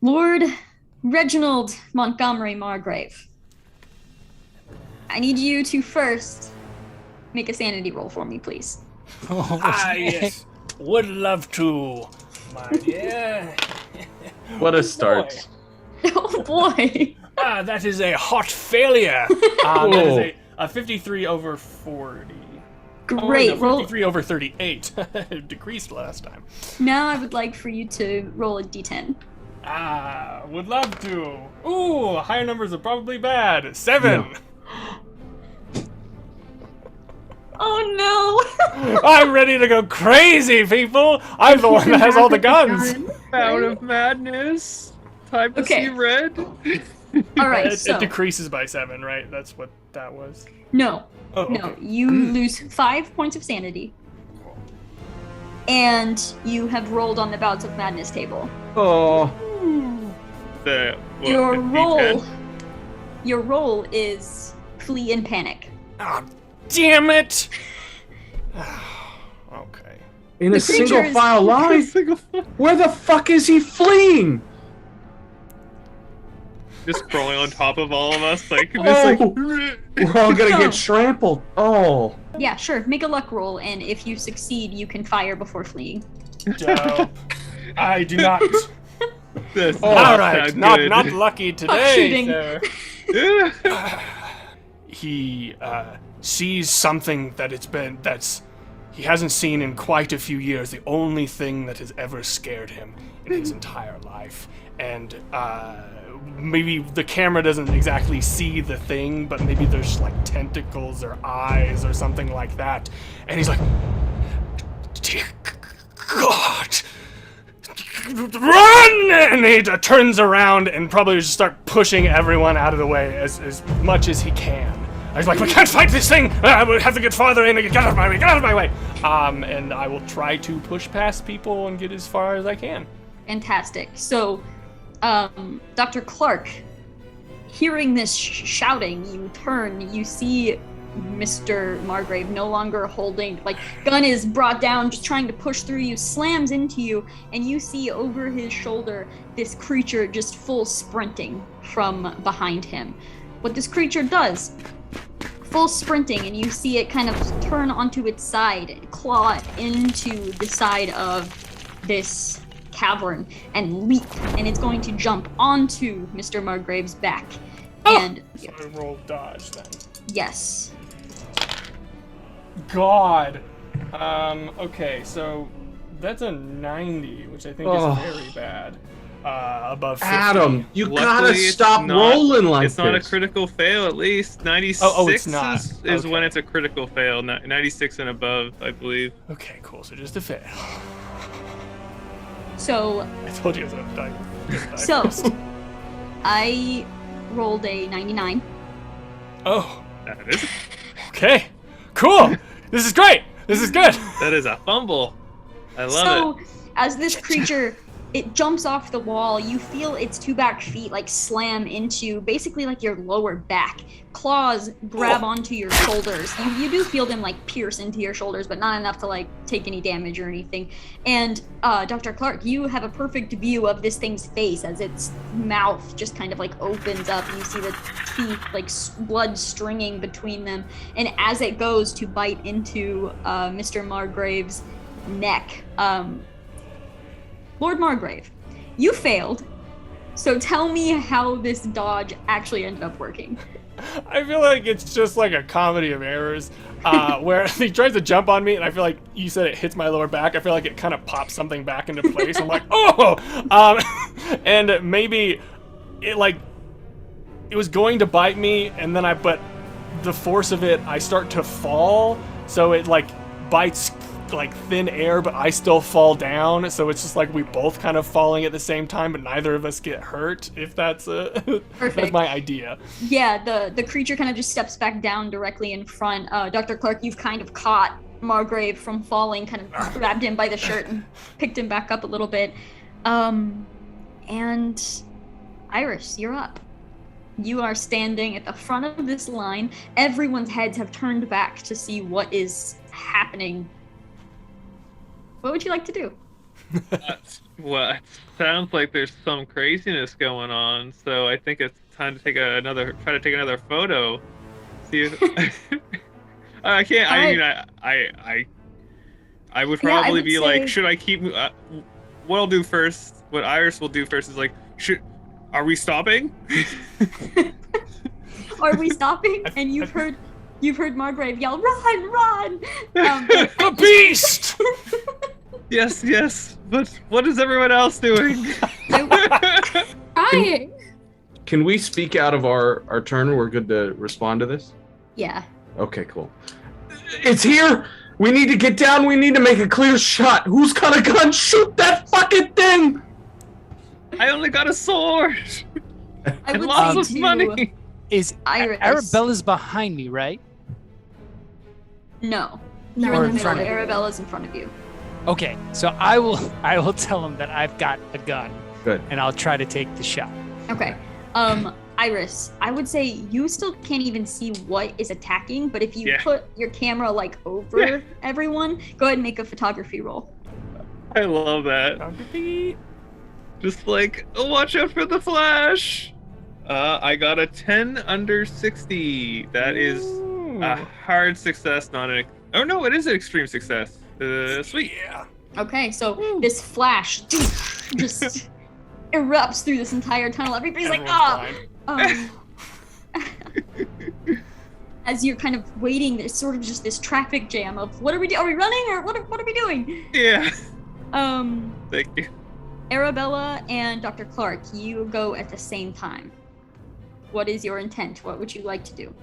Lord Reginald Montgomery Margrave, I need you to first make a sanity roll for me, please. Yes. Would love to, my dear. What a start. Oh boy. That is a hot failure. That is a 53 over 40. Great. Oh, no, 53 over 38. It decreased last time. Now I would like for you to roll a d10. Would love to. Ooh, higher numbers are probably bad. 7. No. Oh no! I'm ready to go crazy, people. I'm the one that has all the guns. Out of madness. Time to see red. All right, It decreases by 7, right? That's what that was. No. Oh, okay. No, you lose 5 points of sanity. And you have rolled on the Bouts of Madness table. Oh. Your roll is flee in panic. Oh, damn it! Okay. In a single file line? Where the fuck is he fleeing? Just crawling on top of all of us, like, we're all gonna get trampled. Oh. Yeah, sure. Make a luck roll, and if you succeed, you can fire before fleeing. Dope. I do not. All right, not lucky today. Sir. He sees something that he hasn't seen in quite a few years. The only thing that has ever scared him in his entire life, and maybe the camera doesn't exactly see the thing, but maybe there's like tentacles or eyes or something like that. And he's like, dear God, run! And he turns around and probably just start pushing everyone out of the way as much as he can. He's like, we can't fight this thing! We have to get farther in and get out of my way, get out of my way! And I will try to push past people and get as far as I can. Fantastic. So, Dr. Clark, hearing this shouting, you turn, you see Mr. Margrave no longer holding, like, gun is brought down, just trying to push through you, slams into you, and you see over his shoulder this creature just full sprinting from behind him. What this creature does, full sprinting, and you see it kind of turn onto its side, claw into the side of this cavern and leap, and it's going to jump onto Mr. Margrave's back. And so I roll dodge then. Yes. God. Okay, so that's a 90, which I think is very bad. Above 50. Adam, you Luckily, gotta stop rolling like this. It's not a critical fail, at least. 96 it's not. is when it's a critical fail. 96 and above, I believe. Okay, cool. So just a fail. So I told you I was gonna die. So I rolled a 99. Oh. That is. Okay. Cool. This is great. This is good. That is a fumble. I love it. So as this creature, it jumps off the wall, you feel its 2 back feet like slam into basically like your lower back. Claws grab onto your shoulders. You do feel them like pierce into your shoulders, but not enough to like take any damage or anything. And Dr. Clark, you have a perfect view of this thing's face as its mouth just kind of like opens up, and you see the teeth like blood stringing between them. And as it goes to bite into Mr. Margrave's neck, Lord Margrave, you failed. So tell me how this dodge actually ended up working. I feel like it's just like a comedy of errors, where he tries to jump on me, and I feel like you said it hits my lower back. I feel like it kind of pops something back into place. I'm like, oh! And maybe it was going to bite me, and then but the force of it, I start to fall, so it like bites like thin air, but I still fall down, so it's just like we both kind of falling at the same time, but neither of us get hurt, if that's that's my idea. Yeah, the creature kind of just steps back down directly in front. Dr. Clark, you've kind of caught Margrave from falling, kind of grabbed him by the shirt and picked him back up a little bit. And Iris, you're up. You are standing at the front of this line. Everyone's heads have turned back to see what is happening. What would you like to do? Well, it sounds like there's some craziness going on, so I think it's time to try to take another photo. See if I can't. All I right. mean, I would Yeah, I probably would be like, say- should I keep? What I'll do first, what Iris will do first is like, are we stopping? Are we stopping? And you've heard Margrave yell, "Run, run!" The beast! Yes, but what is everyone else doing? Crying. Can we speak out of our turn? We're good to respond to this? Yeah. Okay, cool. It's here! We need to get down, we need to make a clear shot. Who's got a gun? Shoot that fucking thing! I only got a sword I and would lots say of to money. Is Iris. Arabella's behind me, right? No. No, You're Or in in the front middle. of you. Arabella's in front of you. Okay, so I will tell him that I've got a gun. Good. And I'll try to take the shot. Okay. Iris, I would say you still can't even see what is attacking, but if you Yeah. put your camera like over everyone, go ahead and make a photography roll. I love that. Just like, watch out for the flash. I got a 10 under 60. That is a hard success, not an. Oh no, it is an extreme success. Sweet. Yeah. Okay, so this flash just erupts through this entire tunnel. Everybody's like, Everyone's ah! As you're kind of waiting, there's sort of just this traffic jam of what are we doing? Are we running or what are we doing? Yeah. Thank you. Arabella and Dr. Clark, you go at the same time. What is your intent? What would you like to do?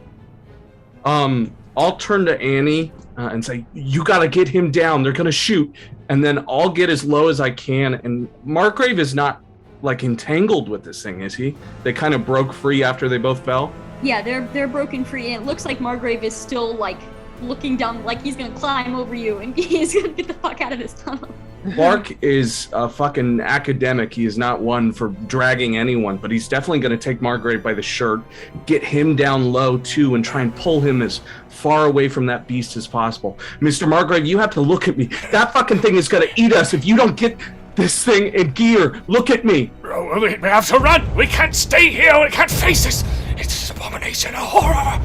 I'll turn to Annie and say, you gotta get him down, they're gonna shoot. And then I'll get as low as I can. And Margrave is not like entangled with this thing, is he? They kind of broke free after they both fell? Yeah, they're broken free, and it looks like Margrave is still like looking down, like he's gonna climb over you, and he's gonna get the fuck out of this tunnel. Clark is a fucking academic. He is not one for dragging anyone, but he's definitely going to take Margrave by the shirt, get him down low too, and try and pull him as far away from that beast as possible. Mr. Margrave, you have to look at me. That fucking thing is going to eat us if you don't get this thing in gear. Look at me. Bro, we have to run! We can't stay here! We can't face this! It's an abomination, a horror!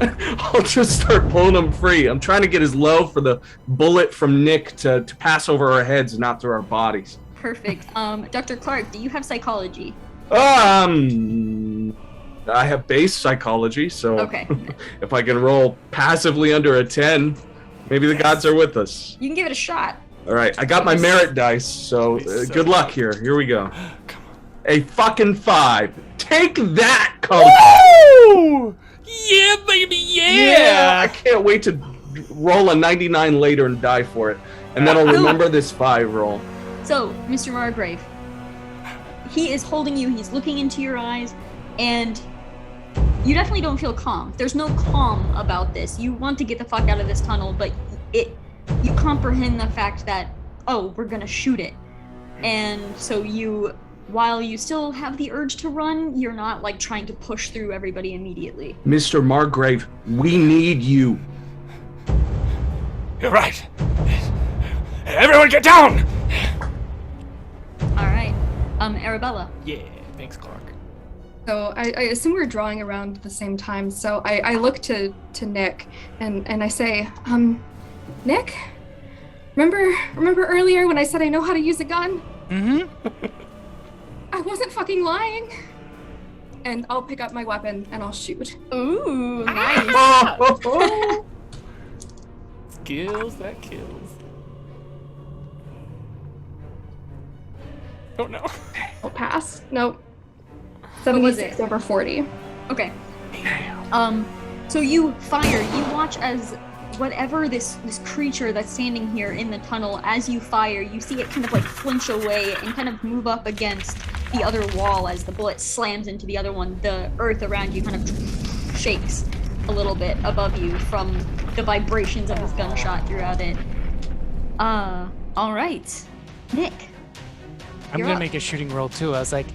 I'll just start pulling him free. I'm trying to get as low for the bullet from Nick to pass over our heads and not through our bodies. Perfect. Dr. Clark, do you have psychology? I have base psychology, so Okay. if I can roll passively under a 10, maybe the gods are with us. You can give it a shot. All right, I got my merit dice, so good luck here. Here we go. A fucking 5. Take that, Coach! Woo! Yeah, baby, yeah! I can't wait to roll a 99 later and die for it. And then I'll remember this 5 roll. So, Mr. Margrave, he is holding you, he's looking into your eyes, and you definitely don't feel calm. There's no calm about this. You want to get the fuck out of this tunnel, but you comprehend the fact that, oh, we're gonna shoot it. And so while you still have the urge to run, you're not like trying to push through everybody immediately. Mr. Margrave, we need you. You're right. Everyone get down! All right. Arabella. Yeah, thanks, Clark. So I assume we're drawing around at the same time. So I look to Nick and I say, Nick, remember earlier when I said I know how to use a gun? Mm-hmm. I wasn't fucking lying. And I'll pick up my weapon and I'll shoot. Ooh, nice. Skills that kills. Oh no. I'll pass. Nope. What was 76 it? over 40. Okay. So you fire. You watch as whatever this creature that's standing here in the tunnel, as you fire, you see it kind of like flinch away and kind of move up against the other wall as the bullet slams into the other one. The earth around you kind of shakes a little bit above you from the vibrations of this gunshot throughout it. All right. Nick. I'm You're gonna up. make a shooting roll too. I was like,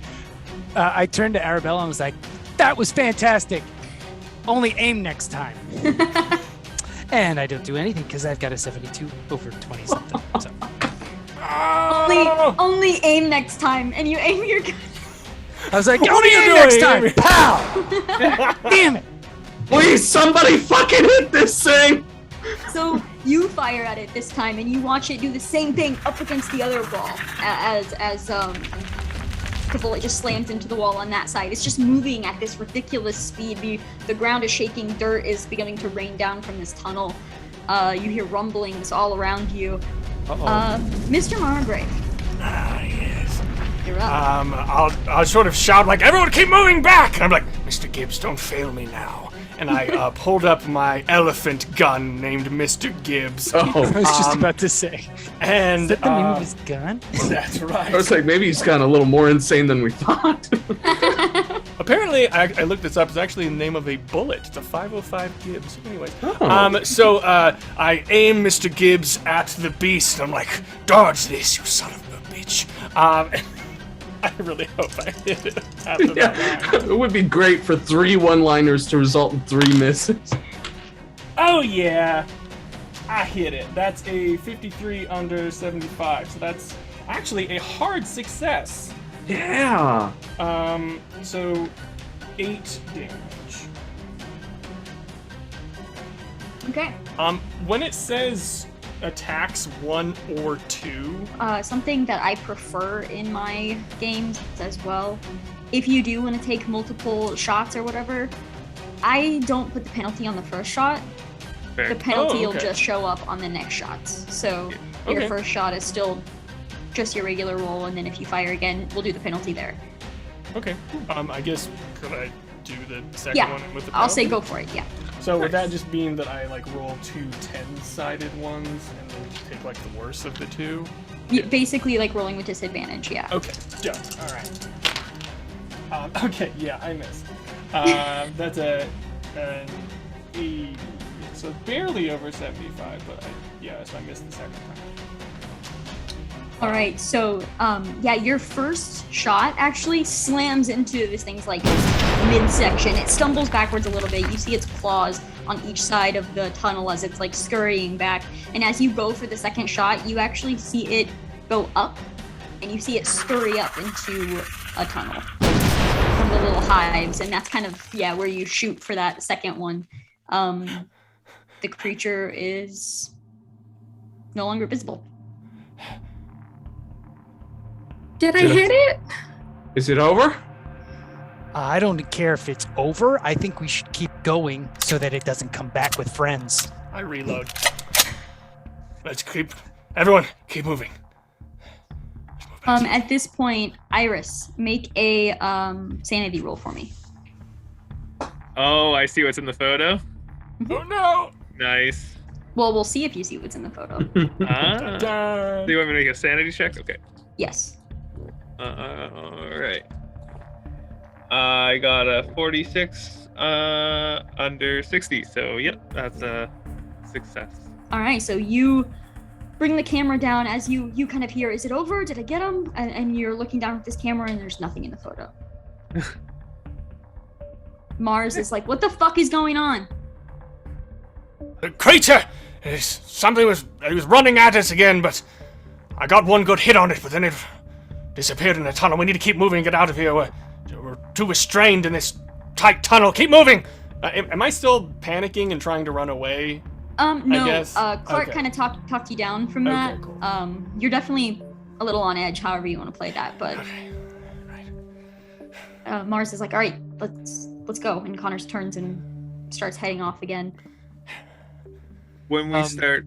I turned to Arabella and was like, that was fantastic. Only aim next time. And I don't do anything because I've got a 72 over 20 something. So. Oh! Only aim next time, and you aim your gun. I was like, What only are you you next time. doing? Pow! Damn it. Please, somebody fucking hit this thing! So you fire at it this time, and you watch it do the same thing up against the other wall as the bullet just slams into the wall on that side. It's just moving at this ridiculous speed. The ground is shaking. Dirt is beginning to rain down from this tunnel. You hear rumblings all around you. Mr. Margrave, Yes. you're up. I'll sort of shout like, everyone keep moving back! And I'm like, Mr. Gibbs, don't fail me now. And I pulled up my elephant gun named Mr. Gibbs. I was just about to say. And Is that the name of his gun? that's right. I was like, maybe he's gotten a little more insane than we thought. Apparently, I looked this up. It's actually the name of a bullet. It's a 505 Gibbs. Anyways, Oh. so I aim Mr. Gibbs at the beast. I'm like, dodge this, you son of a bitch. I really hope I hit it after that Yeah, line. it would be great for 3 one-liners to result in 3 misses. Oh yeah, I hit it. That's a 53 under 75. So that's actually a hard success. Yeah. So 8 damage. Okay. When it says attacks 1 or 2, Something that I prefer in my games as well. If you do want to take multiple shots or whatever, I don't put the penalty on the first shot. Fair. The penalty Oh, will okay. just show up on the next shots. So your Okay. first shot is still just your regular roll, and then if you fire again, we'll do the penalty there. okay. I guess could I do the second Yeah, one with the I'll say penalty? go for it. Yeah. So would that just mean that I like roll 2 10-sided ones and then take like the worst of the 2? Basically, like rolling with disadvantage. Yeah. Okay, done. All right. Okay, yeah, I missed. That's an 80, so barely over 75, but so I missed the second time. All right, so yeah, your first shot actually slams into this thing's like midsection. It stumbles backwards a little bit. You see its claws on each side of the tunnel as it's like scurrying back. And as you go for the second shot, you actually see it go up, and you see it scurry up into a tunnel from the little hives. And that's kind of where you shoot for that second one. The creature is no longer visible. Did I hit it? Is it over? I don't care if it's over. I think we should keep going so that it doesn't come back with friends. I reload. Everyone, keep moving. At this point, Iris, make a sanity roll for me. Oh, I see what's in the photo. Oh no! Nice. Well, we'll see if you see what's in the photo. Ah. Dun. Do you want me to make a sanity check? Okay. Yes. All right. I got a 46 under 60. So yep, that's a success. All right, so you bring the camera down as you kind of hear, is it over? Did I get him? And you're looking down at this camera and there's nothing in the photo. Mars is like, what the fuck is going on? The creature! Something was running at us again, but I got one good hit on it, but then it disappeared in the tunnel. We need to keep moving and get out of here. We're too restrained in this tight tunnel. Keep moving! Am I still panicking and trying to run away? No, guess. Clark Okay. kind of talked you down from Okay, that. cool. You're definitely a little on edge, however you want to play that, but Okay. Right. Mars is like, all right, let's go. And Connors turns and starts heading off again. When we start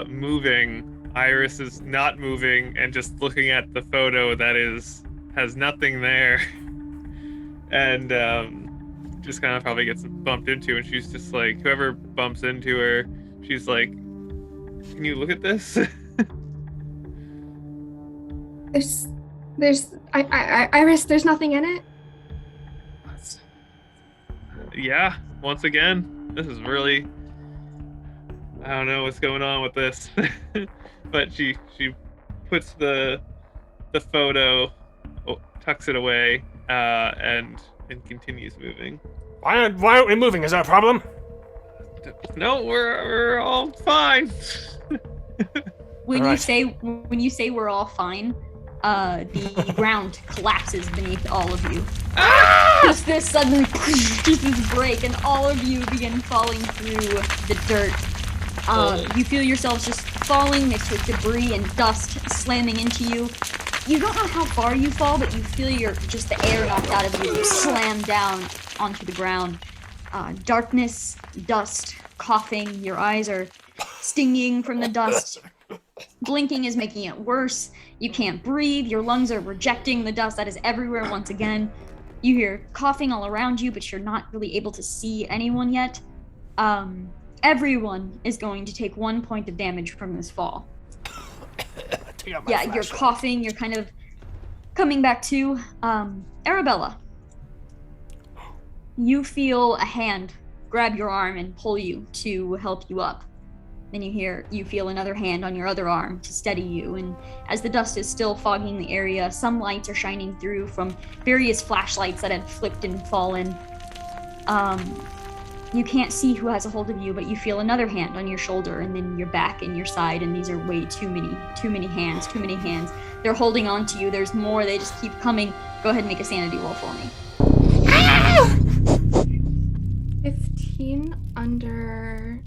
moving, Iris is not moving and just looking at the photo that has nothing there, and just kind of probably gets bumped into, and she's just like, whoever bumps into her, she's like, can you look at this? Iris, there's nothing in it. Yeah, once again, this is really, I don't know what's going on with this. But she puts the photo, tucks it away, and continues moving. Why aren't we moving? Is that a problem? No, we're all fine. When All you right. say we're all fine, the ground collapses beneath all of you. Just this sudden, just this break, and all of you begin falling through the dirt. You feel yourselves just falling mixed with debris and dust slamming into you. You don't know how far you fall, but you feel just the air knocked out of you. You slam down onto the ground. Darkness, dust, coughing. Your eyes are stinging from the dust. Blinking is making it worse. You can't breathe. Your lungs are rejecting the dust that is everywhere once again. You hear coughing all around you, but you're not really able to see anyone yet. Everyone is going to take 1 point of damage from this fall. Yeah, you're coughing. You're kind of coming back to. Arabella, you feel a hand grab your arm and pull you to help you up. Then you feel another hand on your other arm to steady you, and as the dust is still fogging the area, some lights are shining through from various flashlights that had flipped and fallen. You can't see who has a hold of you, but you feel another hand on your shoulder, and then your back and your side, and these are way too many hands. They're holding on to you. There's more. They just keep coming. Go ahead and make a sanity roll for me. 15 under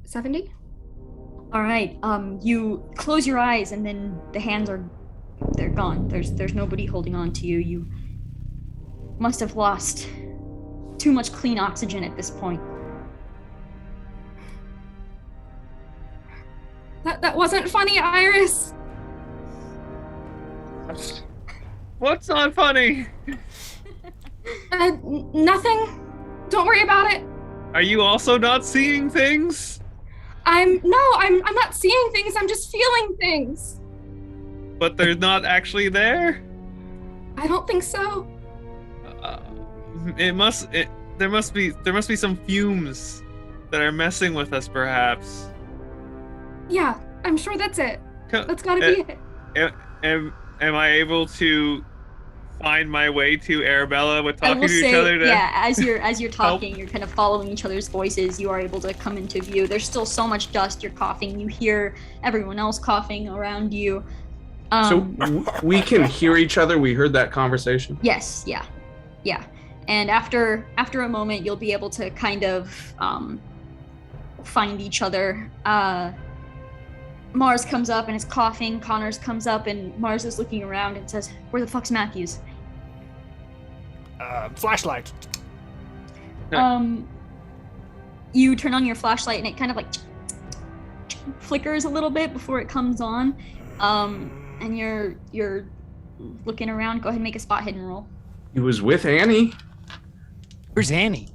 70. All right. You close your eyes, and then the hands they're gone. There's nobody holding on to you. You must have lost too much clean oxygen at this point. That wasn't funny, Iris. What's not funny? Nothing. Don't worry about it. Are you also not seeing things? I'm not seeing things. I'm just feeling things. But they're not actually there? I don't think so. There must be some fumes that are messing with us, perhaps. Yeah, I'm sure that's it. That's gotta be it. Am I able to find my way to Arabella with talking to each other? Yeah, as you're talking, you're kind of following each other's voices. You are able to come into view. There's still so much dust. You're coughing. You hear everyone else coughing around you. So we can hear each other. We heard that conversation. Yes. Yeah. And after a moment, you'll be able to kind of find each other. Mars comes up and is coughing. Connors comes up and Mars is looking around and says, "Where the fuck's Matthews?" Flashlight. You turn on your flashlight and it kind of like flickers a little bit before it comes on. And you're looking around. Go ahead and make a spot hidden roll. He was with Annie. Where's Annie?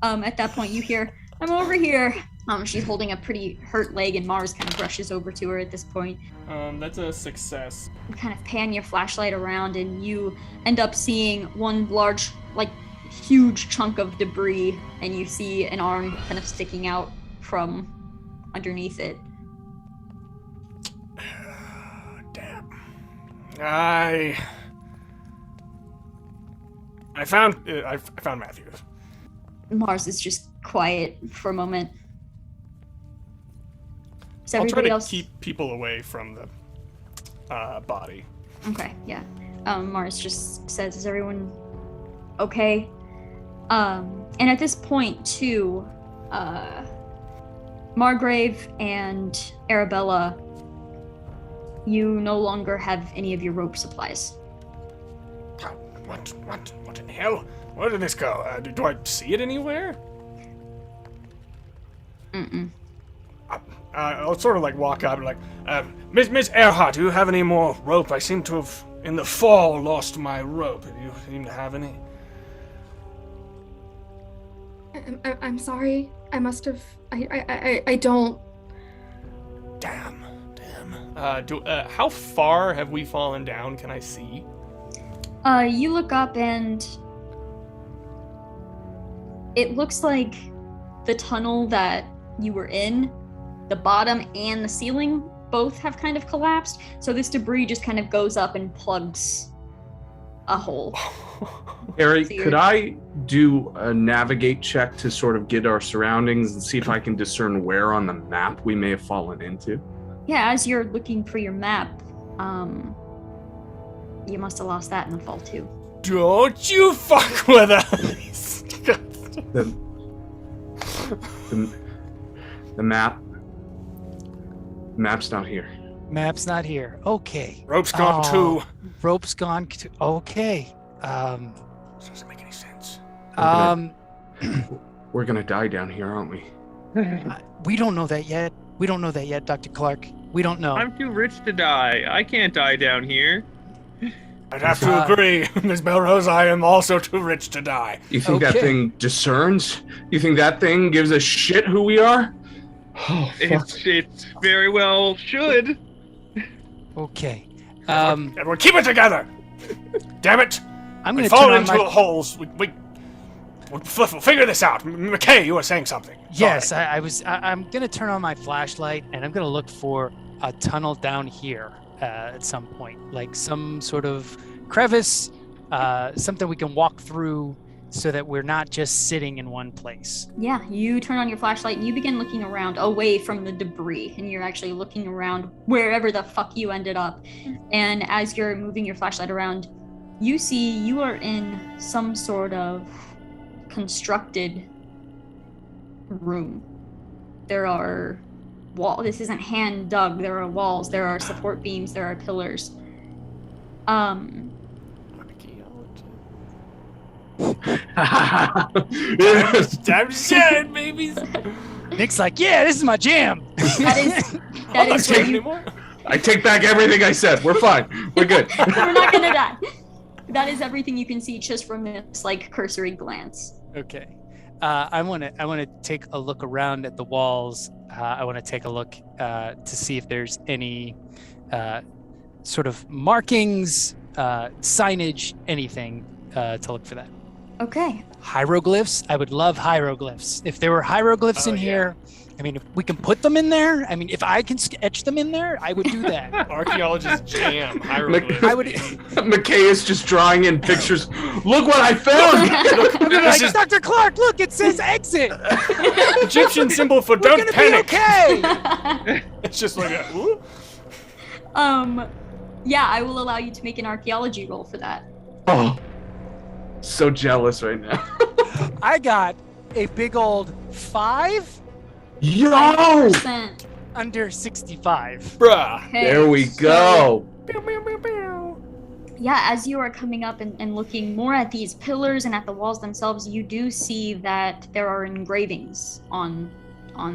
At that point you hear, "I'm over here." She's holding a pretty hurt leg, and Mars kind of rushes over to her at this point. That's a success. You kind of pan your flashlight around, and you end up seeing one large, huge chunk of debris, and you see an arm kind of sticking out from underneath it. Damn. I found Matthews. Mars is just quiet for a moment. So I'll try everybody to else keep people away from the body. Okay, yeah. Mars just says, "Is everyone okay?" And at this point, too, Margrave and Arabella, you no longer have any of your rope supplies. What in the hell? Where did this go? Do I see it anywhere? Mm-mm. I'll sort of walk up and Miss Earhart, do you have any more rope? I seem to have, in the fall, lost my rope. Do you seem to have any? I'm sorry. I must have. I don't. Damn. How far have we fallen down? Can I see? You look up and it looks like the tunnel that you were in, the bottom and the ceiling both have kind of collapsed. So this debris just kind of goes up and plugs a hole. Harry, So could I do a navigate check to sort of get our surroundings and see if I can discern where on the map we may have fallen into? Yeah, as you're looking for your map, you must have lost that in the fall too. Don't you fuck with us! The map. The map's not here. Map's not here. Okay. Rope's gone too. Rope's gone too. Okay. This doesn't make any sense. We're gonna die down here, aren't we? We don't know that yet. We don't know that yet, Dr. Clark. We don't know. I'm too rich to die. I can't die down here. I'd have to agree, Ms. Melrose. I am also too rich to die. You think that thing discerns? You think that thing gives a shit who we are? Oh, fuck. It's very well should. Okay. Everyone, keep it together! Damn it! I'm We gonna fall turn on into my. holes. We'll figure this out. McKay, you were saying something. Yes, Sorry. I'm gonna turn on my flashlight and I'm gonna look for a tunnel down here at some point, like some sort of crevice, something we can walk through, so that we're not just sitting in one place. Yeah, you turn on your flashlight and you begin looking around away from the debris, and you're actually looking around wherever the fuck you ended up. And as you're moving your flashlight around, you see you are in some sort of constructed room. There are walls. This isn't hand dug. There are walls. There are support beams. There are pillars. I'm saying, babies. Nick's like, yeah, this is my jam. That is where you. I take back everything I said. We're fine. We're good. We're not gonna die. That is everything you can see just from this like cursory glance. Okay. I want to take a look around at the walls. I want to take a look to see if there's any sort of markings, signage, anything to look for that. Okay. Hieroglyphs. I would love hieroglyphs. If there were hieroglyphs in here, I mean, if we can put them in there. I mean, if I can etch them in there, I would do that. Archaeologist jam. Hieroglyphs. I would. McKay is just drawing in pictures. Look what I found! I'd be like, Dr. Clark, look, it says exit. Egyptian symbol for We're don't gonna panic. be okay. It's just like a. Ooh. Yeah, I will allow you to make an archaeology roll for that. Oh, so jealous right now. I got a big old 5 Yo! 5%. under 65. Bruh. Okay, There we so- go. Yeah, as you are coming up and looking more at these pillars and at the walls themselves, you do see that there are engravings on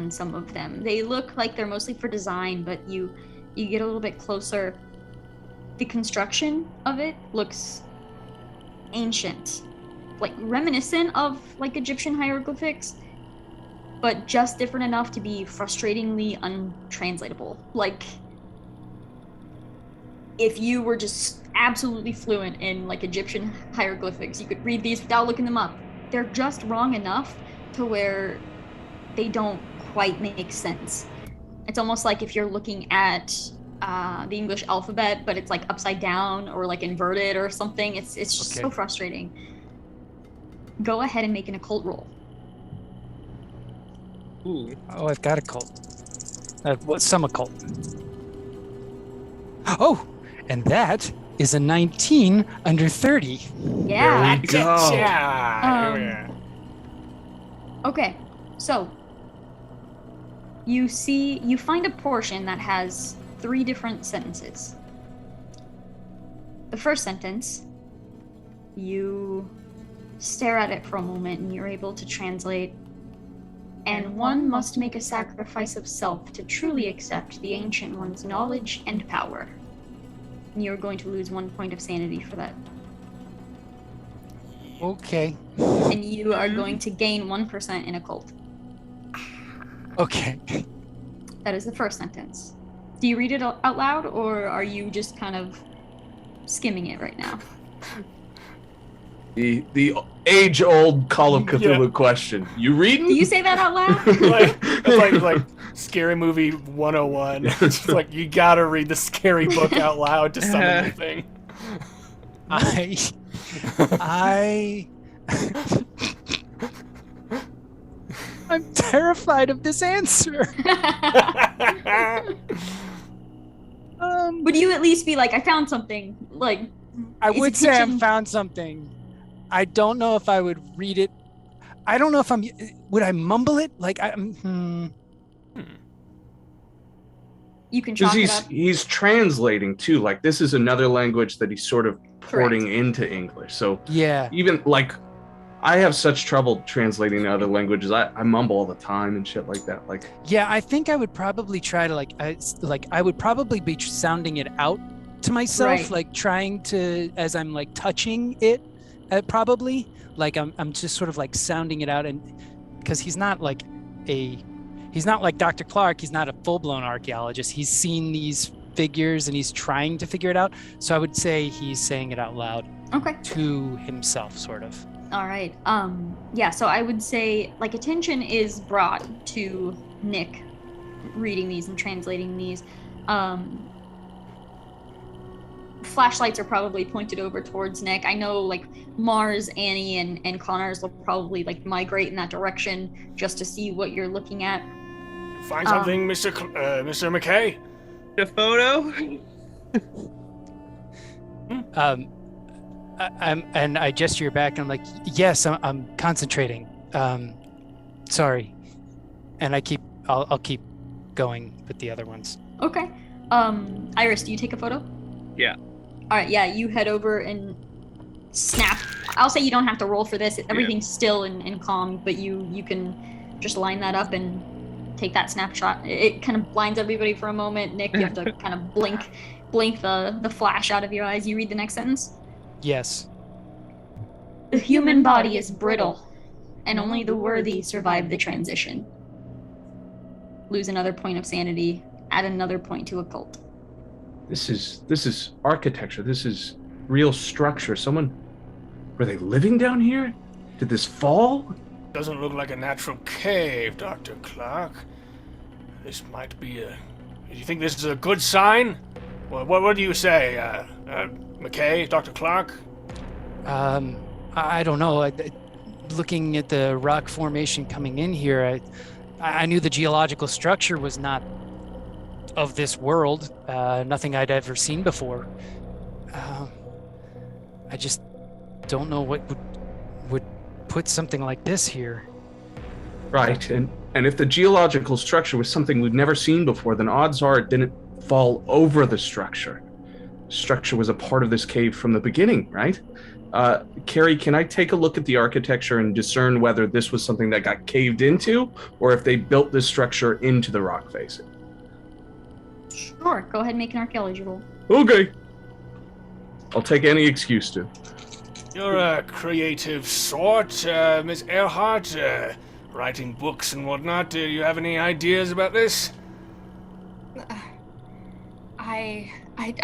some of them. They look like they're mostly for design, but you get a little bit closer. The construction of it looks ancient, like reminiscent of like Egyptian hieroglyphics, but just different enough to be frustratingly untranslatable. Like if you were just absolutely fluent in like Egyptian hieroglyphics, you could read these without looking them up. They're just wrong enough to where they don't quite make sense. It's almost like if you're looking at the English alphabet, but it's like upside down or like inverted or something. It's just so frustrating. Go ahead and make an occult roll. Ooh. Oh, I've got a cult. What's some occult? Oh, and that is a 19 under 30. Yeah. There we go. Yeah. Okay, so you find a portion that has 3 different sentences. The first sentence, you stare at it for a moment and you're able to translate, and one must make a sacrifice of self to truly accept the Ancient One's knowledge and power. And you're going to lose 1 point of sanity for that. Okay. And you are going to gain 1% in occult. Okay. That is the first sentence. Do you read it out loud, or are you just kind of skimming it right now? The age-old Call of Cthulhu question. You reading? Do you say that out loud? It's like Scary Movie 101. It's just like you gotta read the scary book out loud to summon the thing. I'm terrified of this answer. Would you at least be like, I found something? Like, I is would it say I kitchen- found something. I don't know if I would read it. I don't know if would I mumble it? Like, You can Because chalk it up. he's translating too. Like this is another language that he's sort of porting into English. So yeah. even like I have such trouble translating to other languages. I mumble all the time and shit like that. Like Yeah, I think I would probably try to I would probably be sounding it out to myself, Right. like trying to as I'm like touching it, probably like I'm just sort of like sounding it out, and because he's not like Dr. Clark, he's not a full-blown archaeologist. He's seen these figures and he's trying to figure it out. So I would say he's saying it out loud Okay. to himself, sort of. All right. Yeah, so I would say like attention is brought to Nick reading these and translating these. Flashlights are probably pointed over towards Nick. I know like Mars, Annie, and Connors will probably like migrate in that direction just to see what you're looking at. Find something, Mr. McKay? A photo? I gesture back and I'm like, yes, I'm concentrating. Sorry. And I'll keep going with the other ones. Okay. Iris, do you take a photo? Yeah. All right, yeah, you head over and snap. I'll say you don't have to roll for this. Everything's still and calm, but you can just line that up and take that snapshot. It kind of blinds everybody for a moment. Nick, you have to kind of blink the flash out of your eyes. You read the next sentence? Yes. The human body is brittle, and only the worthy survive the transition. Lose another point of sanity, add another point to occult. this is architecture. This is real structure. Were they living down here? Did this fall? Doesn't look like a natural cave, Dr. Clark. This might be do you think this is a good sign? What do you say, McKay, Dr. Clark? I don't know. Looking at the rock formation coming in here, I knew the geological structure was not of this world. Nothing I'd ever seen before. I just don't know what would put something like this here. Right, and if the geological structure was something we've never seen before, then odds are it didn't fall over the structure. Structure was a part of this cave from the beginning, right? Carrie, can I take a look at the architecture and discern whether this was something that got caved into, or if they built this structure into the rock face? Sure, go ahead and make an archaeology roll. Okay. I'll take any excuse to. You're a creative sort, Miss Earhart, writing books and whatnot. Do you have any ideas about this? I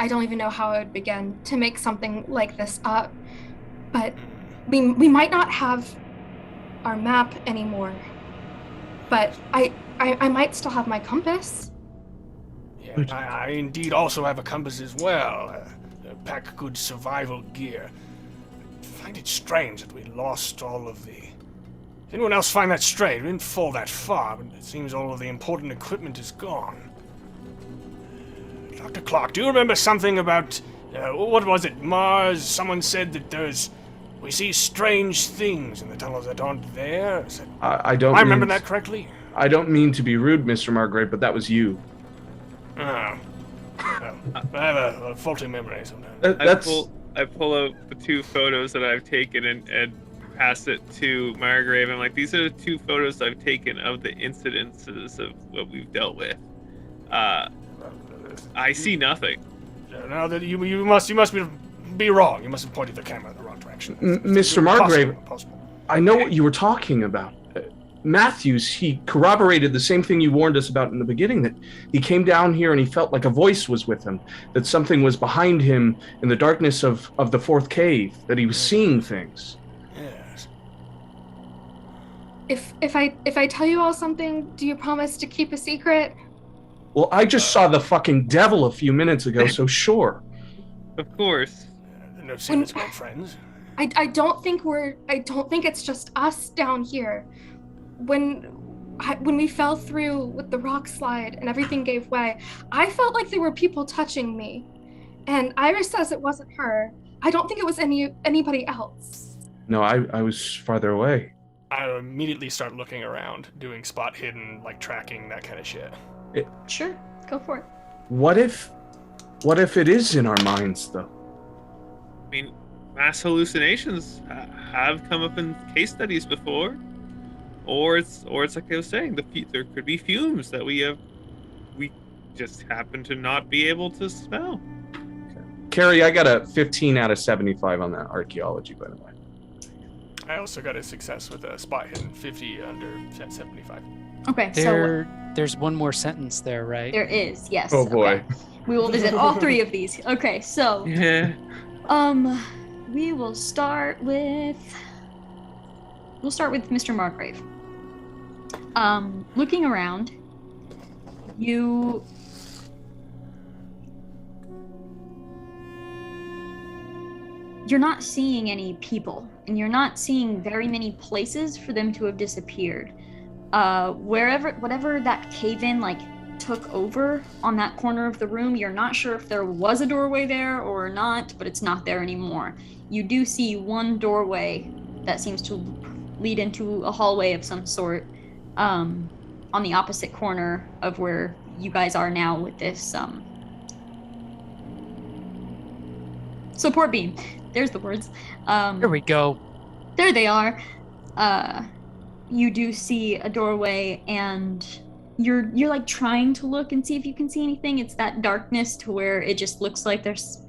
don't even know how I would begin to make something like this up. But we might not have our map anymore. But I might still have my compass. Yeah, I indeed also have a compass as well. Pack good survival gear. I find it strange that we lost all of the... Does anyone else find that strange? We didn't fall that far, but it seems all of the important equipment is gone. Dr. Clark, do you remember something about... what was it? Mars? Someone said that we see strange things in the tunnels that aren't there. I don't. Am I remember that correctly? I don't mean to be rude, Mr. Margrave, but that was you. Oh. Well, I have a faulty memory sometimes. I pull out the two photos that I've taken and pass it to Margrave. I'm like, these are the two photos I've taken of the incidences of what we've dealt with. I see nothing. Now that you must be wrong. You must have pointed the camera in the wrong direction. Mr. Margrave, Impossible. I know what you were talking about. Matthews, he corroborated the same thing you warned us about in the beginning, that he came down here and he felt like a voice was with him, that something was behind him in the darkness of the fourth cave, that he was seeing things. Yes. If I tell you all something, do you promise to keep a secret? Well, I just saw the fucking devil a few minutes ago, so sure. Of course. No secrets, my friends. I don't think it's just us down here. When we fell through with the rock slide and everything gave way, I felt like there were people touching me. And Iris says it wasn't her. I don't think it was anybody else. No, I was farther away. I immediately start looking around, doing spot hidden, like tracking, that kind of shit. Sure, go for it. What if it is in our minds, though? I mean, mass hallucinations have come up in case studies before, or it's like I was saying, there could be fumes that we just happen to not be able to smell. Carrie, I got a 15 out of 75 on that archaeology, by the way. I also got a success with a spot hidden, 50 under 75. Okay, There's one more sentence there, right? there is, yes. Oh boy. Okay. We will visit all three of these. Okay, so Yeah. we will start with Mr. Margrave. Looking around, you're not seeing any people, and you're not seeing very many places for them to have disappeared. Whatever that cave-in took over on that corner of the room, you're not sure if there was a doorway there or not, but it's not there anymore. You do see one doorway that seems to lead into a hallway of some sort, on the opposite corner of where you guys are now with this support beam. There's the words. Here we go. There they are. You do see a doorway, and you're trying to look and see if you can see anything. It's that darkness to where it just looks like there's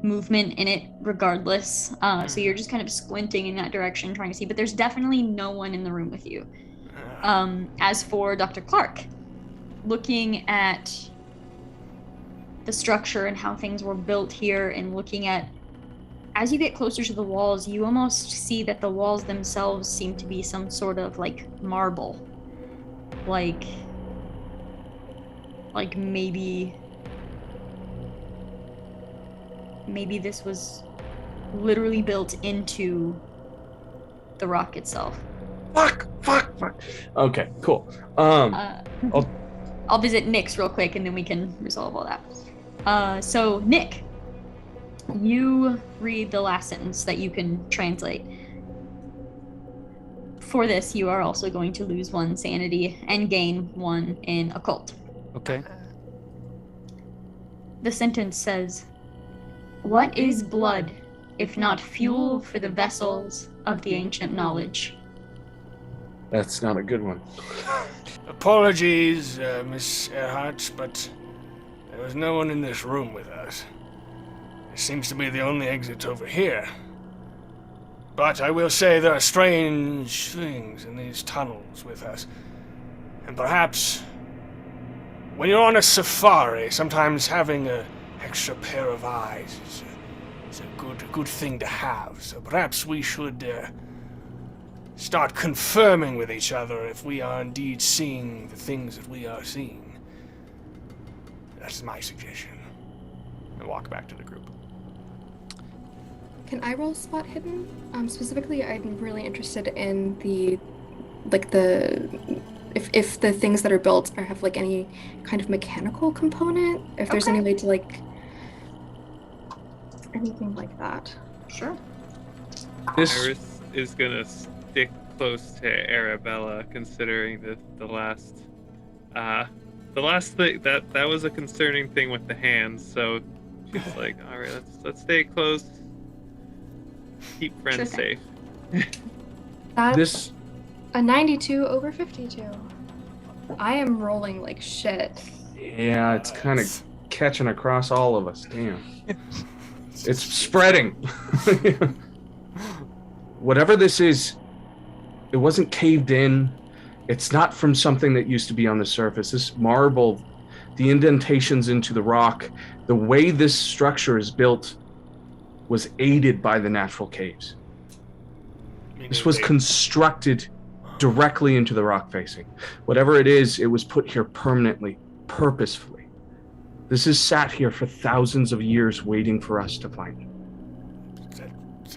movement in it regardless. So you're just kind of squinting in that direction, trying to see, but there's definitely no one in the room with you. As for Dr. Clark, looking at the structure and how things were built here, and looking at, as you get closer to the walls, you almost see that the walls themselves seem to be some sort of marble. Like maybe this was literally built into the rock itself. Fuck. Okay, cool. I'll visit Nick's real quick, and then we can resolve all that. So Nick, you read the last sentence that you can translate. For this, you are also going to lose 1 sanity and gain 1 in occult. Okay. The sentence says, "What is blood, if not fuel for the vessels of the ancient knowledge?" That's not a good one. Apologies, Miss Earhart, but there was no one in this room with us. There seems to be the only exit over here. But I will say there are strange things in these tunnels with us. And perhaps when you're on a safari, sometimes having an extra pair of eyes is a good thing to have. So perhaps we should start confirming with each other if we are indeed seeing the things that we are seeing. That's my suggestion. And walk back to the group. Can I roll spot hidden? Specifically, I'm really interested in if the things that are built have any kind of mechanical component, if there's any way to anything like that. Sure. Iris is gonna stick close to Arabella, considering the last thing that was a concerning thing with the hands. So she's like, all right, let's stay close. Keep friends safe. That's a 92 over 52. I am rolling like shit. Yeah, it's kind of catching across all of us. Damn. It's spreading. Whatever this is, it wasn't caved in. It's not from something that used to be on the surface. This marble, the indentations into the rock, the way this structure is built was aided by the natural caves. This was constructed directly into the rock facing. Whatever it is, it was put here permanently, purposefully. This has sat here for thousands of years waiting for us to find it.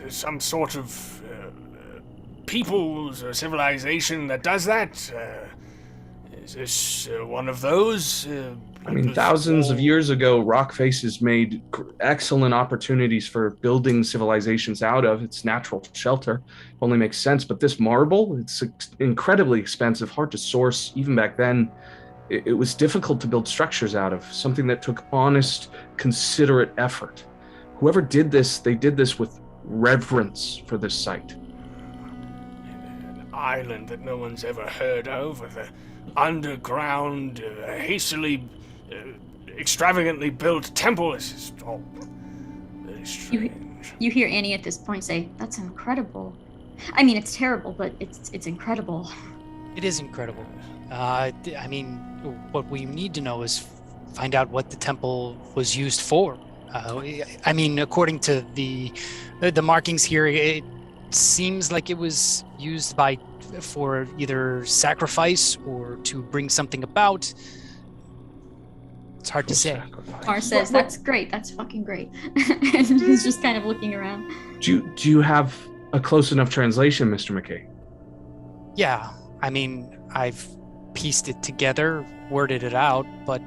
some sort of peoples or civilization that does that? Is this one of those? I mean, thousands of years ago, rock faces made excellent opportunities for building civilizations out of. It's natural shelter. Only makes sense. But this marble, it's incredibly expensive, hard to source. Even back then, it was difficult to build structures out of, something that took honest, considerate effort. Whoever did this, they did this with reverence for this site. An island that no one's ever heard of, with an underground, hastily, extravagantly built temple. This is all very strange. You hear Annie at this point say, "That's incredible." I mean, it's terrible, but it's incredible. It is incredible. I mean, what we need to know is find out what the temple was used for. I mean, according to the markings here, it seems like it was used for either sacrifice or to bring something about. It's hard to say. Mars says, "That's great. That's fucking great." And he's just kind of looking around. Do you have a close enough translation, Mr. McKay? Yeah, I mean, I've pieced it together, worded it out, but...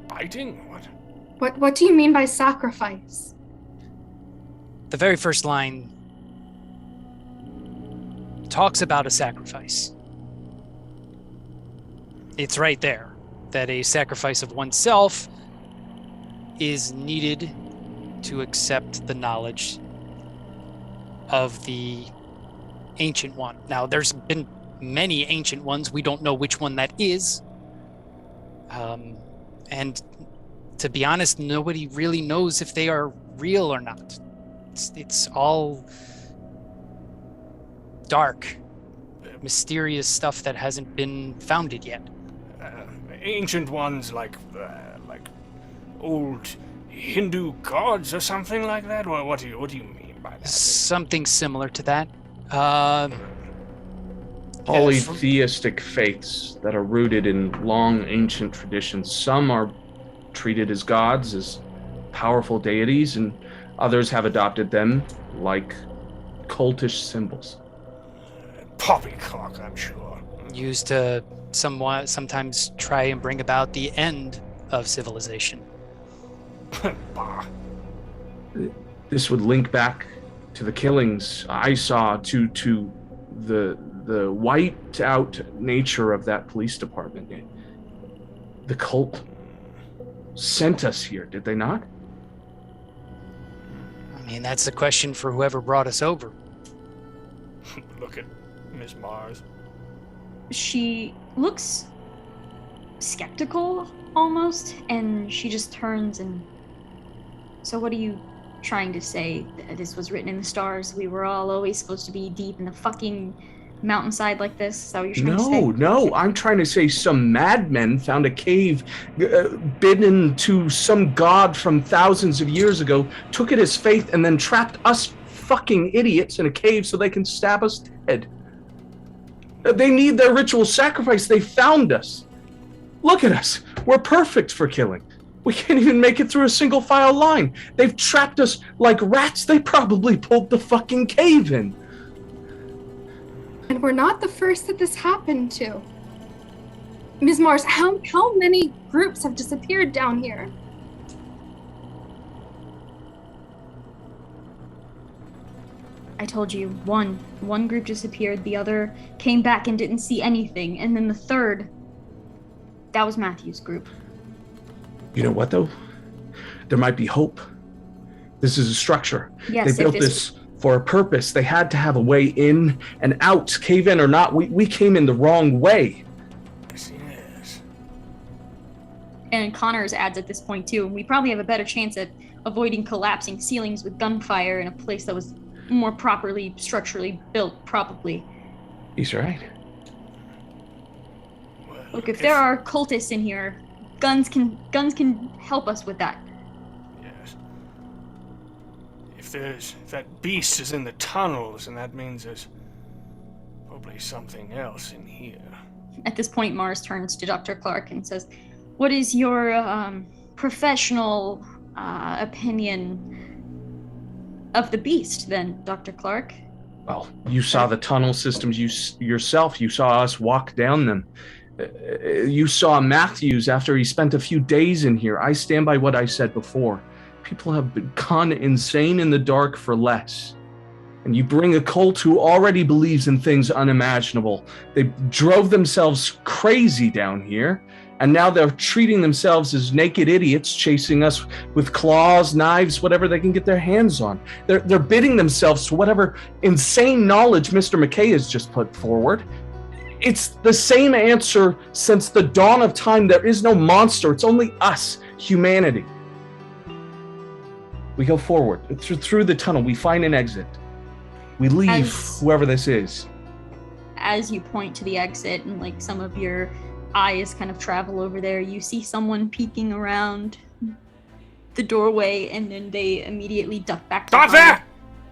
Biting? What do you mean by sacrifice? The very first line talks about a sacrifice. It's right there, that a sacrifice of oneself is needed to accept the knowledge of the Ancient One. Now, there's been many Ancient Ones. We don't know which one that is. And to be honest, nobody really knows if they are real or not. It's all dark, mysterious stuff that hasn't been founded yet. Ancient Ones like old Hindu gods or something like that? What do you mean by that? Something similar to that. Polytheistic faiths that are rooted in long ancient traditions. Some are treated as gods, as powerful deities, and others have adopted them like cultish symbols. Poppycock, I'm sure. Used to sometimes try and bring about the end of civilization. Bah. This would link back to the killings I saw, to the wiped out nature of that police department. The cult sent us here, did they not? I mean, that's a question for whoever brought us over. Look at Miss Mars. She looks skeptical almost, and she just turns and... So what are you trying to say? This was written in the stars? We were all always supposed to be deep in the fucking mountainside like this? Is that what you're trying to say? No, I'm trying to say some madmen found a cave bidden to some god from thousands of years ago, took it as faith, and then trapped us fucking idiots in a cave so they can stab us dead. They need their ritual sacrifice. They found us. Look at us. We're perfect for killing. We can't even make it through a single file line. They've trapped us like rats. They probably pulled the fucking cave in. And we're not the first that this happened to. Ms. Mars, how many groups have disappeared down here? I told you, one group disappeared, the other came back and didn't see anything, and then the third, that was Matthew's group. You know what, though? There might be hope. This is a structure. Yes, they built this for a purpose. They had to have a way in and out, cave in or not. We came in the wrong way. Yes. And Connors adds at this point, too, we probably have a better chance at avoiding collapsing ceilings with gunfire in a place that was more properly structurally built, probably. He's right. Well, Look, if there are cultists in here, guns can help us with that. Yes. If that beast is in the tunnels, and that means there's probably something else in here. At this point, Mars turns to Dr. Clark and says, "What is your professional opinion of the beast, then, Dr. Clark? Well, you saw the tunnel systems yourself. You saw us walk down them. You saw Matthews after he spent a few days in here. I stand by what I said before. People have gone insane in the dark for less. And you bring a cult who already believes in things unimaginable. They drove themselves crazy down here, and now they're treating themselves as naked idiots, chasing us with claws, knives, whatever they can get their hands on. They're bidding themselves to whatever insane knowledge Mr. McKay has just put forward. It's the same answer since the dawn of time. There is no monster. It's only us, humanity. We go forward through the tunnel. We find an exit. We leave whoever this is. As you point to the exit and like some of your eyes kind of travel over there, you see someone peeking around the doorway, and then they immediately duck back. Stop there!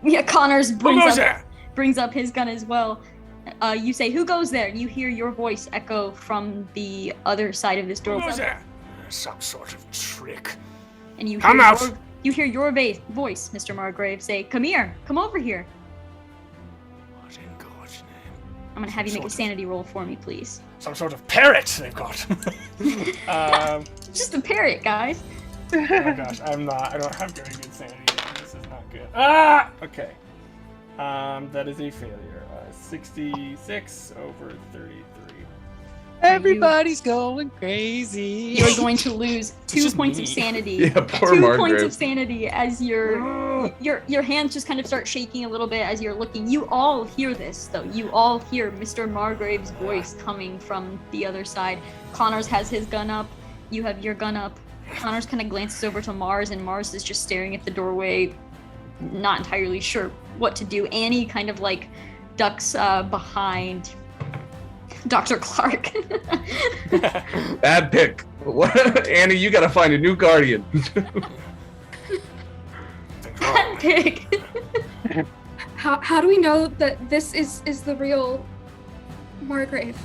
Yeah, Connors brings up his gun as well. You say, "Who goes there?" And you hear your voice echo from the other side of this doorway. Who goes there? Some sort of trick. And you Come hear out! You hear your voice, Mr. Margrave, say, "Come here, come over here." What in God's name? I'm gonna have you make a sanity roll for me, please. Some sort of parrot they've got. Just a parrot, guys. Oh my gosh, I don't have very good sanity. This is not good. Ah! Okay. That is a failure. 66 over 33. Everybody's going crazy. You're going to lose 2 points of sanity. Yeah, poor 2 Margaret. points of sanity as your hands just kind of start shaking a little bit as you're looking. You all hear this, though. You all hear Mr. Margrave's voice coming from the other side. Connors has his gun up. You have your gun up. Connors kind of glances over to Mars, and Mars is just staring at the doorway, not entirely sure what to do. Annie kind of like ducks behind Dr. Clark. Bad pick. What? Annie, you gotta find a new guardian. Bad pick. How do we know that this is the real Margrave?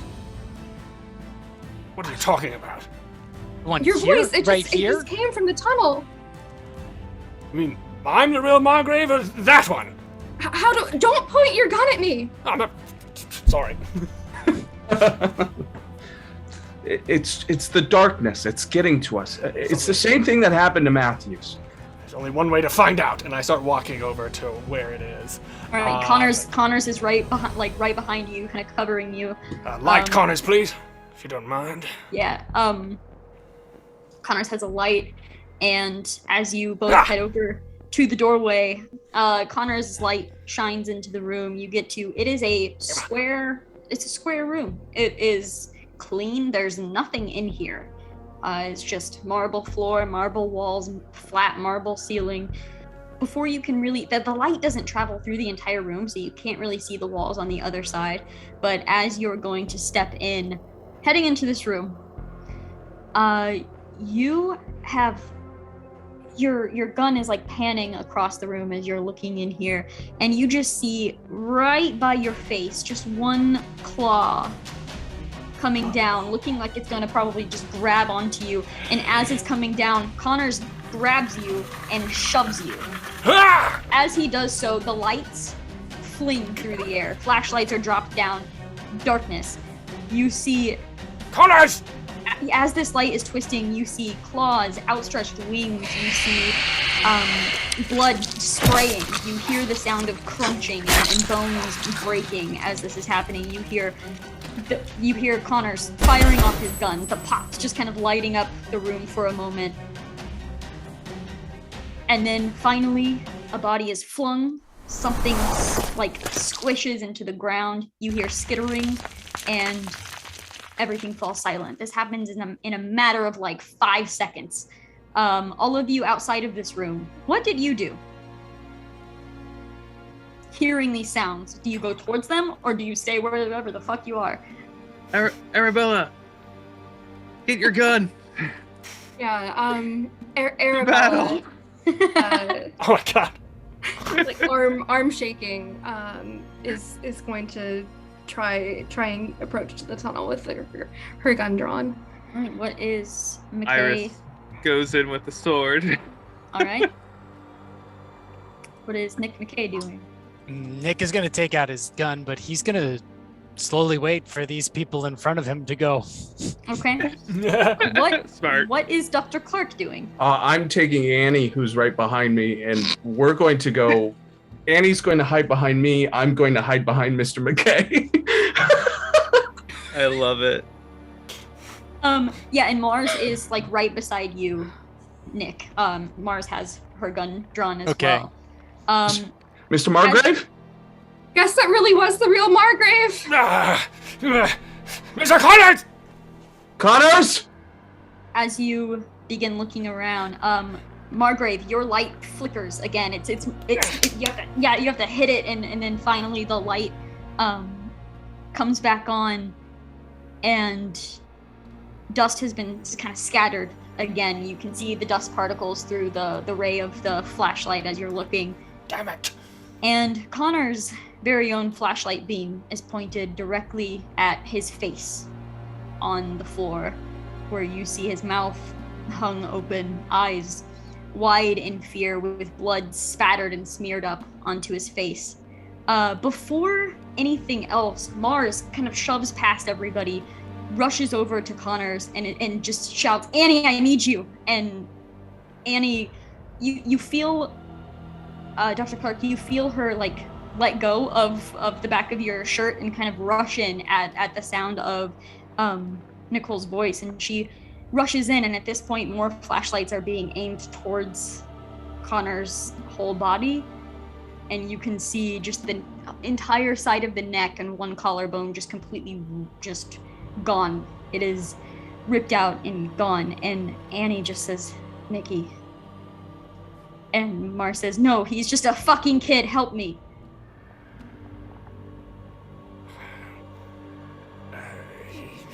What are you talking about? One Your here, voice, it right just here. came from the tunnel. I mean, I'm the real Margrave, or that one? Don't point your gun at me. I'm not. Sorry. It's the darkness. It's getting to us. It's the same thing that happened to Matthews. There's only one way to find out, and I start walking over to where it is. All right, Connors is right behind you, kind of covering you. Light, Connors, please, if you don't mind. Yeah. Connors has a light, and as you both head over to the doorway, Connor's light shines into the room. You get to it is a square. It's a square room. It is clean. There's nothing in here. It's just marble floor, marble walls, flat marble ceiling. Before you can really, the light doesn't travel through the entire room, so you can't really see the walls on the other side. But as you're going to step in, heading into this room, you have your gun is like panning across the room as you're looking in here, and you just see right by your face just one claw coming down, looking like it's gonna probably just grab onto you. And as it's coming down, Connors grabs you and shoves you. As he does so, the lights fling through the air. Flashlights are dropped down. Darkness. You see Connors! As this light is twisting, you see claws, outstretched wings, you see blood spraying, you hear the sound of crunching and bones breaking as this is happening. You hear Connors firing off his gun, the pops just kind of lighting up the room for a moment. And then finally, a body is flung, something like squishes into the ground, you hear skittering, and everything falls silent. This happens in a matter of like 5 seconds. All of you outside of this room, what did you do? Hearing these sounds, do you go towards them or do you stay wherever the fuck you are? Arabella, get your gun. Yeah, Arabella. Oh my god. Like arm shaking, is going to try and approach to the tunnel with her gun drawn. All right, what is McKay? Iris goes in with the sword. All right. What is Nick McKay doing? Nick is gonna take out his gun, but he's gonna slowly wait for these people in front of him to go. Okay. Smart. What is Dr. Clark doing? I'm taking Annie, who's right behind me, and we're going to go. Annie's going to hide behind me. I'm going to hide behind Mr. McKay. I love it. Yeah, and Mars is like right beside you, Nick. Mars has her gun drawn as well. Mr. Margrave? Guess that really was the real Margrave. Mr. Connors! Connors? As you begin looking around, Margrave, your light flickers again. It's you have to hit it, and then finally the light comes back on, and dust has been kind of scattered again. You can see the dust particles through the ray of the flashlight as you're looking. Damn it. And Connor's very own flashlight beam is pointed directly at his face on the floor, where you see his mouth hung open, eyes wide in fear, with blood spattered and smeared up onto his face. Before anything else, Mars kind of shoves past everybody, rushes over to Connors, and just shouts, "Annie, I need you!" And Annie, you feel, Dr. Clark, you feel her like let go of the back of your shirt and kind of rush in at the sound of Nicole's voice, and she rushes in, and at this point more flashlights are being aimed towards Connor's whole body, and you can see just the entire side of the neck and one collarbone just completely just gone. It is ripped out and gone, and Annie just says, "Nikki." And Mars says, "No, he's just a fucking kid, help me."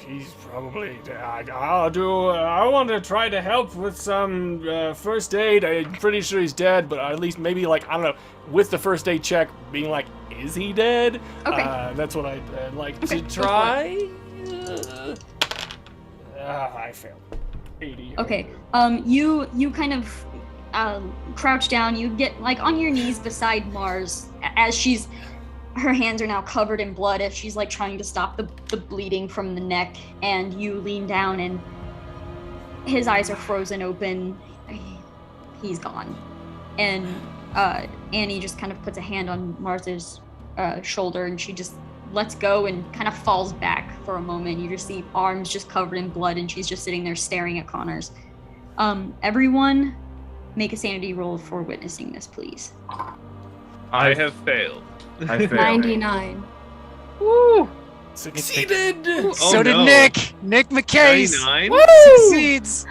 He's probably. I want to try to help with some first aid. I'm pretty sure he's dead, but at least maybe, like, I don't know, with the first aid check, being like, is he dead? Okay. That's what I'd like Okay, to go try. I failed. 80. Okay. You kind of crouch down. You get like on your knees beside Mars as her hands are now covered in blood as she's like trying to stop the bleeding from the neck, and you lean down and his eyes are frozen open. He's gone. And Annie just kind of puts a hand on Mars's shoulder, and she just lets go and kind of falls back for a moment. You just see arms just covered in blood, and she's just sitting there staring at Connors. Everyone make a sanity roll for witnessing this, please. I have failed. I failed. 99. Woo! Succeeded! So did no. Nick. Nick McKay 99? succeeds.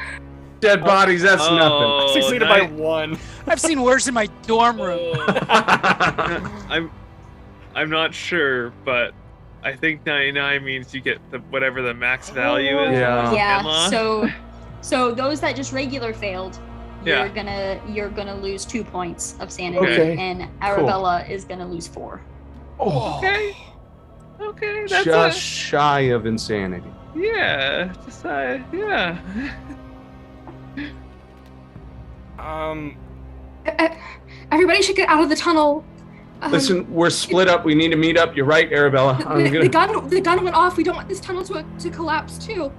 Dead bodies, that's Oh, Succeeded by 1. I've seen worse in my dorm room. nothing. I'm not sure, but I think 99 means you get whatever the max value is. Yeah. Yeah. Emma? So those that just regular failed, Yeah. you're gonna lose 2 points of sanity, Okay. and Arabella is gonna lose 4. Oh, Okay, that's just shy of insanity. yeah. Yeah. Everybody should get out of the tunnel. Listen, we're split up. We need to meet up. You're right, Arabella. The gun went off. We don't want this tunnel to collapse too.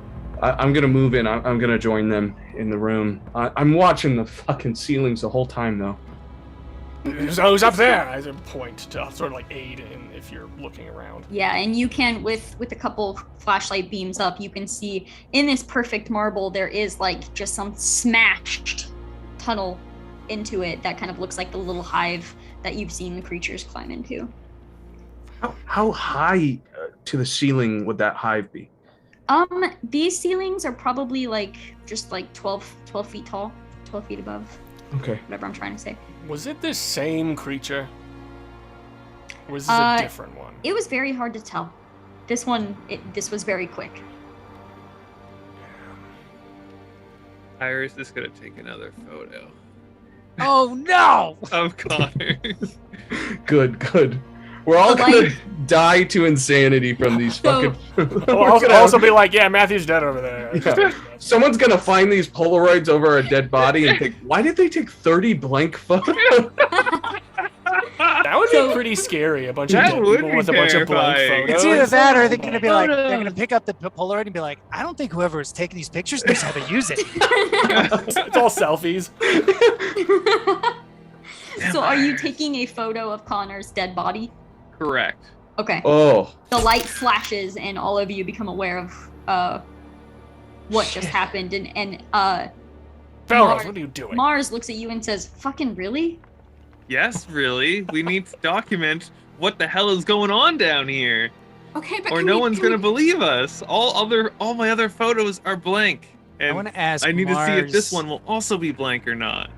I'm gonna move in. I'm gonna join them in the room. I'm watching the fucking ceilings the whole time, though. So who's up there? I point to sort of like aid in if you're looking around. Yeah, and you can with a couple flashlight beams up, you can see in this perfect marble there is like just some smashed tunnel into it that kind of looks like the little hive that you've seen the creatures climb into. How high to the ceiling would that hive be? These ceilings are probably like just like 12 feet tall, 12 feet above, Okay. whatever I'm trying to say. Was it the same creature? Or was this a different one? It was very hard to tell. This was very quick. Iris is gonna take another photo Oh no! of Connors. Good. We're all The gonna light- die to insanity from these So- fucking. I'll also be like, yeah, Matthew's dead over there. Yeah. Someone's gonna find these Polaroids over a dead body and think, why did they take 30 blank photos? That would be pretty scary. A bunch of That dead would people be with a bunch of blank terrifying. It's photos. either that or they're gonna be like, Photos. they're gonna pick up the Polaroid and be like, I don't think whoever is taking these pictures knows how to use it. It's all selfies. So are you taking a photo of Connor's dead body? Correct. Okay. Oh, The light flashes and all of you become aware of what just happened, and Fellas, what are you doing? Mars looks at you and says, "Fucking really?" Yes, really. We need to document what the hell is going on down here, Okay, but or can no we- one's can gonna we- believe us. All my other photos are blank, I and want to ask. I need to see if this Mars- one will also be blank or not.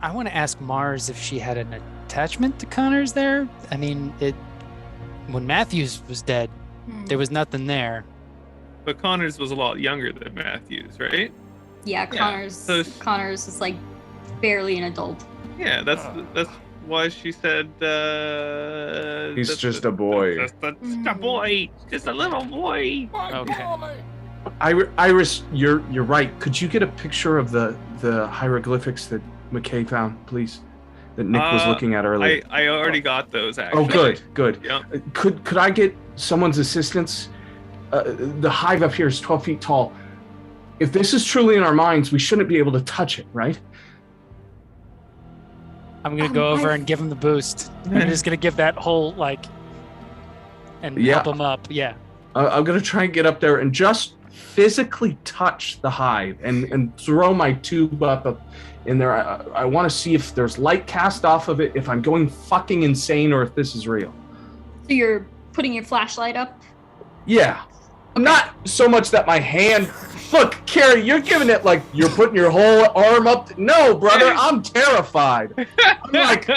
I want to ask Mars if she had an attachment to Connor's there. I mean, when Matthews was dead, there was nothing there. But Connors was a lot younger than Matthews, right? Yeah, Connor's so- Connor's is like barely an adult. Yeah, that's why she said. he's just a boy. Just a boy, just a little boy. Okay. Iris, you're right. Could you get a picture of the hieroglyphics that McKay found, please? That Nick was looking at earlier. I already got those actually. Oh, good. Yeah. Could I get someone's assistance? The hive up here is 12 feet tall. If this is truly in our minds, we shouldn't be able to touch it, right? I'm gonna go over and give him the boost. I'm just gonna give that whole and Yeah. help him up. Yeah. I'm gonna try and get up there and just physically touch the hive and throw my tube up in there. I want to see if there's light cast off of it, if I'm going fucking insane, or if this is real. So you're putting your flashlight up. Yeah. Not so much that my hand. Look, Carrie, you're giving it like you're putting your whole arm up. No, brother, I'm terrified. I'm like,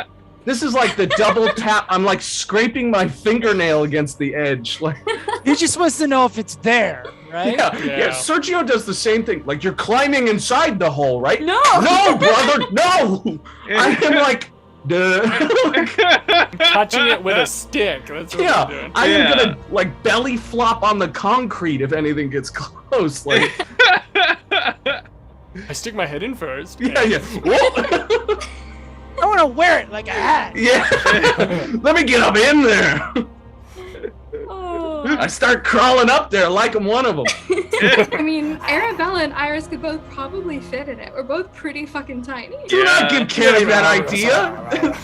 this is like the double tap. I'm like scraping my fingernail against the edge. Like, You're just supposed to know if it's there, right? yeah. Sergio does the same thing. Like you're climbing inside the hole, right? No. No, brother, no. I am like, duh. Touching it with a stick. That's what I'm doing. I am gonna like belly flop on the concrete if anything gets close. Like, I stick my head in first. yeah. Whoa. I want to wear it like a hat. Yeah. Let me get up in there. Oh. I start crawling up there like I'm one of them. I mean, Arabella and Iris could both probably fit in it. We're both pretty fucking tiny. Do not give Carrie that idea.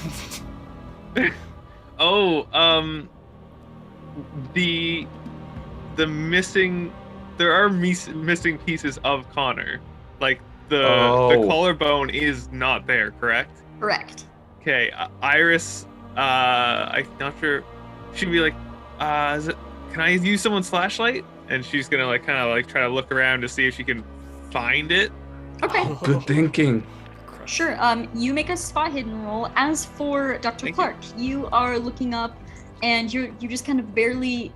The missing. There are missing pieces of Connor. Like the collarbone is not there, correct? Correct. Okay, Iris. I'm not sure. She'd be like, can I use someone's flashlight? And she's gonna kind of try to look around to see if she can find it. Okay. Good thinking. Sure. You make a spot hidden roll. As for Dr. Thank Clark, you are looking up, and you just kind of barely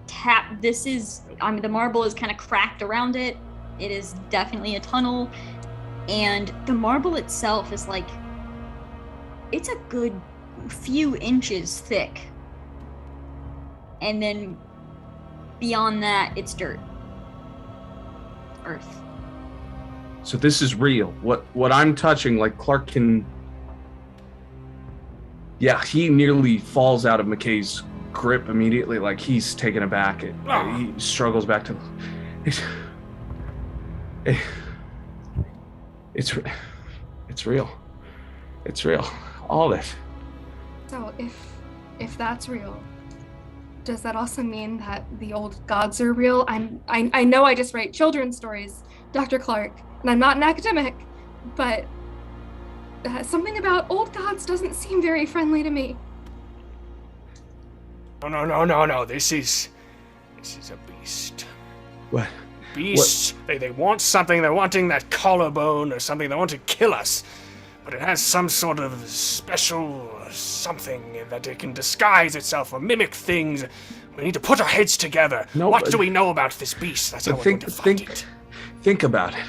tap. This is, the marble is kind of cracked around it. It is definitely a tunnel, and the marble itself is like, it's a good few inches thick, and then beyond that, it's dirt, earth. So this is real. What I'm touching, like Clark can. Yeah, he nearly falls out of McKay's grip immediately. Like he's taken aback. He struggles back to. It's real. It's real. All of it. So if that's real, does that also mean that the old gods are real? I know I just write children's stories, Dr. Clark, and I'm not an academic, but something about old gods doesn't seem very friendly to me. No. This is a beast. What? Beasts. They want something. They're wanting that collarbone or something. They want to kill us. But it has some sort of special something that it can disguise itself or mimic things. We need to put our heads together. No, what but- do we know about this beast? That's how we're going to find it. Think about it.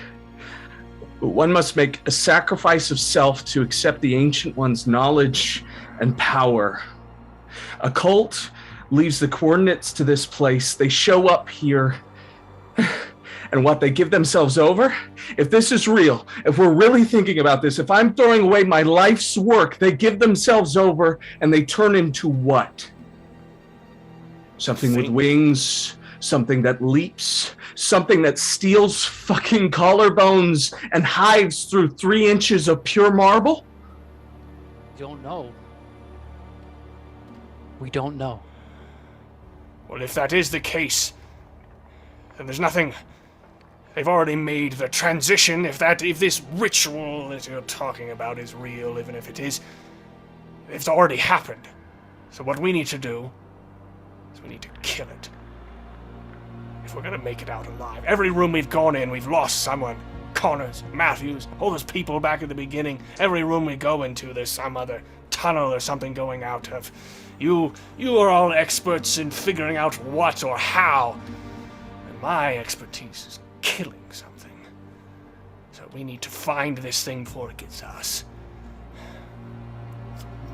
One must make a sacrifice of self to accept the Ancient One's knowledge and power. A cult leaves the coordinates to this place. They show up here. And what they give themselves over? If this is real, if we're really thinking about this, if I'm throwing away my life's work, they give themselves over and they turn into what? Something with wings, something that leaps, something that steals fucking collarbones and hides through 3 inches of pure marble? Don't know. We don't know. Well, if that is the case, then there's nothing. They've already made the transition. If this ritual that you're talking about is real, even if it is, it's already happened. So what we need to do is we need to kill it. If we're gonna make it out alive. Every room we've gone in, we've lost someone. Connors, Matthews, all those people back at the beginning. Every room we go into, there's some other tunnel or something going out of. You are all experts in figuring out what or how. And my expertise is killing something. So we need to find this thing before it gets us.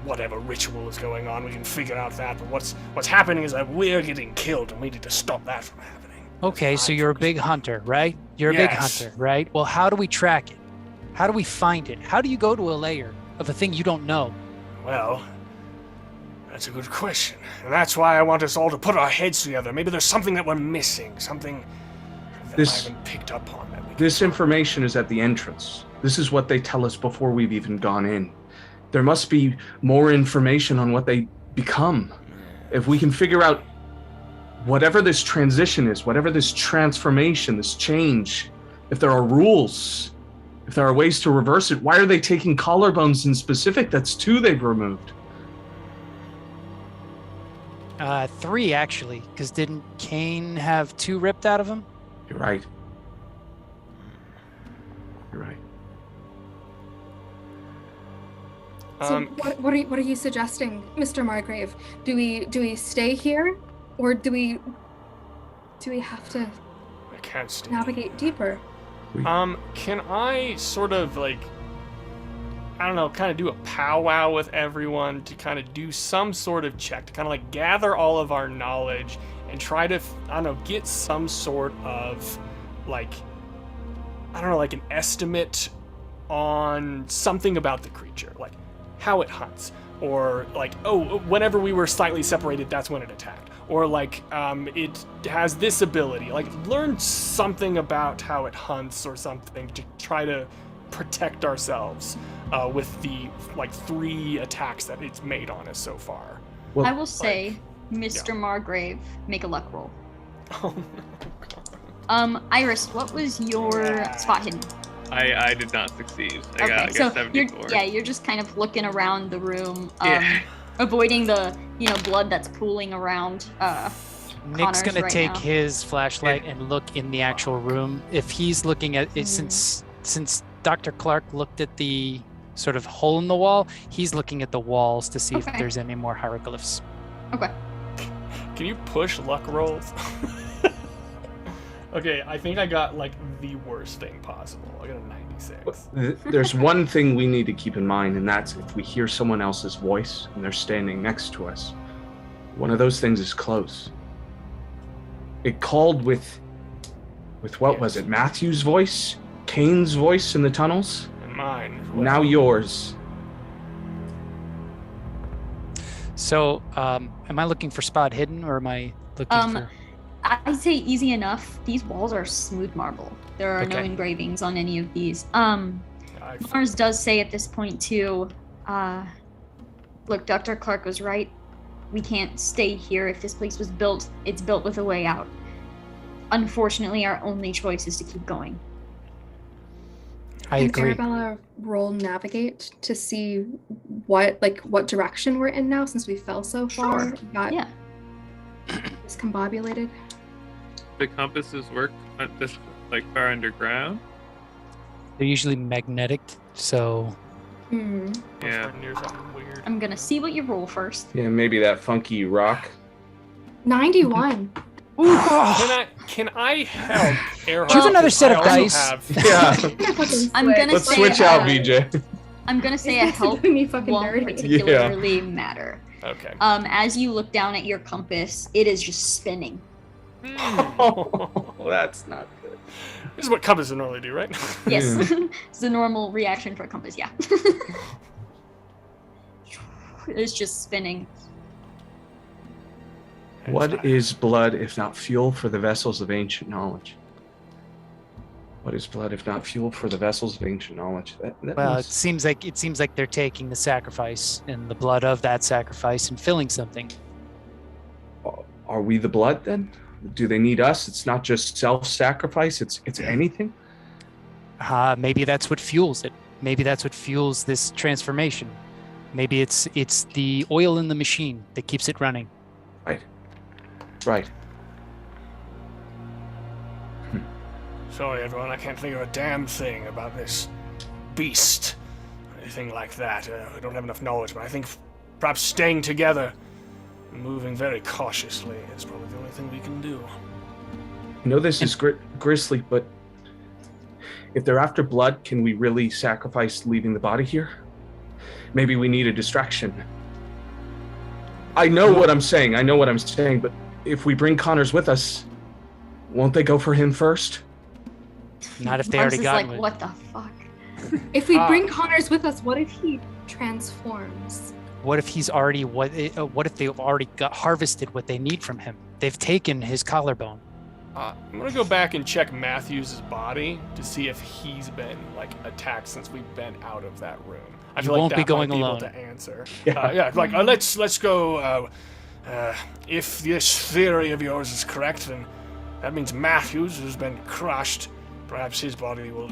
Whatever ritual is going on, we can figure out that. But what's happening is that we're getting killed, and we need to stop that from happening. Okay, so you're a big hunter, right? You're a big hunter, right? Well, how do we track it? How do we find it? How do you go to a layer of a thing you don't know? Well, that's a good question. And that's why I want us all to put our heads together. Maybe there's something that we're missing, something that I haven't picked up on. This information is at the entrance. This is what they tell us before we've even gone in. There must be more information on what they become. If we can figure out whatever this transition is, whatever this transformation, this change, if there are rules, if there are ways to reverse it, why are they taking collarbones in specific? That's 2 they've removed. 3 actually, because didn't Kane have 2 ripped out of him? You're right. You're right. So what are you suggesting, Mr. Margrave? Do we stay here, or do we have to I can't stay. navigate deeper? Can I sort of like, I don't know, kind of do a powwow with everyone to kind of do some sort of check to kind of like gather all of our knowledge and try to, I don't know, get some sort of like, I don't know, like an estimate on something about the creature, like how it hunts, or like, oh, whenever we were slightly separated, that's when it attacked, or like it has this ability, like learn something about how it hunts or something to try to protect ourselves with the like 3 attacks that it's made on us so far. Well, I will say, Mr. Margrave, make a luck roll. Oh no. Iris, what was your spot hidden? I did not succeed. I got so 74. you're just kind of looking around the room, Yeah. avoiding the blood that's pooling around. Nick's Connor's gonna right take now. his flashlight and look in the actual room. If he's looking at it, since Dr. Clark looked at the sort of hole in the wall, he's looking at the walls to see if Okay. there's any more hieroglyphs. Okay. Can you push luck rolls? Okay, I think I got like the worst thing possible. I got a 96. There's one thing we need to keep in mind, and that's if we hear someone else's voice and they're standing next to us, one of those things is close. It called with what was it? Matthew's voice? Kane's voice in the tunnels? And mine as well. Now yours. So, am I looking for spot hidden, or am I looking for? I'd say easy enough. These walls are smooth marble. There are no Okay. engravings on any of these. I've- Mars does say at this point too, look, Dr. Clark was right. We can't stay here. If this place was built, it's built with a way out. Unfortunately, our only choice is to keep going. I Can agree. Arabella roll navigate to see what direction we're in now, since we fell so far? Sure. Got Yeah. discombobulated. The compasses work at this like far underground. They're usually magnetic, so Hmm. Yeah. Friend near something weird. I'm gonna see what you roll first. Yeah, maybe that funky rock. 91. Can I help Earhart? Choose another set of I also dice. have- Yeah. I'm gonna Let's say switch out, uh, VJ. I'm gonna say These a guys are help doing me fucking won't dirty. particularly matter. Okay. As you look down at your compass, it is just spinning. Oh, that's not good. This is what compasses normally do, right? Yes. It's the normal reaction for a compass, yeah. It's just spinning. What is blood if not fuel for the vessels of ancient knowledge? What is blood if not fuel for the vessels of ancient knowledge? Well, it seems like they're taking the sacrifice and the blood of that sacrifice and filling something. Are we the blood then? Do they need us? It's not just self-sacrifice. It's anything. Maybe that's what fuels it. Maybe that's what fuels this transformation. Maybe it's the oil in the machine that keeps it running. Right. Sorry, everyone, I can't think of a damn thing about this beast. Anything like that. I don't have enough knowledge, but I think perhaps staying together, moving very cautiously, is probably the only thing we can do. I know this is grisly, but if they're after blood, can we really sacrifice leaving the body here? Maybe we need a distraction. I know what I'm saying, but if we bring Connors with us, won't they go for him first? Not if they Mars already is got like, him. what the fuck? If we bring Connors with us, what if he transforms? What if he's already what if they've already got harvested what they need from him? They've taken his collarbone. I'm gonna go back and check Matthews' body to see if he's been like attacked since we've been out of that room. I feel won't like be that going might be alone. able to answer. Let's go. If this theory of yours is correct, then that means Matthews has been crushed. Perhaps his body will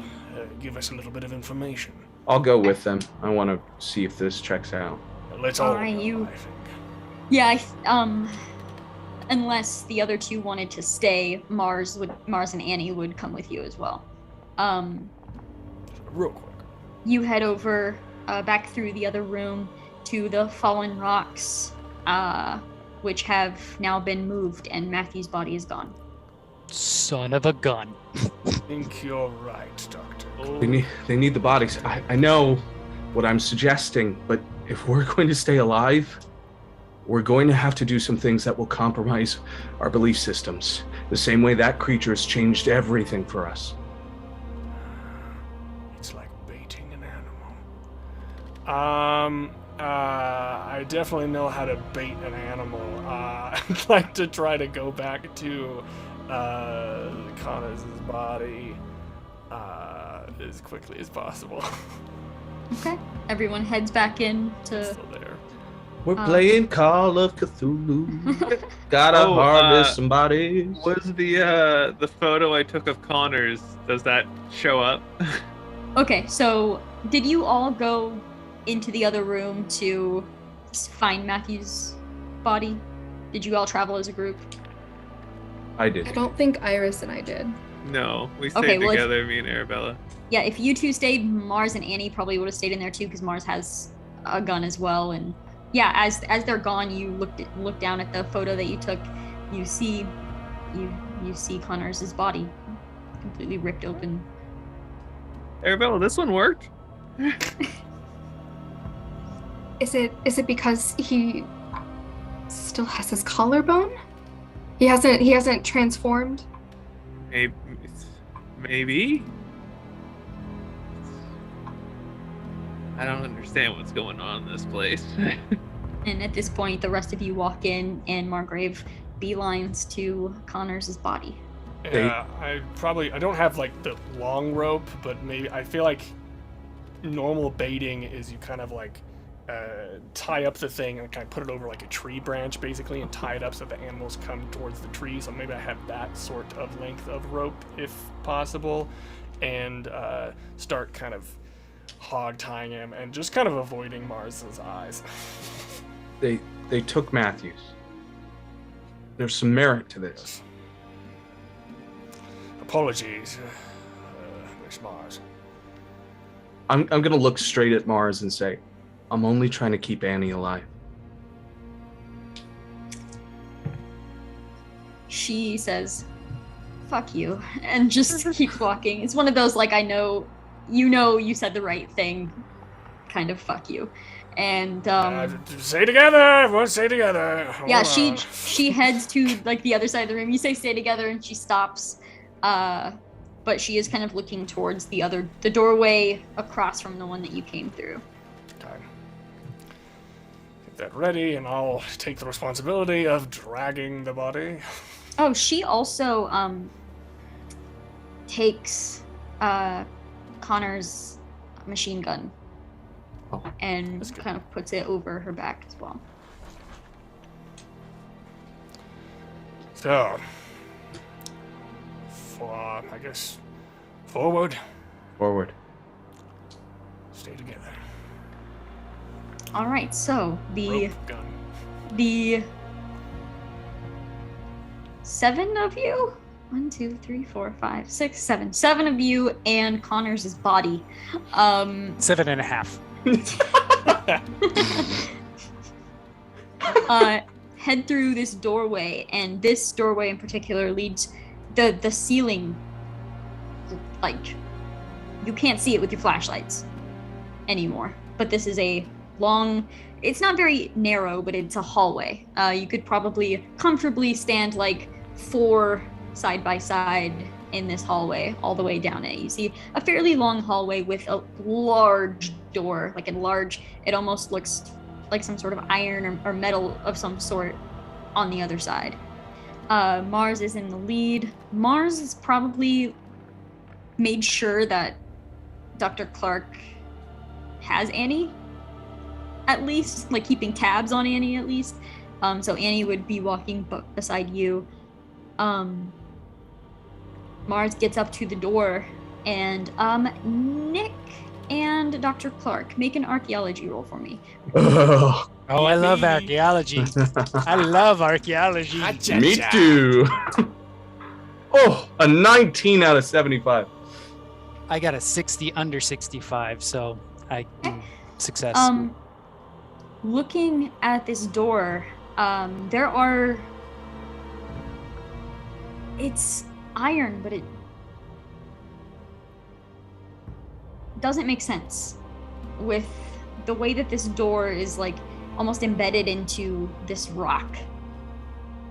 give us a little bit of information. I'll go with them. I want to see if this checks out. Let's all Alright, go, I think. Yeah, unless the other two wanted to stay, Mars and Annie would come with you as well. Real quick. You head over back through the other room to the fallen rocks, which have now been moved, and Matthew's body is gone. Son of a gun. I think you're right, Doctor. They need the bodies. I know what I'm suggesting, but if we're going to stay alive, we're going to have to do some things that will compromise our belief systems, the same way that creature has changed everything for us. It's like baiting an animal. I definitely know how to bait an animal. I'd like to try to go back to Connors' body as quickly as possible. Okay. Everyone heads back in to. Still there. We're playing Call of Cthulhu. Gotta harvest some bodies. Was the photo I took of Connors, does that show up? Okay, so did you all go into the other room to find Matthew's body? Did you all travel as a group? I I did. don't think Iris and I did. No, we stayed Okay, well, together, me and Arabella. Yeah, if you two stayed, Mars and Annie probably would have stayed in there too, because Mars has a gun as well. And yeah, as they're gone, you look down at the photo that you took. You see Connors' body completely ripped open. Arabella, this one worked. Is it because he still has his collarbone? He hasn't transformed? Maybe. I don't understand what's going on in this place. And at this point, the rest of you walk in, and Margrave beelines to Connors' body. Yeah, I don't have like the long rope, but maybe I feel like normal baiting is you kind of like tie up the thing and kind of put it over like a tree branch basically and tie it up so the animals come towards the tree. So maybe I have that sort of length of rope if possible, and start kind of hog tying him and just kind of avoiding Mars's eyes. They took Matthews. There's some merit to this. Apologies, Miss Mars. I'm gonna look straight at Mars and say, I'm only trying to keep Annie alive. She says, "Fuck you," and just keeps walking. It's one of those like, I know you said the right thing, kind of fuck you. And Stay together, everyone, stay together. yeah, Hold on. she heads to like the other side of the room. You say stay together, and she stops. but she is kind of looking towards the doorway across from the one that you came through. Okay. Get that ready, and I'll take the responsibility of dragging the body. Oh, she also takes Connor's machine gun and that's good. kind of puts it over her back as well. So, I guess, forward, Forward. stay together. All right, so Rope, gun. the 7 of you, 1, 2, 3, 4, 5, 6, 7, 7 of you and Connor's body, 7.5. head through this doorway, and this doorway in particular leads the ceiling, like you can't see it with your flashlights anymore, but this is a long, it's not very narrow, but it's a hallway. You could probably comfortably stand like 4 side by side in this hallway all the way down it. You see a fairly long hallway with a large door, like a large, it almost looks like some sort of iron or metal of some sort on the other side. Mars is in the lead. Mars has probably made sure that Dr. Clark has Annie, at least, like keeping tabs on Annie at least. So Annie would be walking beside you. Mars gets up to the door, and Nick and Dr. Clark, make an archaeology roll for me. Oh, Oh, I love archaeology. I love archaeology. me too. Oh, a 19 out of 75. I got a 60 under 65, so I success. Looking at this door, there are, it's iron, but it doesn't make sense with the way that this door is like almost embedded into this rock.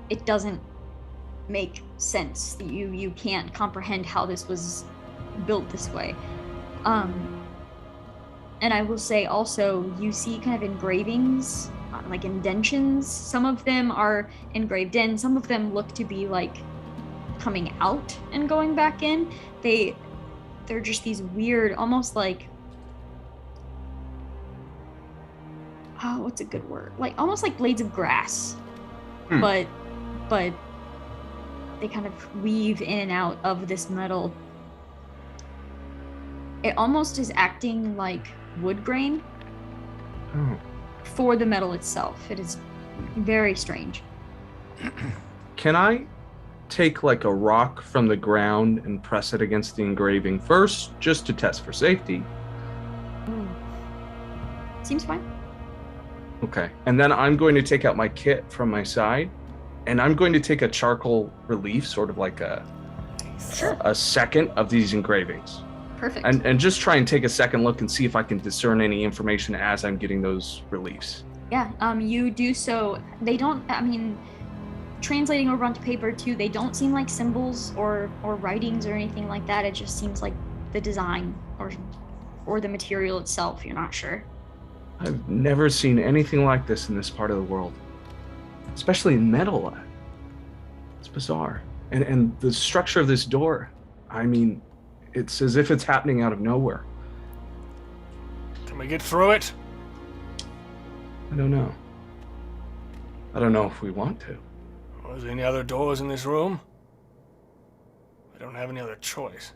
It doesn't make sense. You can't comprehend how this was built this way. And I will say also, you see kind of engravings, like indentions. Some of them are engraved in, some of them look to be like coming out and going back in. They're just these weird, almost like, oh, what's a good word? Like almost like blades of grass, but they kind of weave in and out of this metal. It almost is acting like wood grain for the metal itself. It is very strange. Can I take like a rock from the ground and press it against the engraving first, just to test for safety? Seems fine. Okay. And then I'm going to take out my kit from my side, and I'm going to take a charcoal relief, sort of like a second of these engravings. Perfect. And just try and take a second look and see if I can discern any information as I'm getting those reliefs. Yeah, you do so. They don't, I mean, translating over onto paper too, they don't seem like symbols or writings or anything like that. It just seems like the design or the material itself. You're not sure. I've never seen anything like this in this part of the world, especially in metal. It's bizarre. And the structure of this door, I mean, it's as if it's happening out of nowhere. Can we get through it? I don't know. I don't know if we want to. Are there any other doors in this room? I don't have any other choice.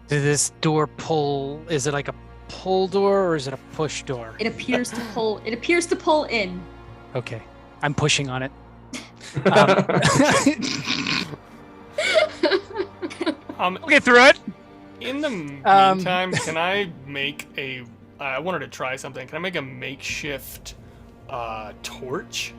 Did this door pull? Is it like a pull door or is it a push door? It appears to pull. It appears to pull in. Okay, I'm pushing on it. We'll get through it. In the meantime, can I make a... I wanted to try something. Can I make a makeshift torch?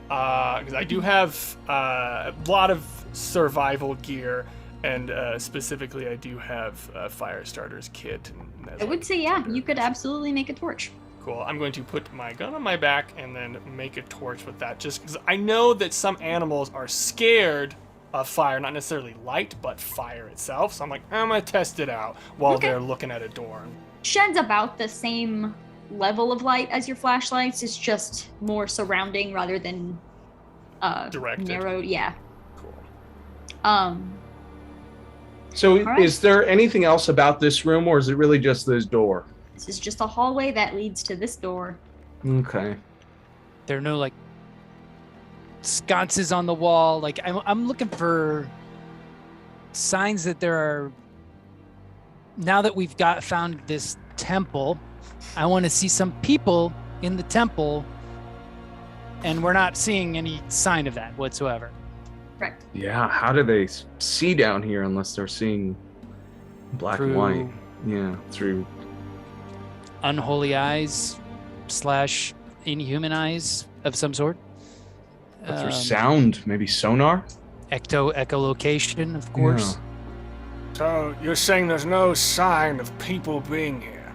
Because I do have a lot of survival gear, and specifically I do have a fire starter's kit. And I would say, yeah, you could absolutely make a torch. Cool. I'm going to put my gun on my back and then make a torch with that, just because I know that some animals are scared of fire, not necessarily light, but fire itself. So I'm like, I'm gonna test it out while Okay. they're looking at a door. Sheds about the same level of light as your flashlights. It's just more surrounding rather than Directed. narrowed. Yeah. Cool. So right. is there anything else about this room, or is it really just this door? This is just a hallway that leads to this door. Okay. There are no like sconces on the wall. Like I'm looking for signs that there are. Now that we've found this temple, I want to see some people in the temple, and we're not seeing any sign of that whatsoever. Correct. Yeah, how do they see down here unless they're seeing black and white? Yeah, through Unholy eyes / inhuman eyes of some sort. through sound, maybe sonar? Echolocation, of course. So you're saying there's no sign of people being here?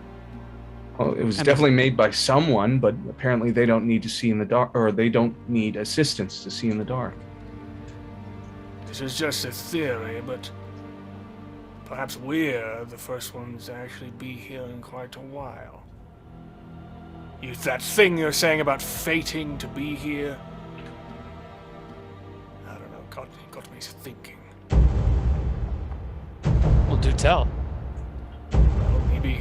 Well, it was definitely made by someone, but apparently they don't need to see in the dark, or they don't need assistance to see in the dark. This is just a theory, but perhaps we're the first ones to actually be here in quite a while. That thing you're saying about fating to be here? I don't know, got me thinking. Well, do tell. Well, maybe...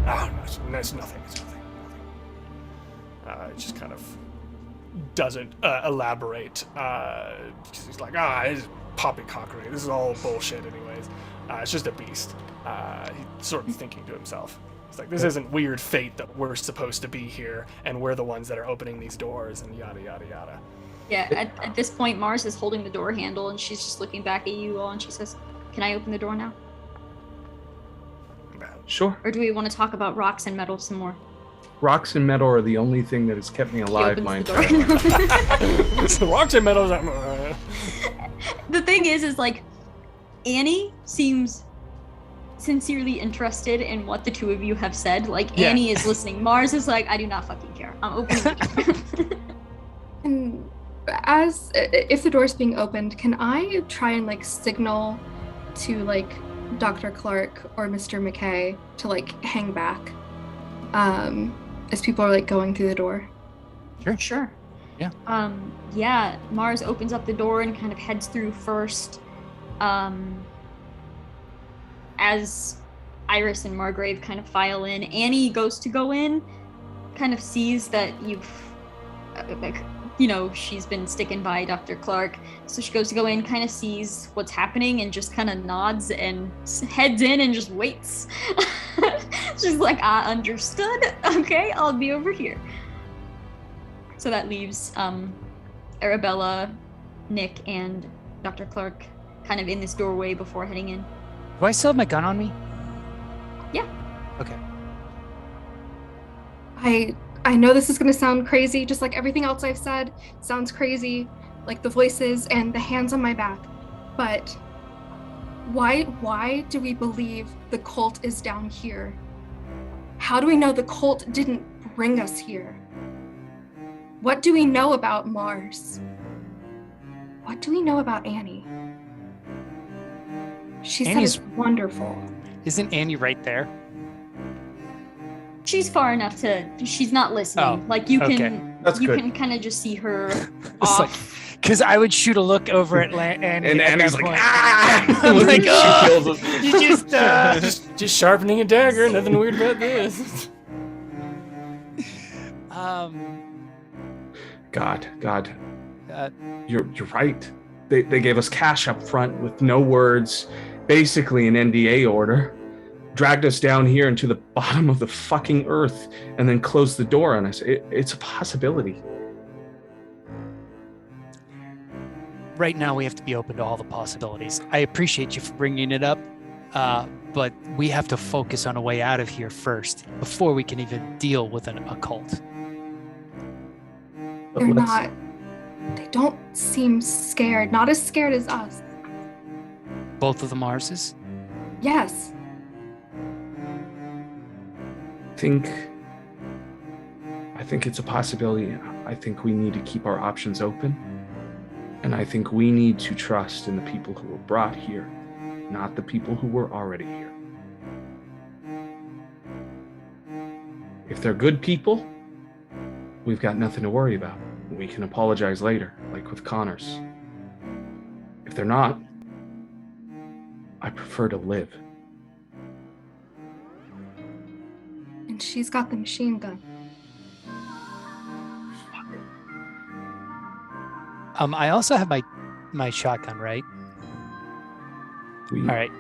Oh, no, it's nothing, it's nothing. It just kind of doesn't elaborate. Because he's like, it's poppycockery. This is all bullshit anyways. It's just a beast. He's sort of thinking to himself. It's like, this isn't weird fate that we're supposed to be here, and we're the ones that are opening these doors, and yada, yada, yada. Yeah, at this point, Mars is holding the door handle, and she's just looking back at you all, and she says, "Can I open the door now? Sure. Or do we want to talk about rocks and metal some more?" Rocks and metal are the only thing that has kept me alive my the entire life. So rocks and metals. The thing is like, Annie seems sincerely interested in what the two of you have said. Like, Yeah. Annie is listening. Mars is like, I do not fucking care. I'm opening the door. And if the door's being opened, can I try and like signal to like Dr. Clark or Mr. McKay to like hang back as people are like going through the door? Sure. Yeah. Yeah, Mars opens up the door and kind of heads through first. As Iris and Margrave kind of file in, Annie goes to go in, kind of sees that you've, she's been sticking by Dr. Clark. So she goes to go in, kind of sees what's happening, and just kind of nods and heads in and just waits. She's like, I understood. Okay, I'll be over here. So that leaves Arabella, Nick, and Dr. Clark kind of in this doorway before heading in. Do I still have my gun on me? Yeah. Okay. I know this is going to sound crazy, just like everything else I've said sounds crazy, like the voices and the hands on my back. But why do we believe the cult is down here? How do we know the cult didn't bring us here? What do we know about Mars? What do we know about Annie? She said it's wonderful. Isn't Annie right there? She's far enough she's not listening. Oh, like you okay. can, That's you good. can kind of just see her It's like, off. because I would shoot a look over at Annie. And at Annie's that like, point. ah! I'm like, She oh, kills us. you just, just sharpening a dagger. Nothing weird about this. God, uh, you're right. They gave us cash up front with no words, basically an NDA order, dragged us down here into the bottom of the fucking earth, and then closed the door on us. It's a possibility. right now we have to be open to all the possibilities. I appreciate you for bringing it up, but we have to focus on a way out of here first before we can even deal with an occult. They don't seem scared, not as scared as us. Both of the Marses? Yes. I think it's a possibility. I think we need to keep our options open. And I think we need to trust in the people who were brought here, not the people who were already here. If they're good people, we've got nothing to worry about. We can apologize later, like with Connors. If they're not, I prefer to live. And she's got the machine gun. I also have my shotgun, right? We, All right.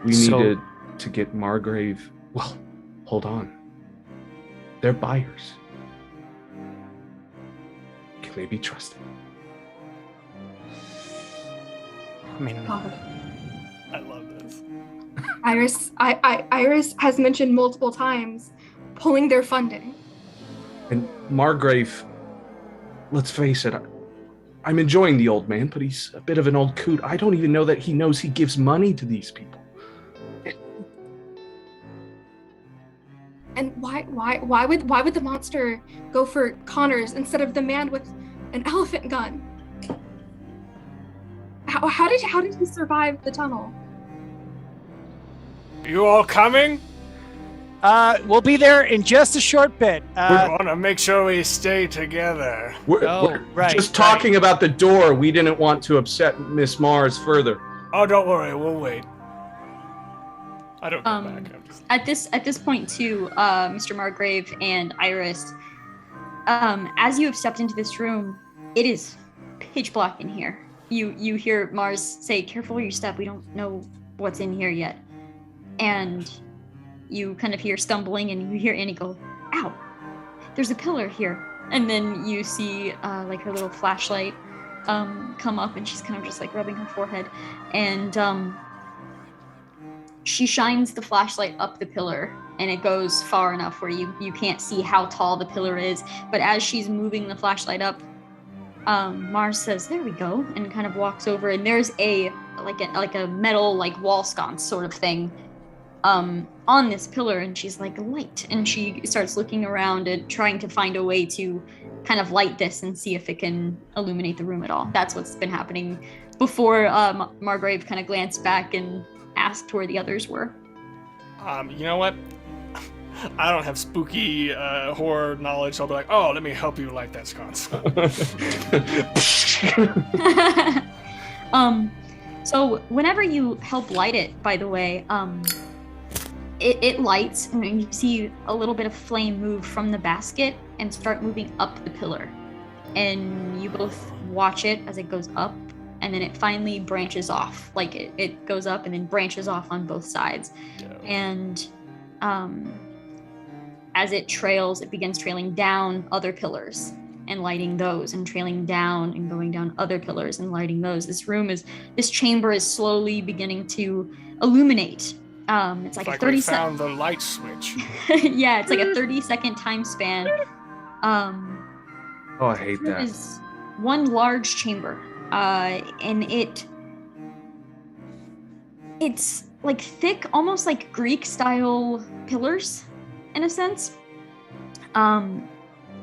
We So- needed to get Margrave. Well, hold on. They're buyers. Can they be trusted? I mean, I love this. Iris has mentioned multiple times pulling their funding. And Margrave, let's face it, I'm enjoying the old man, but he's a bit of an old coot. I don't even know that he knows he gives money to these people. And why would the monster go for Connors instead of the man with an elephant gun? How did he survive the tunnel? You all coming? we'll be there in just a short bit. We want to make sure we stay together. We're right, just talking about the door. We didn't want to upset Miss Mars further. Oh, don't worry, we'll wait. I don't come back. I'm just... At this point too, Mr. Margrave and Iris, as you have stepped into this room, it is pitch black in here. You hear Mars say, "Careful where you step. We don't know what's in here yet." And you kind of hear stumbling, and you hear Annie go, "Ow! There's a pillar here." And then you see like her little flashlight come up, and she's kind of just like rubbing her forehead, and she shines the flashlight up the pillar, and it goes far enough where you can't see how tall the pillar is. But as she's moving the flashlight up, Mars says, "There we go," and kind of walks over, and there's a metal like wall sconce sort of thing on this pillar, and she's like, "Light," and she starts looking around and trying to find a way to kind of light this and see if it can illuminate the room at all. That's what's been happening before Margrave kind of glanced back and asked where the others were. You know what? I don't have spooky horror knowledge, so I'll be like, "Oh, let me help you light that sconce." So whenever you help light it, by the way, it lights, and you see a little bit of flame move from the basket and start moving up the pillar. And you both watch it as it goes up, and then it finally branches off. Like it goes up and then branches off on both sides. Yeah. And as it trails, it begins trailing down other pillars and lighting those, and trailing down and going down other pillars and lighting those. This chamber is slowly beginning to illuminate. It's like a 30 we found the light switch. yeah, it's like a 30-second time span. Oh, I hate that. Is one large chamber, and it's like thick, almost like Greek-style pillars, in a sense.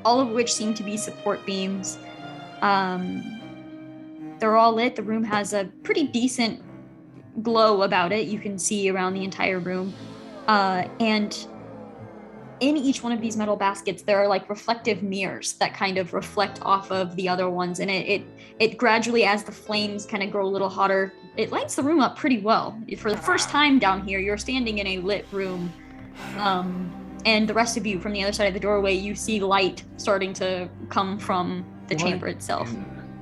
All of which seem to be support beams. They're all lit. The room has a pretty decent glow about it. You can see around the entire room. And in each one of these metal baskets, there are like reflective mirrors that kind of reflect off of the other ones. And it gradually, as the flames kind of grow a little hotter, it lights the room up pretty well. For the first time down here, you're standing in a lit room. And the rest of you, from the other side of the doorway, you see light starting to come from the chamber itself.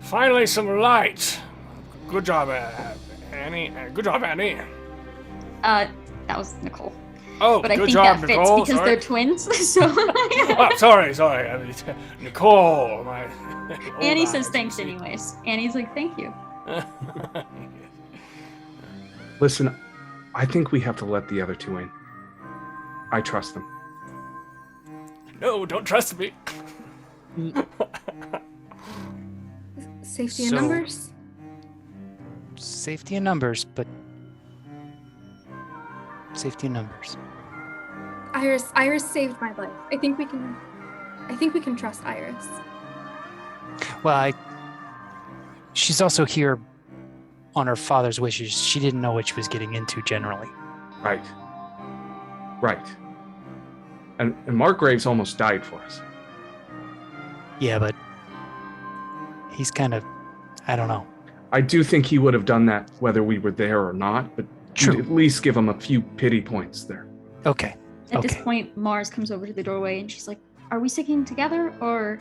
Finally, some light. Good job, Annie. Good job, Annie. That was Nicole. Oh, but I good think job, that fits Nicole. because Sorry. they're twins. So Oh, sorry. I mean, Nicole. My Annie old says eyes, thanks you see. anyways. Annie's like, "Thank you." Listen, I think we have to let the other two in. I trust them. No, don't trust me. Safety in So- numbers. Safety in numbers, but safety in numbers. Iris saved my life. I think we can trust Iris. Well, she's also here on her father's wishes. She didn't know what she was getting into generally. Right. And Margrave's almost died for us. Yeah, but he's kind of, I don't know. I do think he would have done that whether we were there or not, but True. at least give him a few pity points there. Okay. At this point, Mars comes over to the doorway and she's like, "Are we sticking together or?"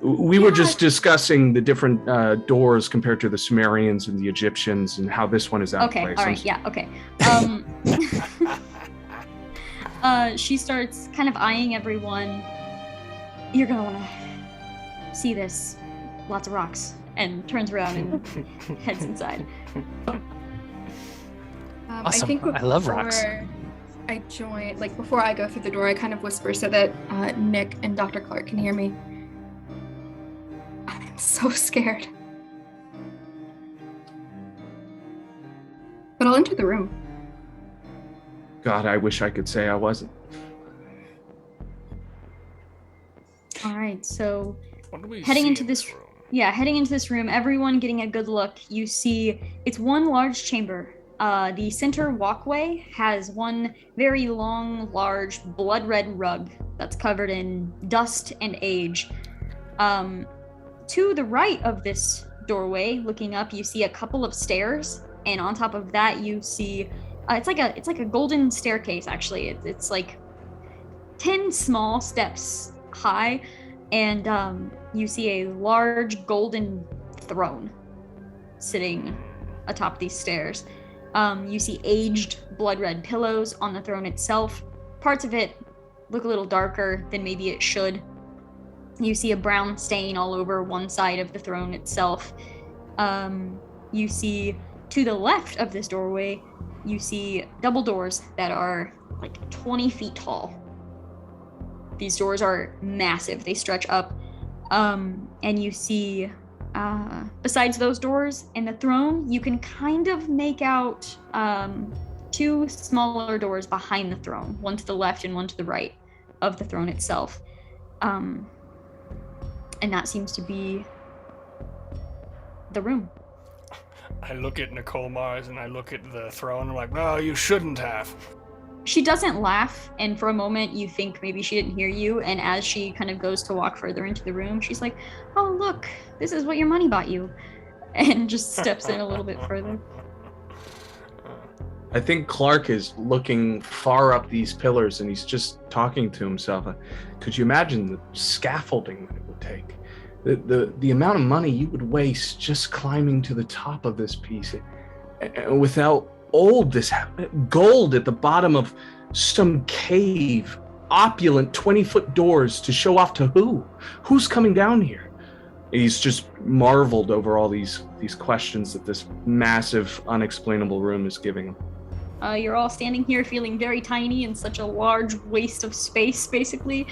We were just discussing the different doors compared to the Sumerians and the Egyptians and how this one is out of Okay, place. all right, yeah, okay. She starts kind of eyeing everyone. "You're gonna want to see this. Lots of rocks." And turns around and heads inside. Awesome. I think I love rocks. before I join, like before I go through the door, I kind of whisper so that Nick and Dr. Clark can hear me. I'm so scared. But I'll enter the room. God, I wish I could say I wasn't. All right, so What do we heading see into in this room? yeah, heading into this room, everyone getting a good look. You see, it's one large chamber. The center walkway has one very long, large, blood-red rug that's covered in dust and age. To the right of this doorway, looking up, you see a couple of stairs, and on top of that, you see it's like a golden staircase. Actually, it's like 10 small steps high, and you see a large golden throne sitting atop these stairs. You see aged blood red pillows on the throne itself. Parts of it look a little darker than maybe it should. You see a brown stain all over one side of the throne itself. You see to the left of this doorway, you see double doors that are like 20 feet tall. These doors are massive. They stretch up. And you see, besides those doors and the throne, you can kind of make out two smaller doors behind the throne, one to the left and one to the right of the throne itself. And that seems to be the room. I look at Nicole Mars and I look at the throne. I'm like, no, you shouldn't have. She doesn't laugh, and for a moment you think maybe she didn't hear you, and as she kind of goes to walk further into the room, she's like, "Oh, look, this is what your money bought you," and just steps in a little bit further. I think Clark is looking far up these pillars and he's just talking to himself. Could you imagine the scaffolding that it would take? The amount of money you would waste just climbing to the top of this piece without this gold at the bottom of some cave, opulent 20-foot doors to show off to who? Who's coming down here? He's just marveled over all these questions that this massive, unexplainable room is giving him. You're all standing here feeling very tiny in such a large waste of space, basically.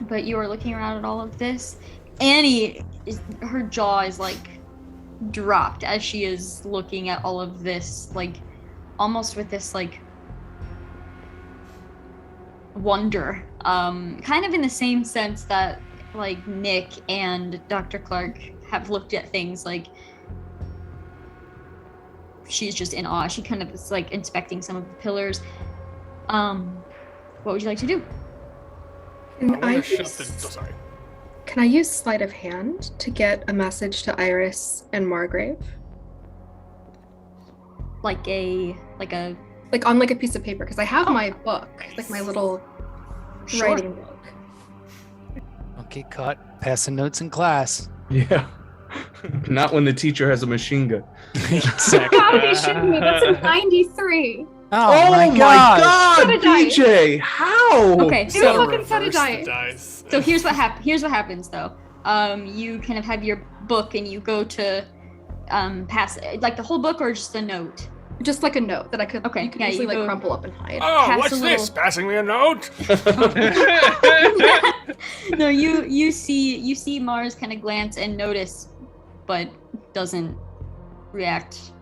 But you are looking around at all of this. Annie, her jaw is like dropped as she is looking at all of this, like almost with this like wonder. Kind of in the same sense that like Nick and Dr. Clark have looked at things, like she's just in awe. She kind of is like inspecting some of the pillars. What would you like to do? Can I use sleight of hand to get a message to Iris and Margrave? Like on like a piece of paper, because I have my book, like my little writing book. Don't get caught passing notes in class. Yeah. Not when the teacher has a machine gun. Exactly. Probably shouldn't be. That's a 93. Oh my god! Set a dice. PJ, how? Okay, Do a so fucking set of dice. Dice. So here's what happens though. You kind of have your book and you go to pass like the whole book or just a note. Just like a note that I could, Okay, you could yeah, easily you like go- crumple up and hide. Oh, Pass what's a this? little- Passing me a note? No, you see Mars kind of glance and notice, but doesn't react.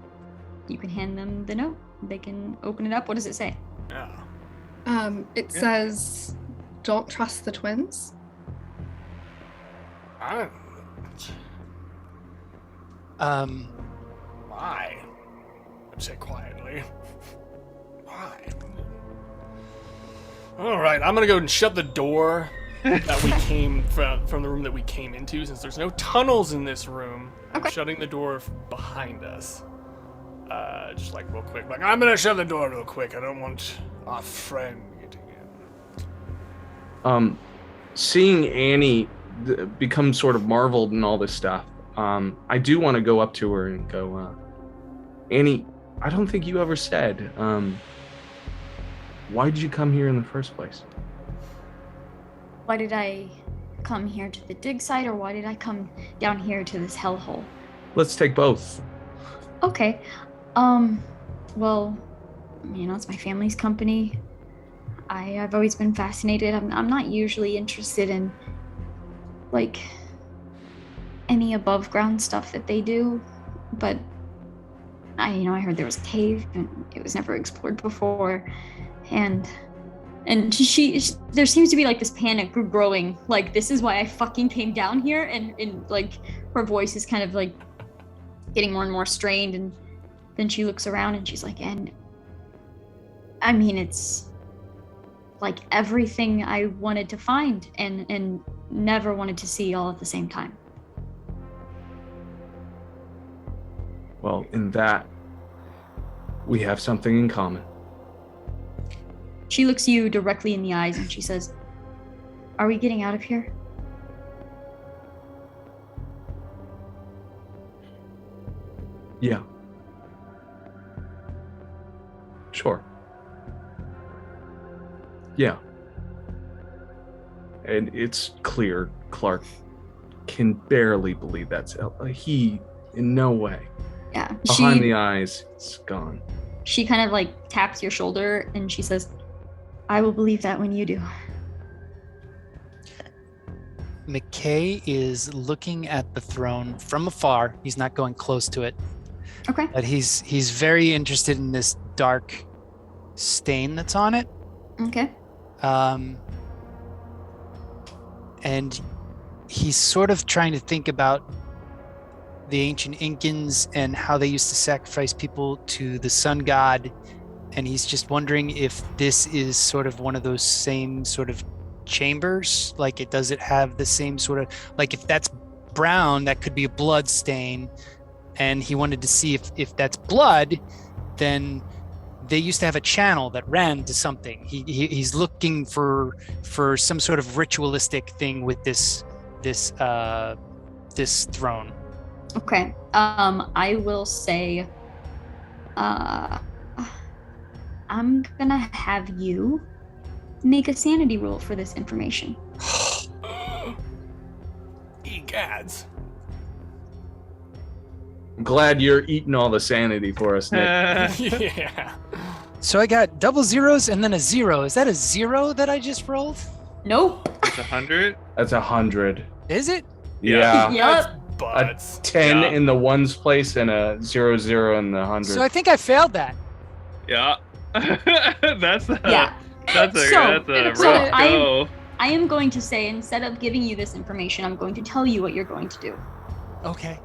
You can hand them the note. They can open it up. What does it say? Yeah. It says, "Don't trust the twins." Why? I'd say quietly. Why? All right, I'm gonna go and shut the door that we came from the room that we came into, since there's no tunnels in this room. I'm Okay. shutting the door behind us. Just like real quick. Like, I'm gonna shut the door real quick. I don't want our friend getting in. Seeing Annie become sort of marveled and all this stuff, I do want to go up to her and go, Annie, I don't think you ever said, why did you come here in the first place? Why did I come here to the dig site, or why did I come down here to this hellhole? Let's take both. Okay. Well, it's my family's company. I've always been fascinated. I'm not usually interested in, like, any above ground stuff that they do, but I heard there was a cave and it was never explored before, and she there seems to be like this panic growing, like, this is why I fucking came down here, and like her voice is kind of like getting more and more strained, and then she looks around and she's like, and it's like everything I wanted to find and never wanted to see all at the same time. Well, in that, we have something in common. She looks you directly in the eyes and she says, are we getting out of here? Yeah. Sure. Yeah. And it's clear Clark can barely believe that's he in no way. Yeah. Behind the eyes, it's gone. She kind of like taps your shoulder and she says, I will believe that when you do. McKay is looking at the throne from afar. He's not going close to it. Okay. But he's very interested in this dark stain that's on it. Okay. And he's sort of trying to think about the ancient Incans and how they used to sacrifice people to the sun god. And he's just wondering if this is sort of one of those same sort of chambers. Like, does it have the same sort of, like, if that's brown, that could be a blood stain. And he wanted to see if that's blood, then they used to have a channel that ran to something. He's looking for some sort of ritualistic thing with this throne. Okay. I will say, I'm gonna have you make a sanity rule for this information. Egads. I'm glad you're eating all the sanity for us, Nick. Yeah. So I got double zeros and then a 0. Is that a 0 that I just rolled? Nope. It's 100. That's 100. Is it? Yeah. Yep. Butts. 10 Yeah. in the ones place and a 0 in the 100. So I think I failed that. Yeah. That's a Yeah. that's a So rough I go. am going to say, instead of giving you this information, I'm going to tell you what you're going to do. Okay.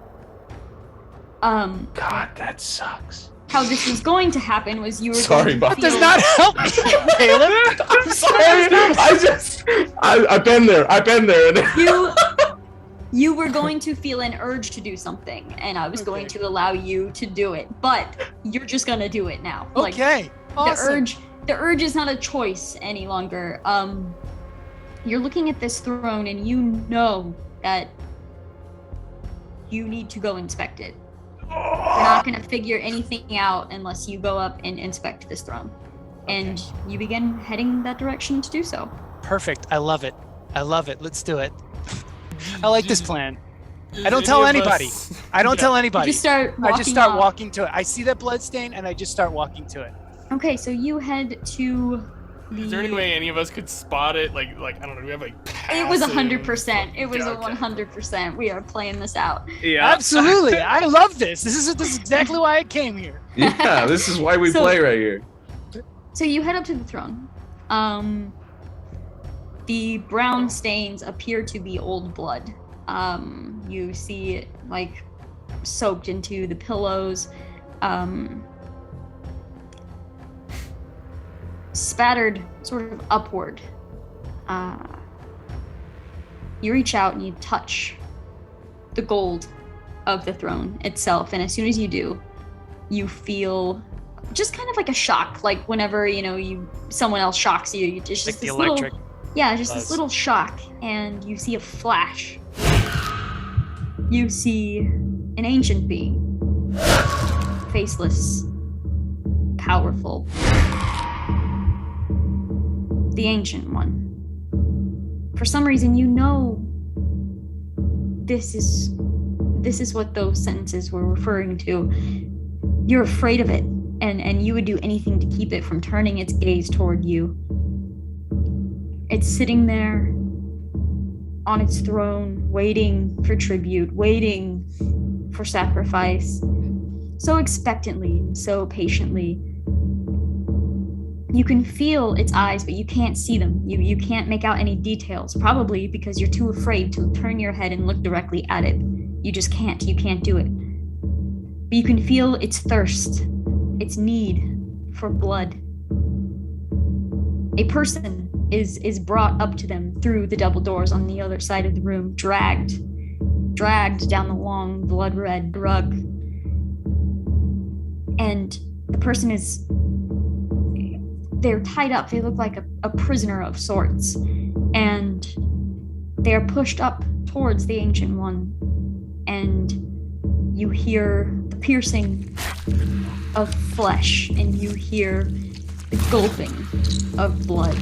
God, that sucks. How this was going to happen was you were Sorry, going Bob. to Does feel, not help me, Caleb. I'm sorry. I've been there. you were going to feel an urge to do something, and I was going to allow you to do it, but you're just gonna do it now. Okay. Awesome. The urge is not a choice any longer. You're looking at this throne and you know that you need to go inspect it. You're not gonna figure anything out unless you go up and inspect this throne. And you begin heading that direction to do so. Perfect. I love it. Let's do it. I like this plan. I don't tell anybody. I don't tell anybody. You just start walking I just start off. walking to it. I see that blood stain and I just start walking to it. Okay, so you head to the... Is there any way any of us could spot it? Like I don't know. Do we have like? It was passive- 100%. It was a Okay. 100%. We are playing this out. Yeah. Absolutely. I love this. This is exactly why I came here. Yeah, this is why we So- play right here. So you head up to the throne. The brown stains appear to be old blood. You see like soaked into the pillows, spattered sort of upward. You reach out and you touch the gold of the throne itself, and as soon as you do, you feel just kind of like a shock, like whenever someone else shocks you. Just Like the this electric. this little shock, and you see a flash. You see an ancient being, faceless, powerful, the Ancient One. For some reason, this is what those sentences were referring to. You're afraid of it, and you would do anything to keep it from turning its gaze toward you. It's sitting there on its throne, waiting for tribute, waiting for sacrifice, so expectantly and so patiently. You can feel its eyes, but you can't see them. You can't make out any details, probably because you're too afraid to turn your head and look directly at it. You just can't. You can't do it. But you can feel its thirst, its need for blood. A person is brought up to them through the double doors on the other side of the room, dragged down the long blood-red rug. And the person they're tied up. They look like a prisoner of sorts. And they're pushed up towards the Ancient One. And you hear the piercing of flesh, and you hear the gulping of blood.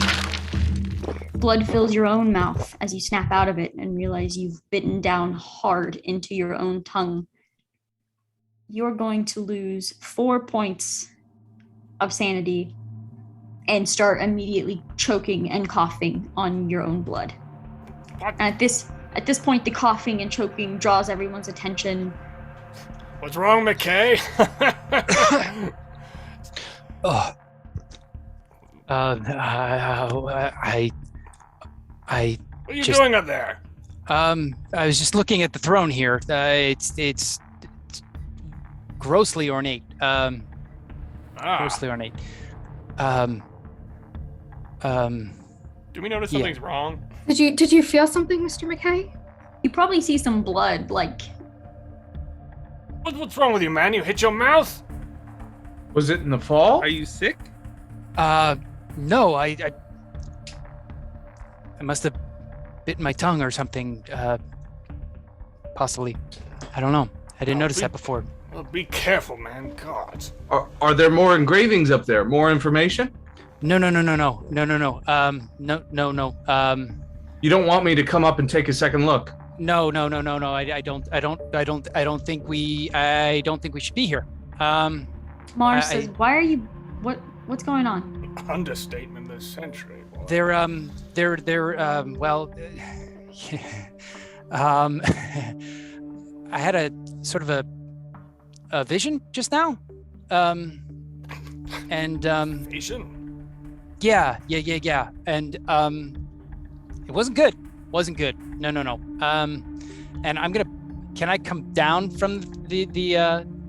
Blood fills your own mouth as you snap out of it and realize you've bitten down hard into your own tongue. You're going to lose 4 points of sanity and start immediately choking and coughing on your own blood. What? And at this point, the coughing and choking draws everyone's attention. What's wrong, McKay? Oh. What are you just- doing up there? I was just looking at the throne here. It's grossly ornate. Grossly ornate. Do we notice yeah. something's wrong? Did you feel something, Mr. McKay? You probably see some blood, like What's wrong with you, man? You hit your mouth? Was it in the fall? Are you sick? No, I must have bitten my tongue or something. Possibly. I don't know. I didn't notice that before. Well, be careful, man. God. Are there more engravings up there? More information? No. No. You don't want me to come up and take a second look? No. I don't think we should be here. Mars says, "Why are you? What's going on?" Understatement this century. Boy. I had a sort of a vision just now. Vision? Yeah. And it wasn't good. No. And can I come down from the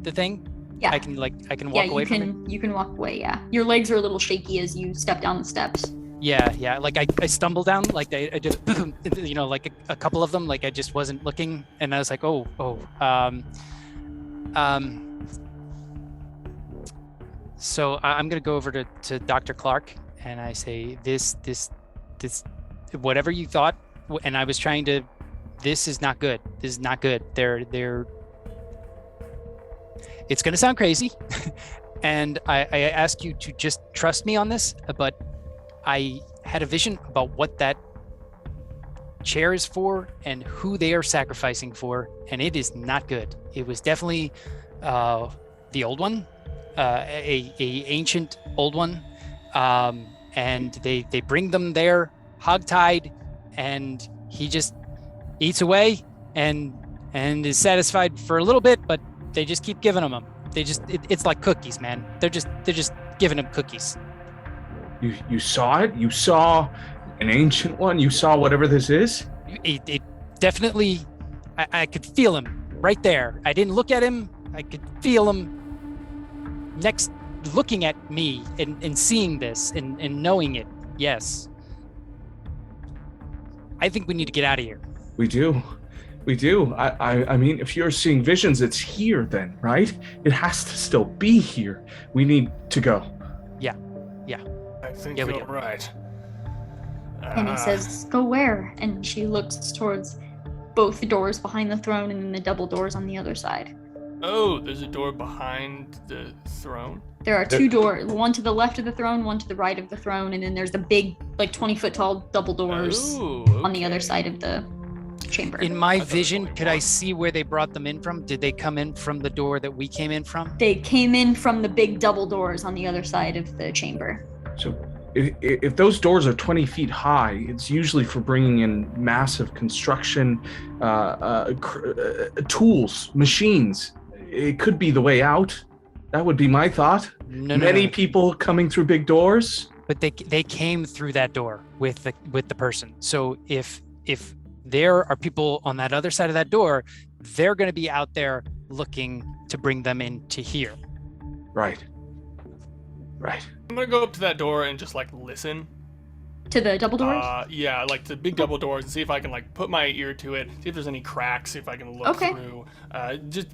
thing? Yeah. I can walk away from it. You can walk away. Yeah, your legs are a little shaky as you step down the steps. Yeah. Like I stumbled down, like I did, like a couple of them. Like I just wasn't looking, and I was like, So I'm gonna go over to Dr. Clark, and I say, this, whatever you thought, and I was trying to. This is not good. This is not good. They're. It's gonna sound crazy, and I ask you to just trust me on this, but I had a vision about what that chair is for and who they are sacrificing for, and it is not good. It was definitely the old one, a ancient old one, and they bring them there hogtied, and he just eats away and is satisfied for a little bit, but they just keep giving them. It's like cookies, man. They're just giving them cookies. You saw it? You saw an ancient one? You saw whatever this is? It definitely, I could feel him right there. I didn't look at him. I could feel him next, looking at me and seeing this and knowing it. Yes. I think we need to get out of here. We do. I mean, if you're seeing visions, it's here then, right? It has to still be here. We need to go. I think Yeah, we you're do. right. And he says, "Go where?" And she looks towards both the doors behind the throne and then the double doors on the other side. Oh, there's a door behind the throne. There are two doors, one to the left of the throne, one to the right of the throne, and then there's the big, like 20-foot tall double doors on the other side of the chamber. In my thought there was vision, only could I one. see where they brought them in from? Did they come in from the door that we came in from? They came in from the big double doors on the other side of the chamber. So if those doors are 20 feet high, it's usually for bringing in massive construction tools, machines. It could be the way out. That would be my thought. No, Many no. people coming through big doors. But they came through that door with the person. So if there are people on that other side of that door, they're going to be out there looking to bring them into here. Right. I'm gonna go up to that door and just like listen. To the double doors? Yeah, like the big double doors, and see if I can like put my ear to it, see if there's any cracks, see if I can look Okay. through. Just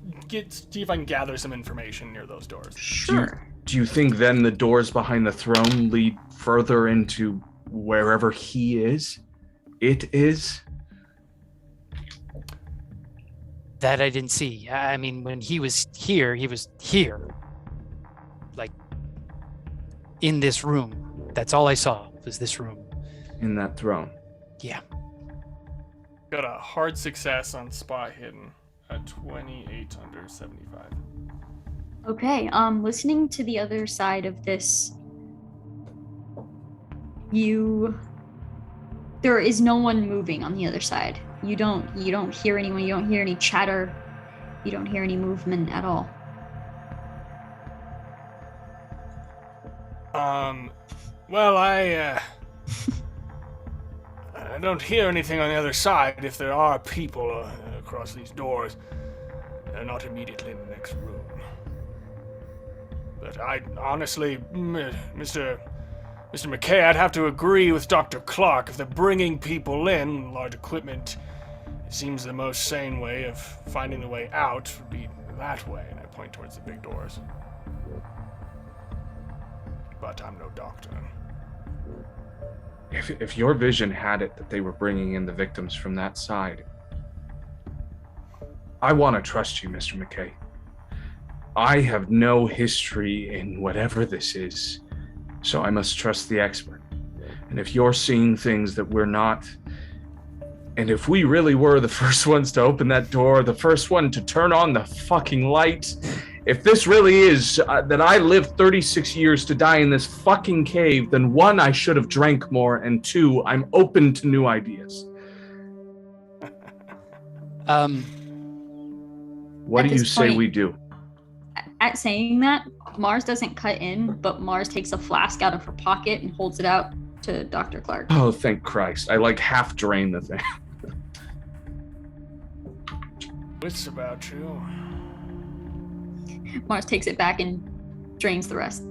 see if I can gather some information near those doors. Sure. Do you think then the doors behind the throne lead further into wherever he is? It is? That I didn't see. I mean, when he was here. Like, in this room. That's all I saw was this room. In that throne. Yeah. Got a hard success on spot hidden at 28 under 75. Okay, listening to the other side of this, there is no one moving on the other side. You don't hear anyone, you don't hear any chatter, you don't hear any movement at all. Well, I don't hear anything on the other side. If there are people across these doors, they're not immediately in the next room. But I honestly, Mr. McKay, I'd have to agree with Dr. Clark. If they're bringing people in, large equipment, it seems the most sane way of finding the way out would be that way. And I point towards the big doors. But I'm no doctor. If your vision had it that they were bringing in the victims from that side, I want to trust you, Mr. McKay. I have no history in whatever this is, so I must trust the expert. And if you're seeing things that we're not, and if we really were the first ones to open that door, the first one to turn on the fucking light, if this really is that I lived 36 years to die in this fucking cave, then one, I should have drank more, and two, I'm open to new ideas. What At do you this say point- we do? At saying that, Mars doesn't cut in, but Mars takes a flask out of her pocket and holds it out to Dr. Clark. Oh, thank Christ. I like half drain the thing. Wits about you. Mars takes it back and drains the rest.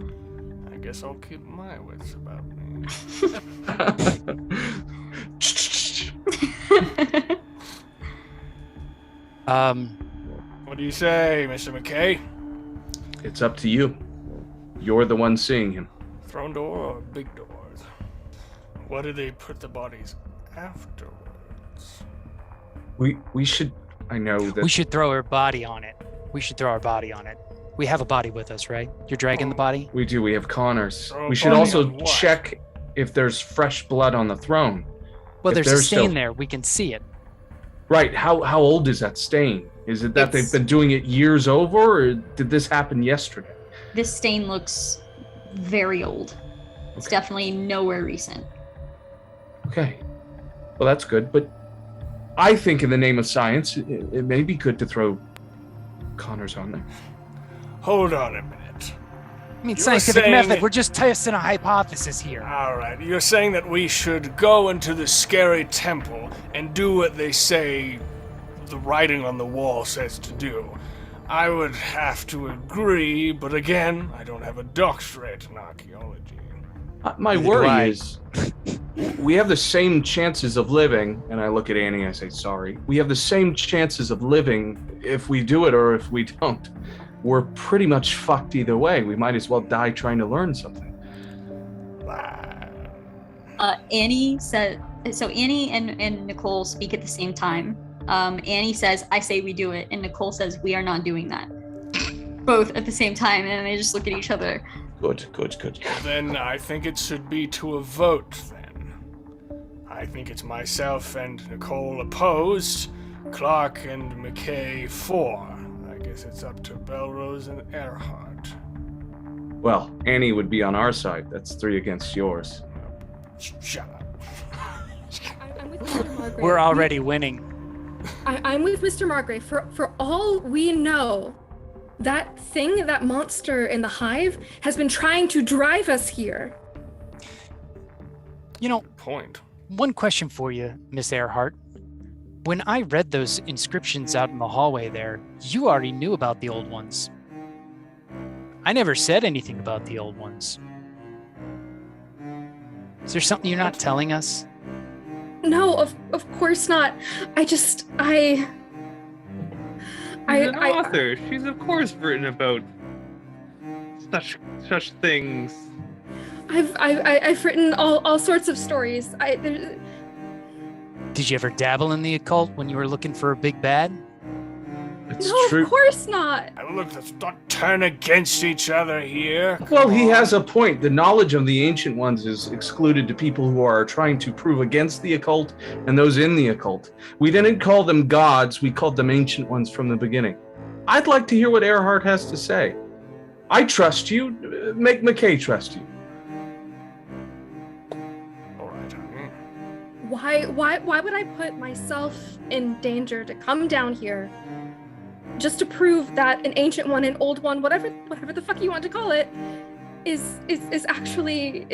I guess I'll keep my wits about me. What do you say, Mr. McKay? It's up to you. You're the one seeing him. Throne door or big doors? What do they put the bodies afterwards? We should. I know that. We should throw our body on it. We have a body with us, right? You're dragging the body? We do. We have Connors. Throw a We should body also on what? check if there's fresh blood on the throne. Well, If there's a there's stain still- there. We can see it. Right. How old is that stain? Is it that It's- they've been doing it years over, or did this happen yesterday? This stain looks very old. It's definitely nowhere recent. Okay. Well, that's good. But I think, in the name of science, it may be good to throw Connors on there. Hold on a minute. I mean, You're scientific saying- method. We're just testing a hypothesis here. Alright, you're saying that we should go into the scary temple and do what they say the writing on the wall says to do. I would have to agree, but again, I don't have a doctorate in archaeology. My Neither do worry I. is we have the same chances of living, and I look at Annie and I say, sorry. We have the same chances of living if we do it or if we don't. We're pretty much fucked either way. We might as well die trying to learn something. Annie said, so Annie and Nicole speak at the same time. Annie says, I say we do it, and Nicole says, we are not doing that. Both at the same time, and they just look at each other. Good. Then I think it should be to a vote, then. I think it's myself and Nicole opposed, Clark and McKay for. I guess it's up to Belrose and Earhart. Well, Annie would be on our side. That's 3 against yours. Shut up. I'm with Mr. Margrave. We're already winning. I'm with Mr. Margrave. For all we know, that monster in the hive has been trying to drive us here. You know, Point. one question for you, Miss Earhart. When I read those inscriptions out in the hallway there, you already knew about the old ones. I never said anything about the old ones. Is there something you're not telling us? No, of course not. She's an author. She's of course written about such things. I've written all sorts of stories. Did you ever dabble in the occult when you were looking for a big bad? It's No, true. of course not. Look, let's not turn against each other here. Well, he has a point. The knowledge of the Ancient Ones is excluded to people who are trying to prove against the occult and those in the occult. We didn't call them gods, we called them Ancient Ones from the beginning. I'd like to hear what Earhart has to say. I trust you. Make McKay trust you. All right, honey. Why would I put myself in danger to come down here just to prove that an ancient one, an old one, whatever the fuck you want to call it, is actually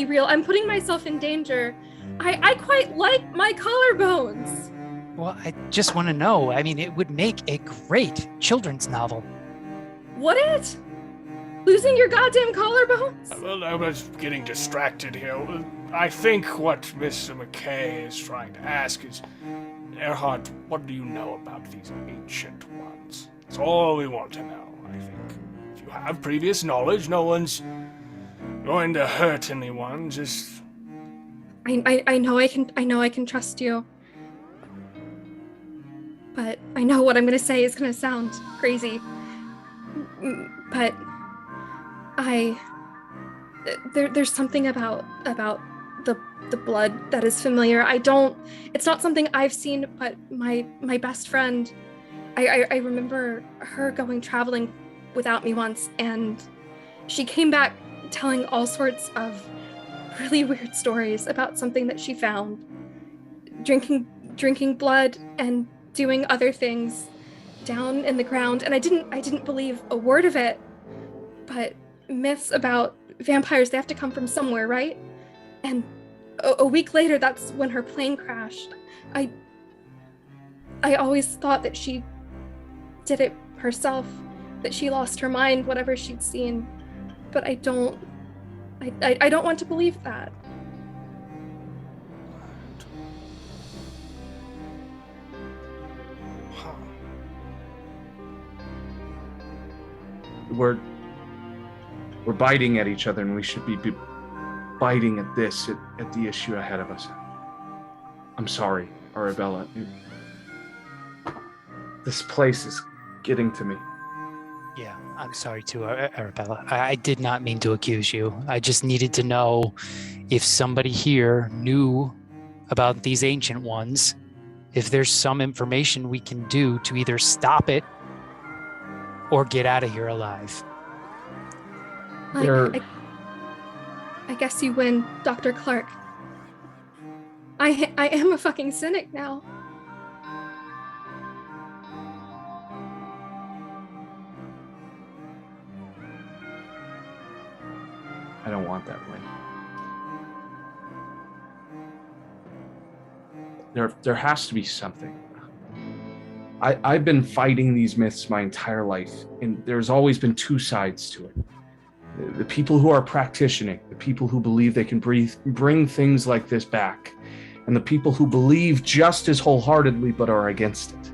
real? I'm putting myself in danger. I quite like my collarbones. Well, I just want to know. I mean, it would make a great children's novel. Would it? Losing your goddamn collarbones? Well, I was getting distracted here. I think what Mr. McKay is trying to ask is, Earhart, what do you know about these ancient ones? That's all we want to know, I think. If you have previous knowledge, no one's going to hurt anyone, just... I know I can trust you. But I know what I'm gonna say is gonna sound crazy. But there's something about the blood that is familiar. It's not something I've seen, but my best friend, I remember her going traveling without me once, and she came back telling all sorts of really weird stories about something that she found, drinking blood and doing other things down in the ground. And I didn't believe a word of it, but myths about vampires, they have to come from somewhere, right? And a week later, that's when her plane crashed. I always thought that she did it herself, that she lost her mind, whatever she'd seen. But I don't want to believe that. We're biting at each other, and we should be biting at this, at the issue ahead of us. I'm sorry, Arabella. This place is getting to me. Yeah, I'm sorry too, Arabella. I did not mean to accuse you. I just needed to know if somebody here knew about these ancient ones, if there's some information we can do to either stop it or get out of here alive. I guess you win, Dr. Clark. I am a fucking cynic now. I don't want that win. There has to be something. I've been fighting these myths my entire life, and there's always been two sides to it. The people who are practicing, the people who believe they can bring things like this back, and the people who believe just as wholeheartedly but are against it.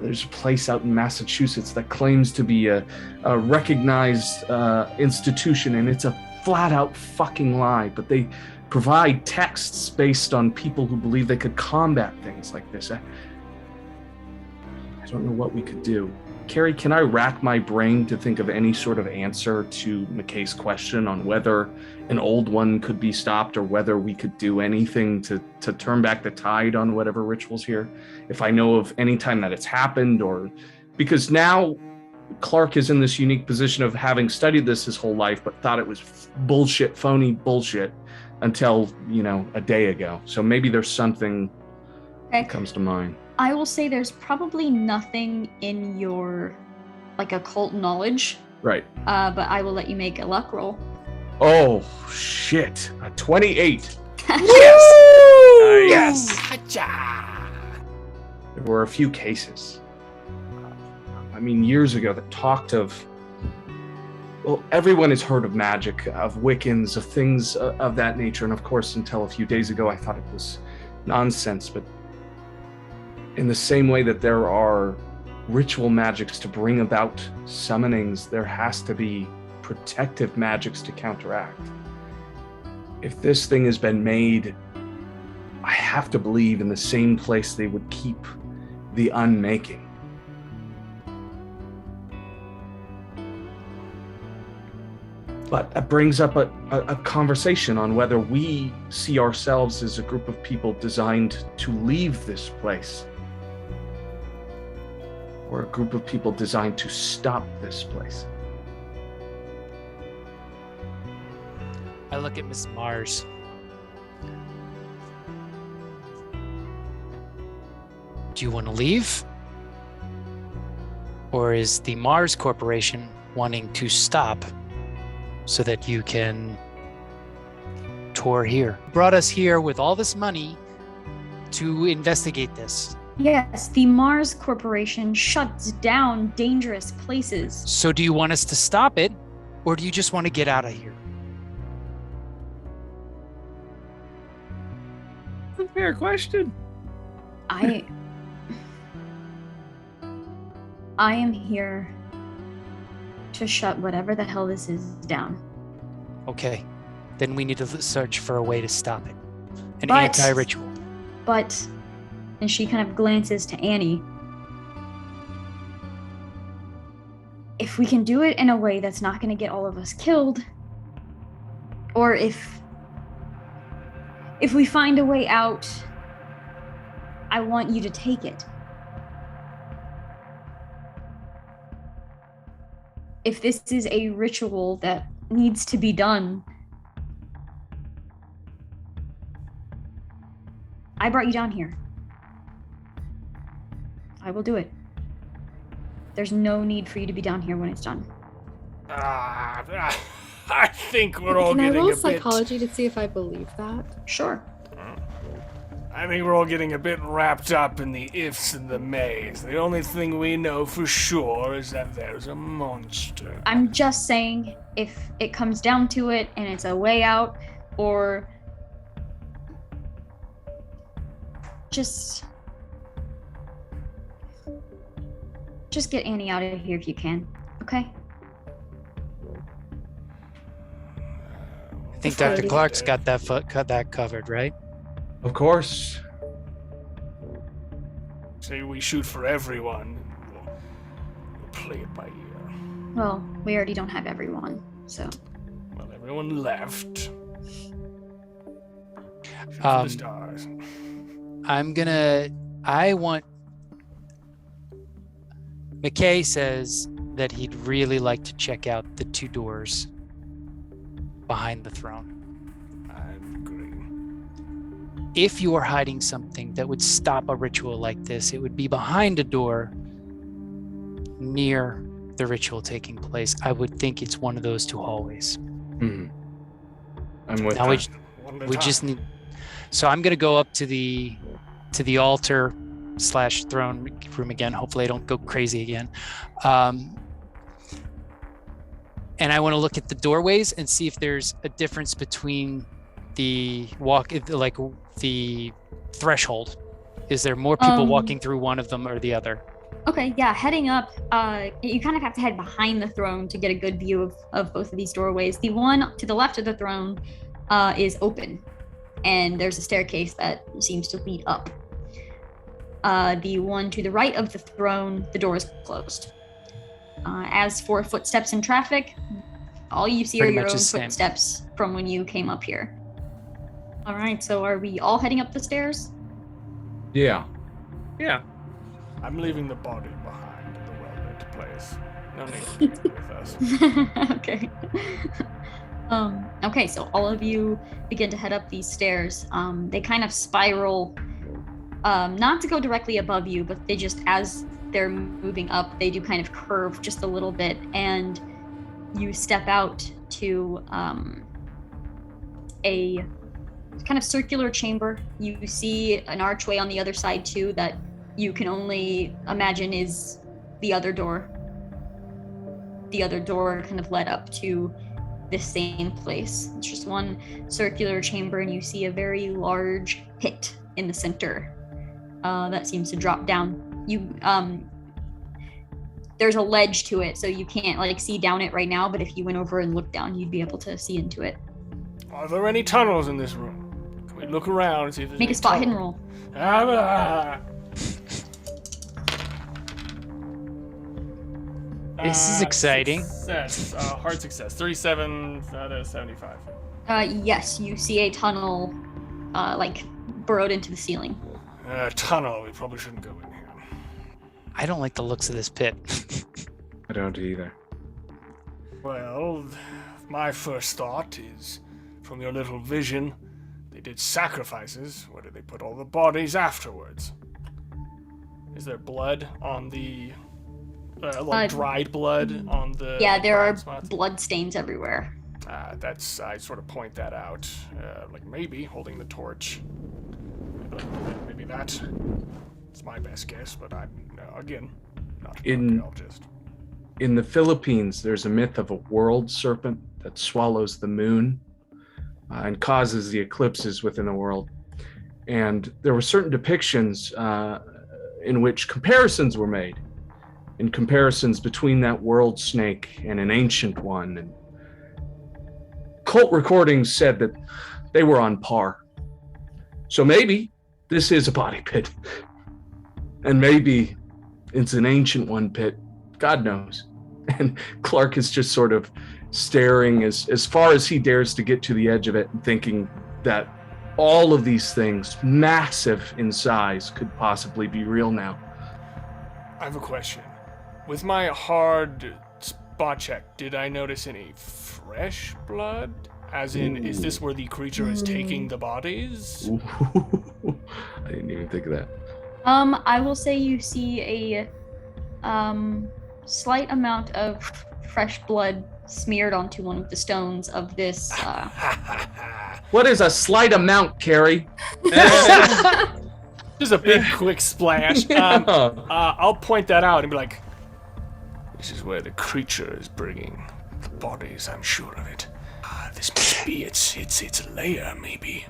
There's a place out in Massachusetts that claims to be a recognized institution, and it's a flat-out fucking lie, but they provide texts based on people who believe they could combat things like this. I don't know what we could do. Carrie, can I rack my brain to think of any sort of answer to McKay's question on whether an old one could be stopped or whether we could do anything to turn back the tide on whatever ritual's here? If I know of any time that it's happened, or because now Clark is in this unique position of having studied this his whole life, but thought it was bullshit, phony bullshit until, a day ago. So maybe there's something that comes to mind. I will say there's probably nothing in your, occult knowledge. Right. But I will let you make a luck roll. Oh, shit. A 28. Yes! There were a few cases. Years ago that talked of... Well, everyone has heard of magic, of Wiccans, of things of that nature. And of course, until a few days ago, I thought it was nonsense. But in the same way that there are ritual magics to bring about summonings, there has to be protective magics to counteract. If this thing has been made, I have to believe in the same place they would keep the unmaking. But that brings up a conversation on whether we see ourselves as a group of people designed to leave this place, or a group of people designed to stop this place. I look at Miss Mars. Do you want to leave? Or is the Mars Corporation wanting to stop so that you can tour here? Brought us here with all this money to investigate this. Yes, the Mars Corporation shuts down dangerous places. So do you want us to stop it, or do you just want to get out of here? That's a fair question. I am here to shut whatever the hell this is down. Okay, then we need to search for a way to stop it. An But- anti-ritual. But, and she kind of glances to Annie, if we can do it in a way that's not going to get all of us killed, or if we find a way out, I want you to take it. If this is a ritual that needs to be done, I brought you down here. I will do it. There's no need for you to be down here when it's done. I think we're all Can I getting roll a bit... psychology to see if I believe that? Sure. I think we're all getting a bit wrapped up in the ifs and the mays. The only thing we know for sure is that there's a monster. I'm just saying, if it comes down to it and it's a way out, or just get Annie out of here if you can, okay? I think Dr. Clark's got that covered, right? Of course. Say we shoot for everyone. We'll play it by ear. Well, we already don't have everyone, so. Well, everyone left. Shoot for the stars. McKay says that he'd really like to check out the two doors behind the throne. I agree. If you are hiding something that would stop a ritual like this, it would be behind a door near the ritual taking place. I would think it's one of those two hallways. Mm-hmm. I'm with Now that. we just need. So I'm gonna go up to the altar / throne room again. Hopefully I don't go crazy again. And I want to look at the doorways and see if there's a difference between the threshold. Is there more people walking through one of them or the other? Okay, yeah, heading up, you kind of have to head behind the throne to get a good view of both of these doorways. The one to the left of the throne is open, and there's a staircase that seems to lead up. The one to the right of the throne, the door is closed. As for footsteps in traffic, all you see are your own footsteps from when you came up here. All right, so are we all heading up the stairs? Yeah. Yeah. I'm leaving the body behind in the well-lit place. No need to with us. Okay. Okay, so all of you begin to head up these stairs. They kind of spiral, not to go directly above you, but they just, as they're moving up, they do kind of curve just a little bit, and you step out to a kind of circular chamber. You see an archway on the other side too that you can only imagine is the other door. The other door kind of led up to this same place. It's just one circular chamber, and you see a very large pit in the center that seems to drop down. There's a ledge to it, so you can't see down it right now, but if you went over and looked down, you'd be able to see into it. Are there any tunnels in this room? Can we look around and see if there's Make a spot hidden roll. This is exciting. Success. Hard success. 37 out of 75. Yes, you see a tunnel, burrowed into the ceiling. Tunnel. We probably shouldn't go in here. I don't like the looks of this pit. I don't either. Well, my first thought is, from your little vision, they did sacrifices. Where did they put all the bodies afterwards? Is there blood on the... dried blood on the... Yeah, there are spots? blood stains everywhere. I sort of point that out. Maybe holding the torch. Maybe that's my best guess, but I'm, again, not an archaeologist. In the Philippines, there's a myth of a world serpent that swallows the moon and causes the eclipses within the world. And there were certain depictions in which comparisons were made, in comparisons between that world snake and an ancient one. And cult recordings said that they were on par. So maybe this is a body pit. And maybe it's an ancient one pit. God knows. And Clark is just sort of staring as far as he dares to get to the edge of it, and thinking that all of these things, massive in size, could possibly be real now. I have a question. With my hard spot check, did I notice any fresh blood? As in, is this where the creature is taking the bodies? Ooh. I didn't even think of that. I will say you see a slight amount of fresh blood smeared onto one of the stones of this. What is a slight amount, Carrie? Just a big, quick splash. I'll point that out and be like, this is where the creature is bringing the bodies, I'm sure of it. This must be its lair, maybe.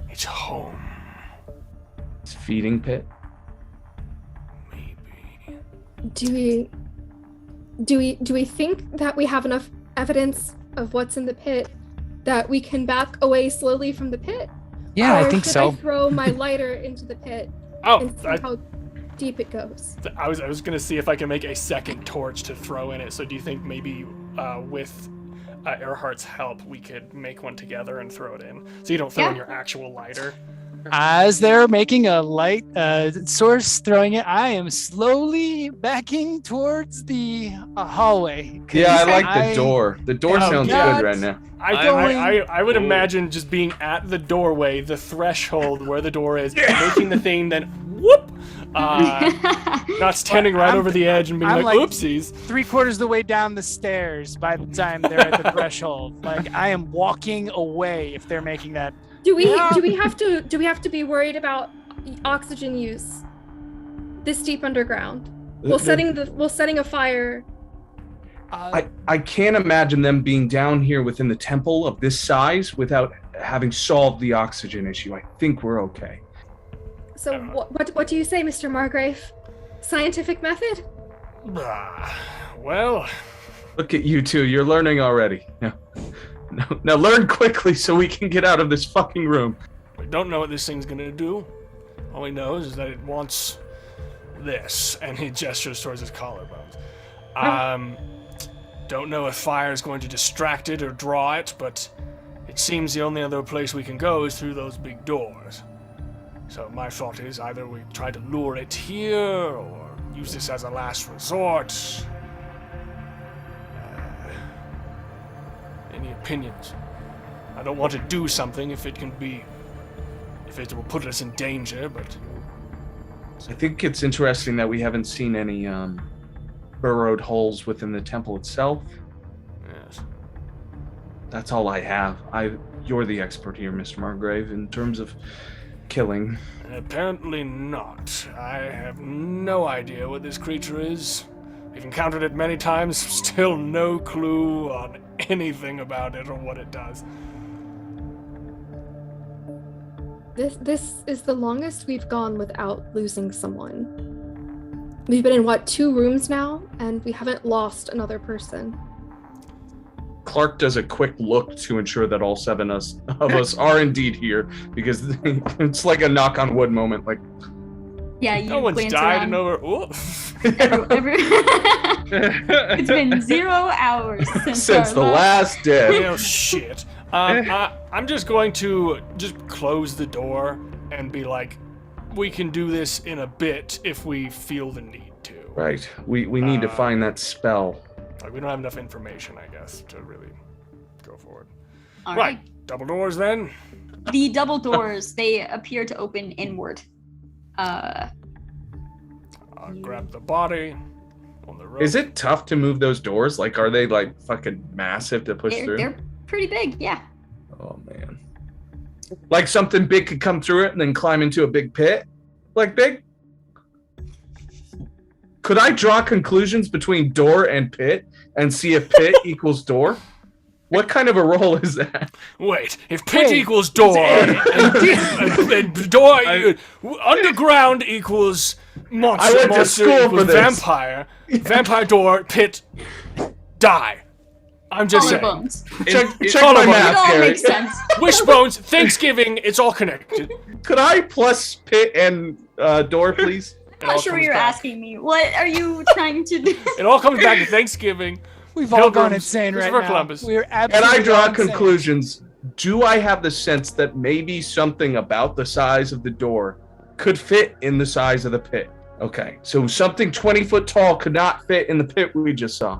Its home. It's feeding pit. Maybe. Do we think that we have enough evidence of what's in the pit that we can back away slowly from the pit? Yeah, or I think should so. I throw my lighter into the pit and see how deep it goes? I was gonna see if I can make a second torch to throw in it. So do you think maybe with Earhart's help we could make one together and throw it in, so you don't throw in your actual lighter? As they're making a light source, throwing it, I am slowly backing towards the hallway. Yeah, I like the door. The door sounds good right now. I would imagine just being at the doorway, the threshold where the door is, making the thing, then whoop! Not standing over the edge and being I'm like, oopsies. 3/4 of the way down the stairs by the time they're at the threshold. Like, I am walking away if they're making that. Do we have to be worried about oxygen use? this deep underground? Well, setting a fire. I can't imagine them being down here within the temple of this size without having solved the oxygen issue. I think we're okay. So what do you say, Mr. Margrave? Scientific method? Well, Look at you two. You're learning already. Now learn quickly so we can get out of this fucking room. we don't know what this thing's gonna do. All we know is that it wants this, and he gestures towards his collarbones. Don't know if fire is going to distract it or draw it, but it seems the only other place we can go is through those big doors. So my thought is either we try to lure it here, or use this as a last resort. Any opinions? I don't want to do something if it will put us in danger, but... I think it's interesting that we haven't seen any burrowed holes within the temple itself. Yes. That's all I have. You're the expert here, Mr. Margrave, in terms of killing. Apparently not. I have no idea what this creature is. We've encountered it many times, still no clue on anything about it or what it does. This is the longest we've gone without losing someone. We've been in 2 rooms now, and we haven't lost another person. Clark does a quick look to ensure that all 7 of us are indeed here, because it's like a knock on wood moment. Like, Yeah, you No one's glance died around. and over. Ooh. It's been 0 hours since the last day. Well, shit. I'm just going to close the door and be like, we can do this in a bit if we feel the need to. Right. We need to find that spell. Like, we don't have enough information, I guess, to really go forward. All Right. Double doors then. The double doors, they appear to open inward. I'll grab the body on the rope. Is it tough to move those doors? Like, are they like fucking massive to push through? They're pretty big, yeah. Oh man. Like something big could come through it and then climb into a big pit? Like big? Could I draw conclusions between door and pit and see if pit equals door? What kind of a roll is that? Wait, if pit equals door, and door underground equals monster, I went to monster school equals for this. vampire, vampire door, pit, die. I'm just saying. Collarbones. Check my It math, all Gary. makes sense. Wishbones, Thanksgiving, it's all connected. Could I plus pit and door, please? I'm not sure what you're asking me. What are you trying to do? It all comes back to Thanksgiving. We've all gone Pilgrims, insane right Christopher now. Columbus. We're And absolutely I draw insane. conclusions. Do I have the sense that maybe something about the size of the door could fit in the size of the pit? Okay, so something 20 foot tall could not fit in the pit we just saw.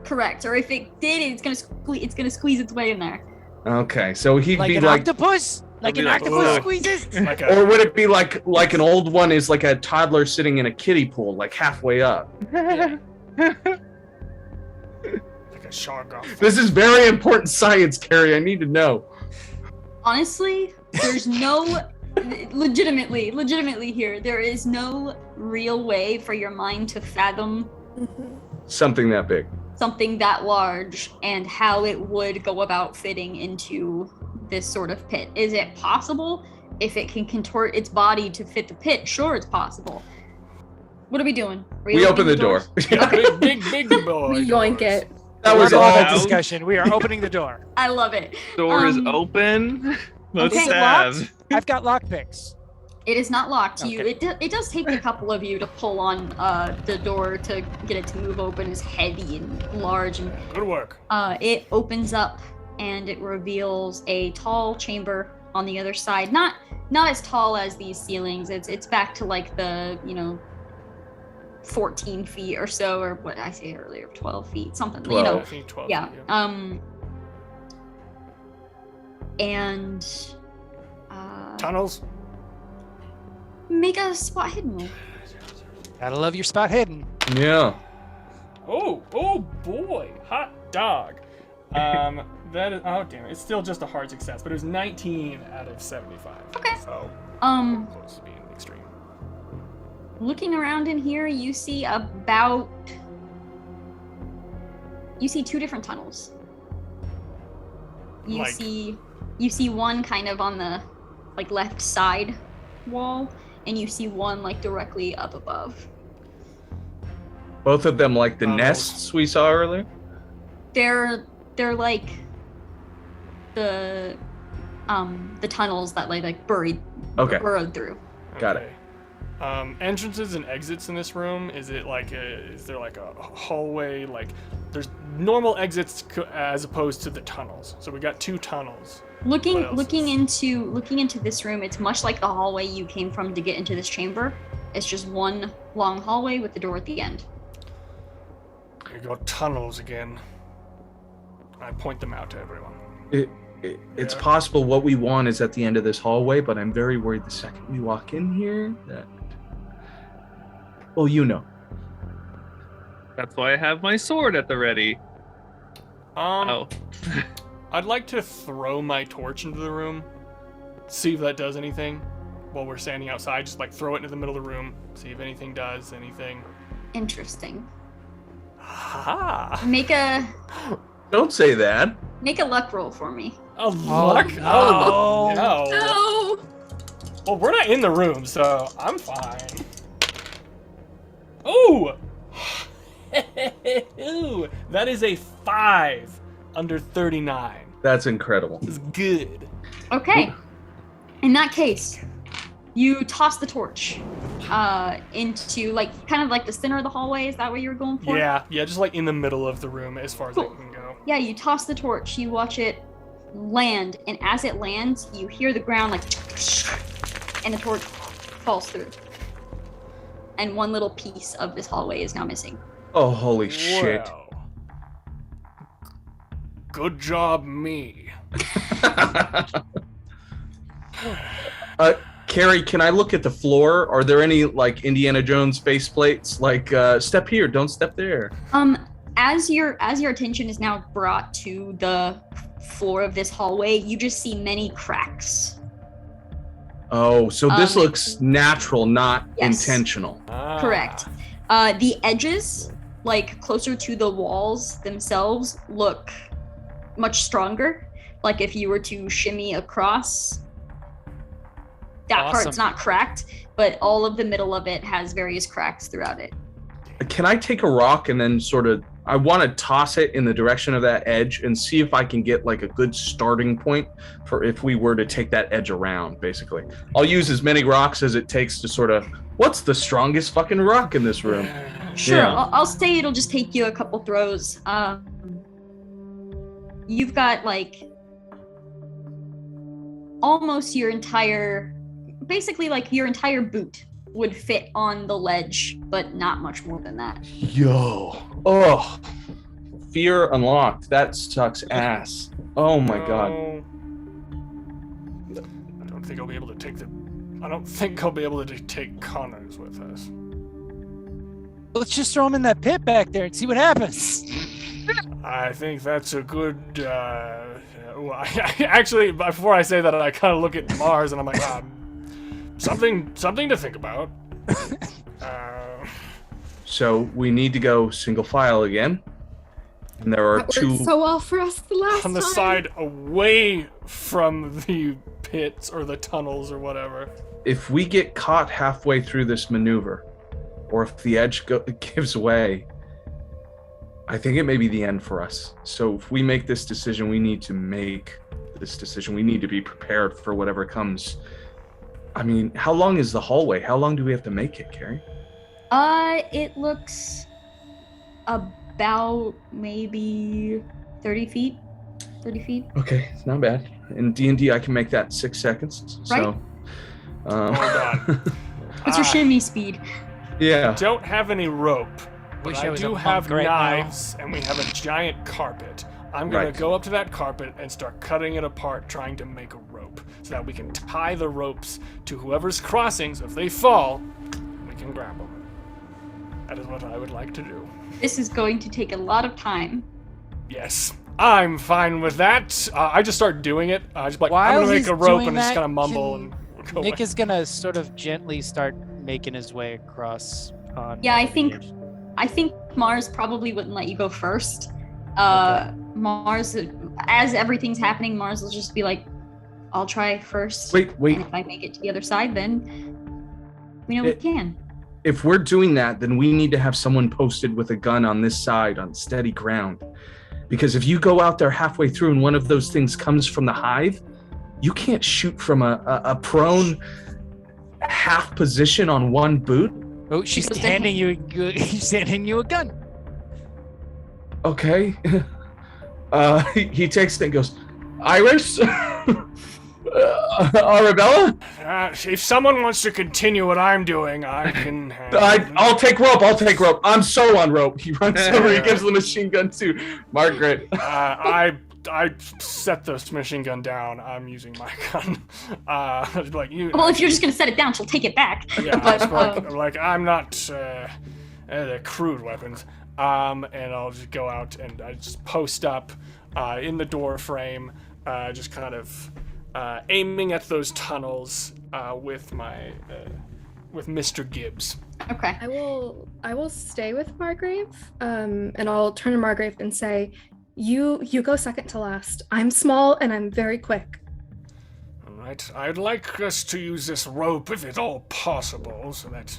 Correct. Or if it did, it's gonna squeeze its way in there. Okay, so he'd Like be an like, octopus? Like an Like, octopus ugh. squeezes? Like a, or would it be like an old one is like a toddler sitting in a kiddie pool, like halfway up? like a shark off. This is very important science, Carrie. I need to know. Honestly, there's no legitimately here, there is no real way for your mind to fathom Something that big. something that large and how it would go about fitting into this sort of pit. Is it possible? If it can contort its body to fit the pit, sure, it's possible. What are we doing? Are We open the door. Big, big boy. We yoink doors. it. That was Love all all. that discussion. We are opening the door. I love it. Door is Um, open. Let's okay. stab. I've got lockpicks. It is not locked. Okay. It does take a couple of you to pull on the door to get it to move open. It's heavy and large, and Good work. it opens up and it reveals a tall chamber on the other side. Not as tall as these ceilings. It's back to like the 14 feet or so, or what I say earlier, 12 feet, something. 12. I think 12. Yeah. And Tunnels. make a spot hidden roll. Gotta love your spot hidden. Yeah. Oh boy, hot dog. That is, oh damn it, it's still just a hard success, but it was 19 out of 75. Okay. So Um, close to being extreme. Looking around in here, you see two different tunnels. You see one kind of on the like left side wall, and you see one like directly up above. Both of them like the nests we saw earlier? They're like the tunnels that like burrowed through. Got it. Entrances and exits in this room, is there like a hallway, like there's normal exits as opposed to the tunnels? So we got two tunnels. Looking into this room, it's much like the hallway you came from to get into this chamber. It's just one long hallway with the door at the end. We got tunnels again. I point them out to everyone. It's possible what we want is at the end of this hallway, but I'm very worried the second we walk in here that... Well, you know. That's why I have my sword at the ready. I'd like to throw my torch into the room, see if that does anything while we're standing outside. Just like throw it into the middle of the room, see if anything does anything. Interesting. Ha! Don't say that. Make a luck roll for me. A luck? Oh, no. No! Well, we're not in the room, so I'm fine. Ooh! Ooh, that is a 5 under 39. That's incredible. It's good. Okay. In that case, you toss the torch into like kind of like the center of the hallway. Is that what you were going for? Yeah, just like in the middle of the room as far as Cool. it can go. Yeah, you toss the torch, you watch it land, and as it lands, you hear the ground like, and the torch falls through. And one little piece of this hallway is now missing. Oh, holy shit. Well, good job, me. Carrie, can I look at the floor? Are there any like Indiana Jones faceplates? Like, step here, don't step there. As your attention is now brought to the floor of this hallway, you just see many cracks. Oh, so this looks natural, not Yes. intentional. Correct. The edges, like closer to the walls themselves, look much stronger. Like if you were to shimmy across, that Awesome. part's not cracked, but all of the middle of it has various cracks throughout it. Can I take a rock and then I want to toss it in the direction of that edge and see if I can get like a good starting point for if we were to take that edge around, basically. I'll use as many rocks as it takes to what's the strongest fucking rock in this room? Sure, Yeah. I'll say it'll just take you a couple throws. You've got like almost your entire boot would fit on the ledge, but not much more than that. Yo. Oh. Fear unlocked. That sucks ass. Oh my god. I don't think I'll be able to take Connors with us. let's just throw him in that pit back there and see what happens. I think that's a good. Actually, before I say that, I kind of look at Mars and I'm like, something to think about. So we need to go single file again, and there are That two. worked so well for us the last On the time. side away from the pits or the tunnels or whatever. If we get caught halfway through this maneuver, or if the edge gives way, I think it may be the end for us. So if we make this decision, we need to make this decision. We need to be prepared for whatever comes. I mean, how long is the hallway? How long do we have to make it, Carrie? It looks about maybe 30 feet. 30 feet. Okay, it's not bad. In D&D, I can make that 6 seconds. So, Hold on. What's your shimmy speed? yeah. Don't have any rope, but Wish I I was a do monk have right now. knives, and we have a giant carpet. I'm gonna Right. go up to that carpet and start cutting it apart, trying to make a rope, so that we can tie the ropes to whoever's crossing. So if they fall, we can grab them. That is what I would like to do. This is going to take a lot of time. Yes, I'm fine with that. I just start doing it. Just like While I'm gonna make he's a rope doing and just that, kind of mumble can- and go Nick away. is gonna sort of gently start making his way across on. Yeah, I think Mars probably wouldn't let you go first. Mars, as everything's happening, Mars will just be like, I'll try first. Wait. And if I make it to the other side, then we know we can. If we're doing that, then we need to have someone posted with a gun on this side on steady ground. Because if you go out there halfway through and one of those things comes from the hive, you can't shoot from a prone half position on one boot. Oh, she's handing you a gun. Okay. He takes it and goes, Iris? Arabella? If someone wants to continue what I'm doing, I can. I'll take rope. I'm so on rope. He runs over. He gives the machine gun to Margaret. I set this machine gun down. I'm using my gun. Like you. Well, if you're just gonna set it down, she'll take it back. Yeah, but like I'm not. They're crude weapons. And I'll just go out and I just post up in the door frame, just kind of aiming at those tunnels with my with Mr. Gibbs. Okay. I will stay with Margrave, and I'll turn to Margrave and say, you go second to last. I'm small and I'm very quick. All right. I'd like us to use this rope if at all possible, so that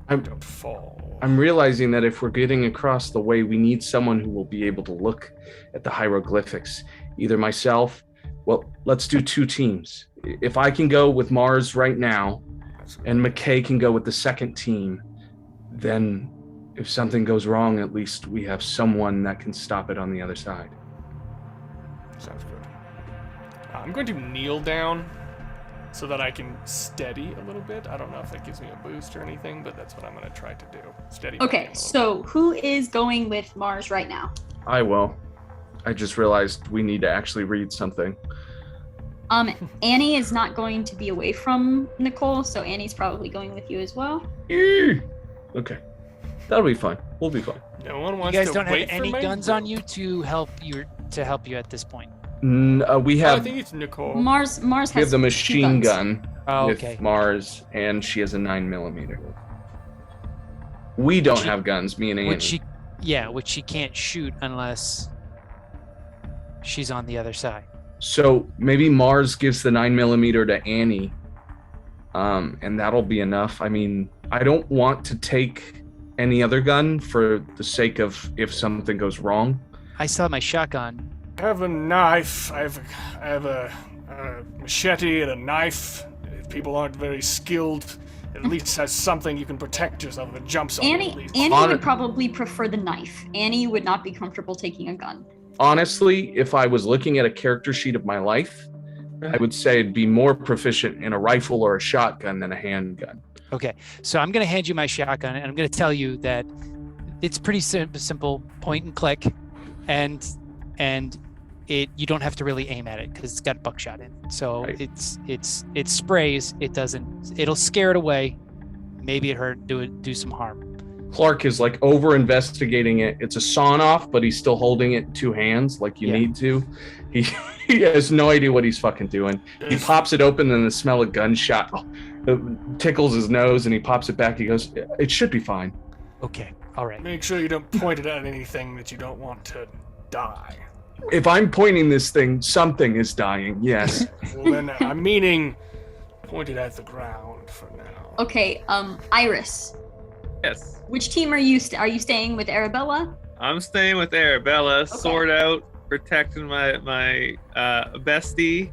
I don't fall. I'm realizing that if we're getting across the way, we need someone who will be able to look at the hieroglyphics. Either myself. Well, let's do 2 teams. If I can go with Mars right now, and McKay can go with the second team, then if something goes wrong, at least we have someone that can stop it on the other side. Sounds good. I'm going to kneel down so that I can steady a little bit. I don't know if that gives me a boost or anything, but that's what I'm going to try to do. Steady. Okay, so who is going with Mars right now? I will. I just realized we need to actually read something. Annie is not going to be away from Nicole, so Annie's probably going with you as well. Okay. That'll be fine. We'll be fine. No one wants You guys to don't have wait for any my guns rope. on you to help you at this point. We I have think it's Nicole. Mars has we have the 2 machine guns. gun Oh, with okay. Mars, and she has a 9mm. We don't have guns, me and Annie. Which she can't shoot unless she's on the other side. So maybe Mars gives the 9mm to Annie, and that'll be enough. I mean, I don't want to take any other gun for the sake of if something goes wrong. I still have my shotgun. I have a knife. I have a machete and a knife. If people aren't very skilled, at least has something you can protect yourself if it jumps on you, at least. Annie would probably prefer the knife. Annie would not be comfortable taking a gun. Honestly, if I was looking at a character sheet of my life, I would say I'd be more proficient in a rifle or a shotgun than a handgun. Okay, so I'm going to hand you my shotgun, and I'm going to tell you that it's pretty simple, point and click, and you don't have to really aim at it because it's got buckshot in. So Right. it sprays. It'll scare it away. Maybe it do some harm. Clark is like over investigating it. It's a sawn off, but he's still holding it in 2 hands like you need to. He has no idea what he's fucking doing. He pops it open and the smell of gunshot tickles his nose and he pops it back. He goes, it should be fine. Okay, all right. Make sure you don't point it at anything that you don't want to die. If I'm pointing this thing, something is dying. Yes. Well, then I'm meaning point it at the ground for now. Okay, Iris, Yes. which team are you staying with Arabella? I'm staying with Arabella, sword out, protecting my bestie,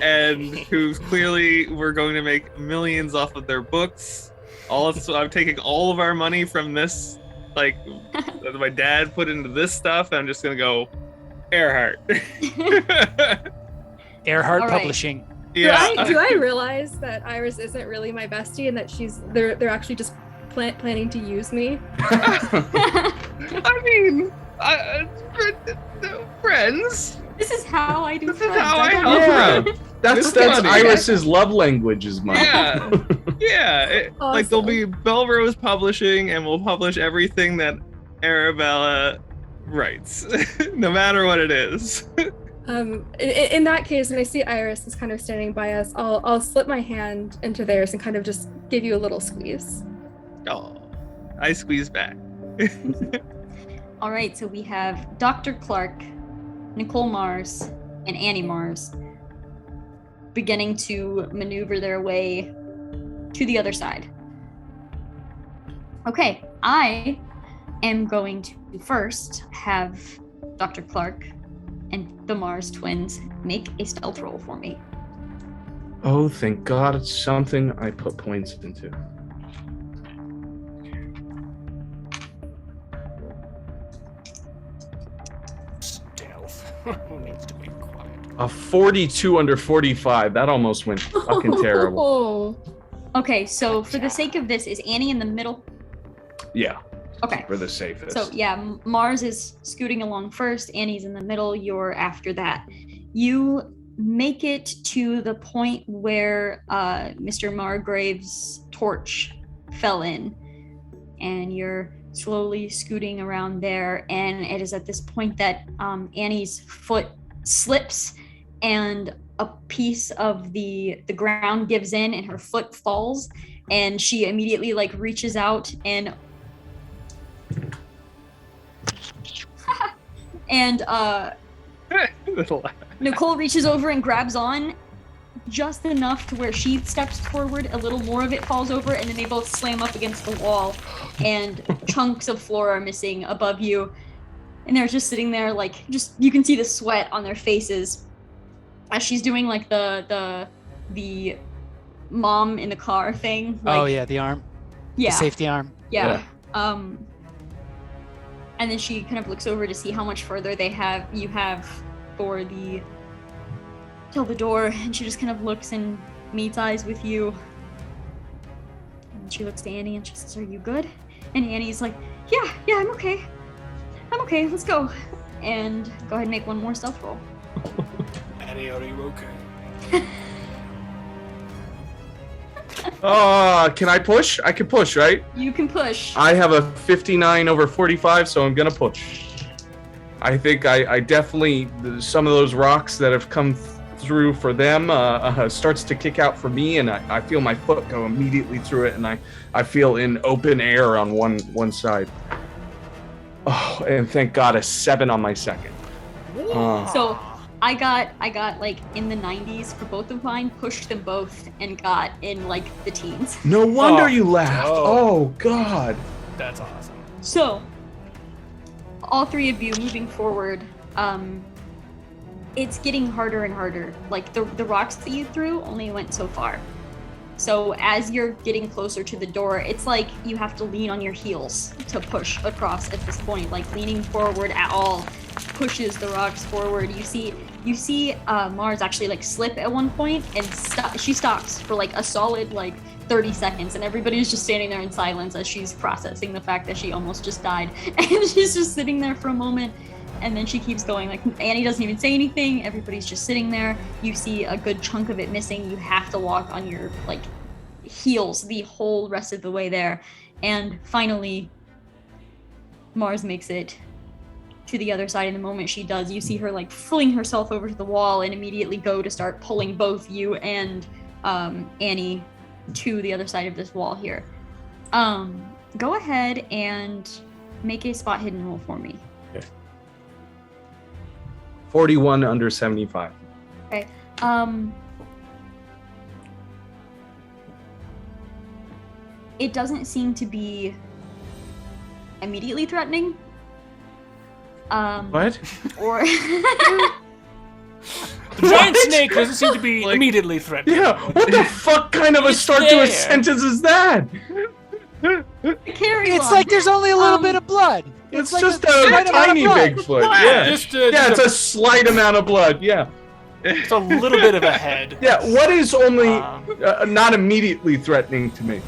and who's clearly we're going to make millions off of their books. I'm taking all of our money from this, like that my dad put into this stuff, and I'm just gonna go Earhart. Earhart All right. Publishing. Yeah. Do I realize that Iris isn't really my bestie and that they're actually just planning to use me? I mean, friends. This is how I do This is friends. how I don't help know. Yeah. friends. That's It's funny. Iris's love language is money. Yeah. Yeah, like there'll Awesome. be Belrose Publishing, and we'll publish everything that Arabella writes, no matter what it is. In that case, when I see Iris is kind of standing by us, I'll slip my hand into theirs and kind of just give you a little squeeze. Oh, I squeeze back. All right, so we have Dr. Clark, Nicole Mars, and Annie Mars beginning to maneuver their way to the other side. Okay, I am going to first have Dr. Clark and the Mars twins make a stealth roll for me. Oh, thank God it's something I put points into. Stealth. Who needs to be quiet? A 42 under 45. That almost went fucking terrible. Okay, so for the sake of this, is Annie in the middle? Yeah, Okay. for the safest. So yeah, Mars is scooting along first, Annie's in the middle, you're after that. You make it to the point where Mr. Margrave's torch fell in, and you're slowly scooting around there, and it is at this point that Annie's foot slips and a piece of the ground gives in and her foot falls, and she immediately like reaches out and Nicole reaches over and grabs on just enough to where she steps forward, a little more of it falls over, and then they both slam up against the wall, and chunks of floor are missing above you, and they're just sitting there like, just you can see the sweat on their faces as she's doing like the mom in the car thing. Like, Oh yeah, the arm. yeah, The safety arm. yeah. And then she kind of looks over to see how much further you have for till the door, and she just kind of looks and meets eyes with you. And she looks to Annie and she says, "Are you good?" And Annie's like, Yeah, I'm okay. Let's go." And go ahead and make one more stealth roll. Annie, are you okay? Can I push? I can push, right? You can push. I have a 59 over 45, so I'm gonna push. I think I definitely, some of those rocks that have come through for them starts to kick out for me, and I feel my foot go immediately through it, and I feel in open air on one side. Oh, and thank God a 7 on my second. So I got like in the 90s for both of mine, pushed them both, and got in like the teens. No wonder Oh, you laughed. no. Oh God. That's awesome. So all three of you moving forward, it's getting harder and harder. Like the rocks that you threw only went so far. So as you're getting closer to the door, it's like you have to lean on your heels to push across at this point. Like leaning forward at all pushes the rocks forward. You see Mars actually like slip at one point and she stops for like a solid like 30 seconds, and everybody's just standing there in silence as she's processing the fact that she almost just died. And she's just sitting there for a moment, and then she keeps going. Like Annie doesn't even say anything. Everybody's just sitting there. You see a good chunk of it missing. You have to walk on your like heels the whole rest of the way there. And finally, Mars makes it to the other side. And the moment she does, you see her like fling herself over to the wall and immediately go to start pulling both you and Annie to the other side of this wall here. Go ahead and make a spot hidden roll for me. 41 under 75. Okay. It doesn't seem to be immediately threatening. What? Or The giant snake doesn't seem to be immediately threatening. Yeah, what the fuck kind of a It's start to there. a sentence is that? carry It's on. like there's only a little bit of blood. It's like just a a slight amount of tiny blood. Bigfoot. Yeah. Just It's a slight amount of blood. Yeah. it's a little bit of a head. Yeah. What is only Um, not immediately threatening to me?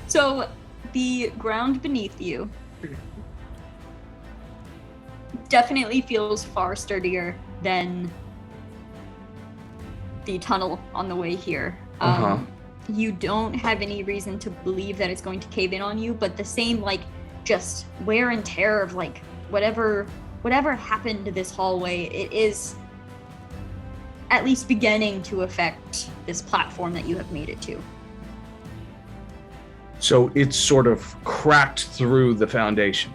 So the ground beneath you definitely feels far sturdier than the tunnel on the way here. You don't have any reason to believe that it's going to cave in on you, but the same like just wear and tear of like whatever happened to this hallway, it is at least beginning to affect this platform that you have made it to. So it's sort of cracked through the foundation.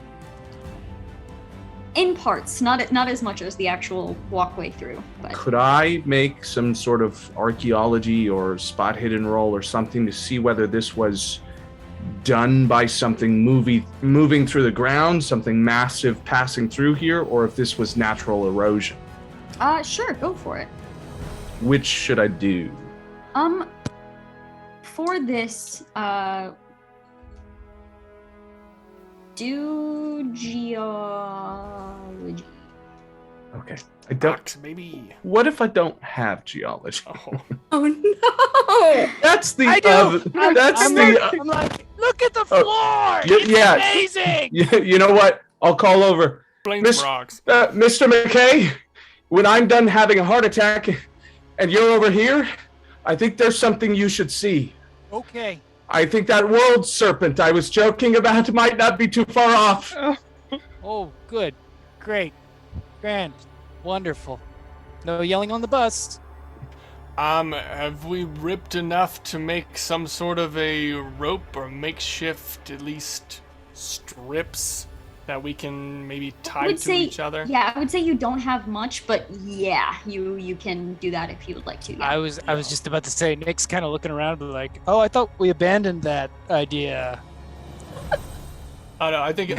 In parts, not as much as the actual walkway through, but Could I make some sort of archaeology or spot hidden roll or something to see whether this was done by something moving through the ground, something massive passing through here, or if this was natural erosion? sure, go for it. Which should I do? For this, do geology. Okay. I don't. Rocks, baby. What if I don't have geology? Oh. Oh no! That's the. I do. I'm like, look at the floor. It's yeah. amazing. You know what? I'll call over. Blame Miss- the rocks. Mr. McKay, when I'm done having a heart attack and you're over here, I think there's something you should see. Okay. I think that world serpent I was joking about might not be too far off. Oh, good. Great. Grand. Wonderful. No yelling on the bus. Have we ripped enough to make some sort of a rope or makeshift, at least, strips that we can maybe tie to each other? Yeah, I would say you don't have much, but yeah, you can do that if you would like to. Yeah. I was just about to say, Nick's kind of looking around like, oh, I thought we abandoned that idea. Oh no, I think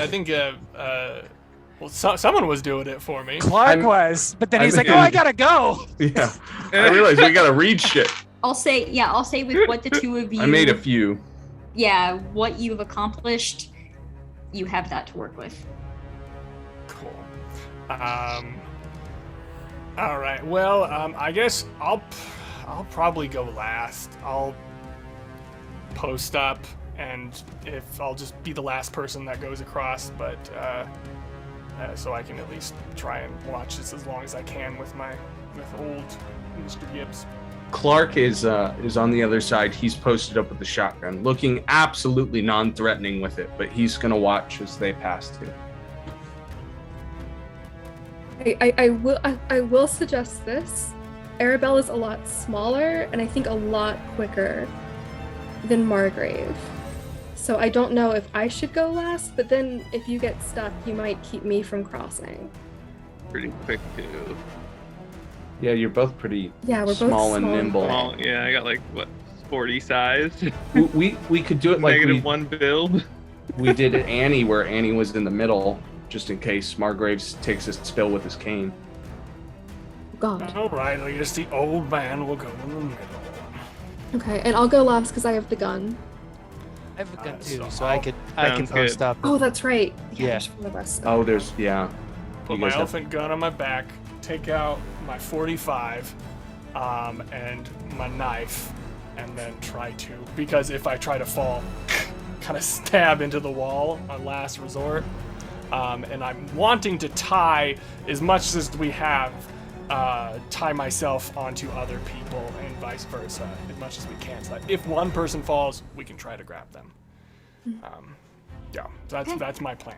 well, someone was doing it for me. Clark was, but then he's like, I'm- oh, I gotta go. Yeah. I realize we gotta read shit. I'll say with what the two of you. I made a few. Yeah, what you've accomplished, you have that to work with. Cool. All right. Well, I guess I'll probably go last. I'll post up, and if I'll just be the last person that goes across, but so I can at least try and watch this as long as I can with old Mr. Gibbs. Clark is on the other side. He's posted up with the shotgun, looking absolutely non-threatening with it, but he's gonna watch as they pass too. I will suggest this. Arabella's a lot smaller and I think a lot quicker than Margrave. So I don't know if I should go last, but then if you get stuck, you might keep me from crossing. Pretty quick too. Yeah, you're both pretty Yeah, we're both small and nimble. Oh, yeah, I got like what 40 size. We could do it like -1 build. we did at Annie, where Annie was in the middle, just in case Margraves takes a spill with his cane. God. All right. I guess the old man will go in the middle. Okay, and I'll go last because I have the gun. I have a gun too, so so I can Sounds post good. up. Oh, that's right. Yeah. there's one of us. Oh, there's yeah. Put You my guys have- elephant gun on my back, take out my 45, and my knife, and then try to, because if I try to fall, kind of stab into the wall on last resort. And I'm wanting to tie as much as we have, tie myself onto other people and vice versa as much as we can, so that if one person falls, we can try to grab them. Yeah, that's my plan.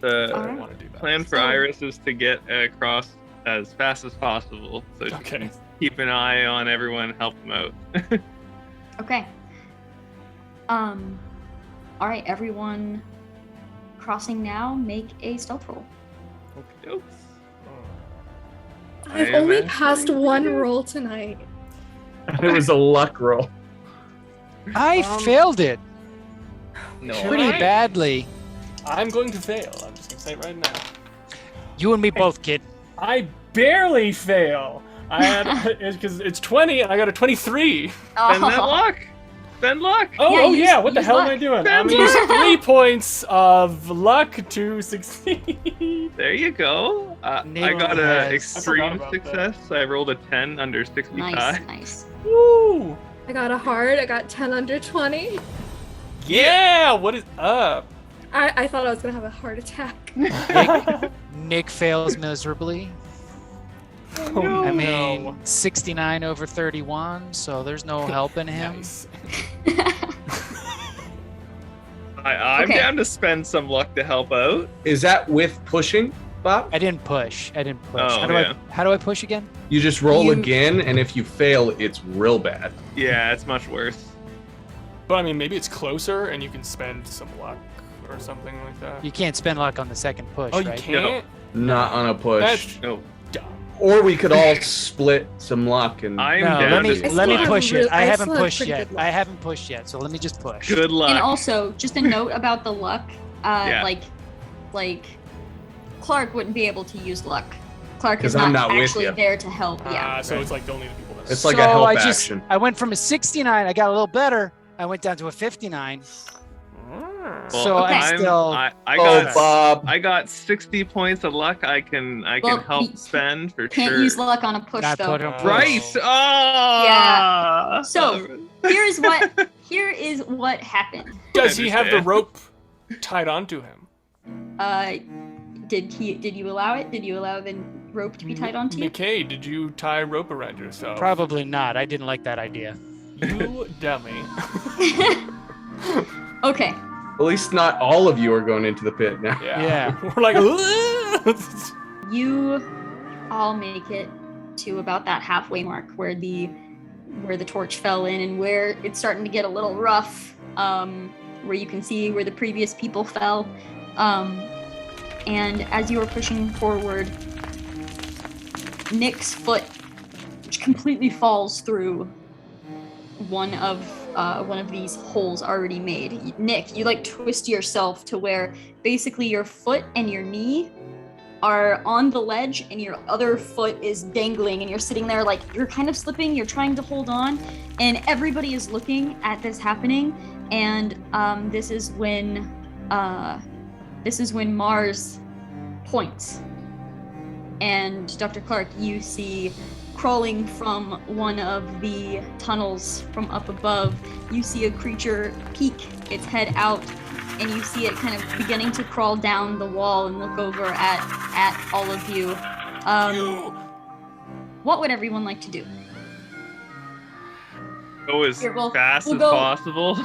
I The want to do that. plan for Iris is to get across as fast as possible. So Okay. keep an eye on everyone, help them out. Okay. All right, everyone. Crossing now. Make a stealth roll. Okey-dokes. I've I only am passed actually- one roll tonight. It was a luck roll. I failed it No. pretty badly. I'm going to fail. I'm just gonna say it right now. You and me both, kid. I barely fail. I had because it's 20 and I got a 23. Spend that luck. Spend luck. Oh use- yeah, what the use hell luck. am I doing? I'm Spend gonna use luck. 3 points of luck to succeed. There you go. I Nick got has- an extreme about that. success. I rolled a 10 under 65. Nice. Woo! I got a hard. I got 10 under 20. Yeah, what is up? I thought I was gonna have a heart attack. Nick fails miserably. Oh, I mean, no. 69 over 31, so there's no helping him. Nice. I'm Okay. down to spend some luck to help out. Is that with pushing? Bob? I didn't push. Oh, How do I push again? You just roll You- again, and if you fail, it's real bad. Yeah, it's much worse. But I mean, maybe it's closer and you can spend some luck or something like that. You can't spend luck on the second push, Oh, you right? can't? Not on a push. That's No. dumb. Or we could all split some luck and. I'm No, down let me to let me split. push it. I I haven't still have pushed pretty yet. good luck. I haven't pushed yet, so let me just push. Good luck. And also, just a note about the luck. Yeah. Like Clark wouldn't be able to use luck. Clark is 'Cause I'm not not with actually you. there to help. Yeah. So it's like only the people that. It's like a help action. I went from a 69. I got a little better. I went down to a 59. Mm. So Okay. I'm still. I Oh, got Bob. I got 60 points of luck. I can Well, help you spend for Can't sure. use luck on a push Not though. put 'em push. Right. Oh. So, here is what happened. Does he have the understand. rope tied onto him? Did you allow it? Did you allow the rope to be tied onto you? McKay, did you tie rope around yourself? Probably not. I didn't like that idea. You dummy. Okay. At least not all of you are going into the pit now. Yeah. We're like, You all make it to about that halfway mark where the torch fell in and where it's starting to get a little rough, where you can see where the previous people fell. And as you are pushing forward, Nick's foot completely falls through one of these holes already made. Nick, you like twist yourself to where basically your foot and your knee are on the ledge and your other foot is dangling and you're sitting there like you're kind of slipping, you're trying to hold on, and everybody is looking at this happening. And this is when Mars points, and Dr. Clark, you see crawling from one of the tunnels from up above, you see a creature peek its head out, and you see it kind of beginning to crawl down the wall and look over at all of you. What would everyone like to do? Go as Here, we'll fast as go- possible.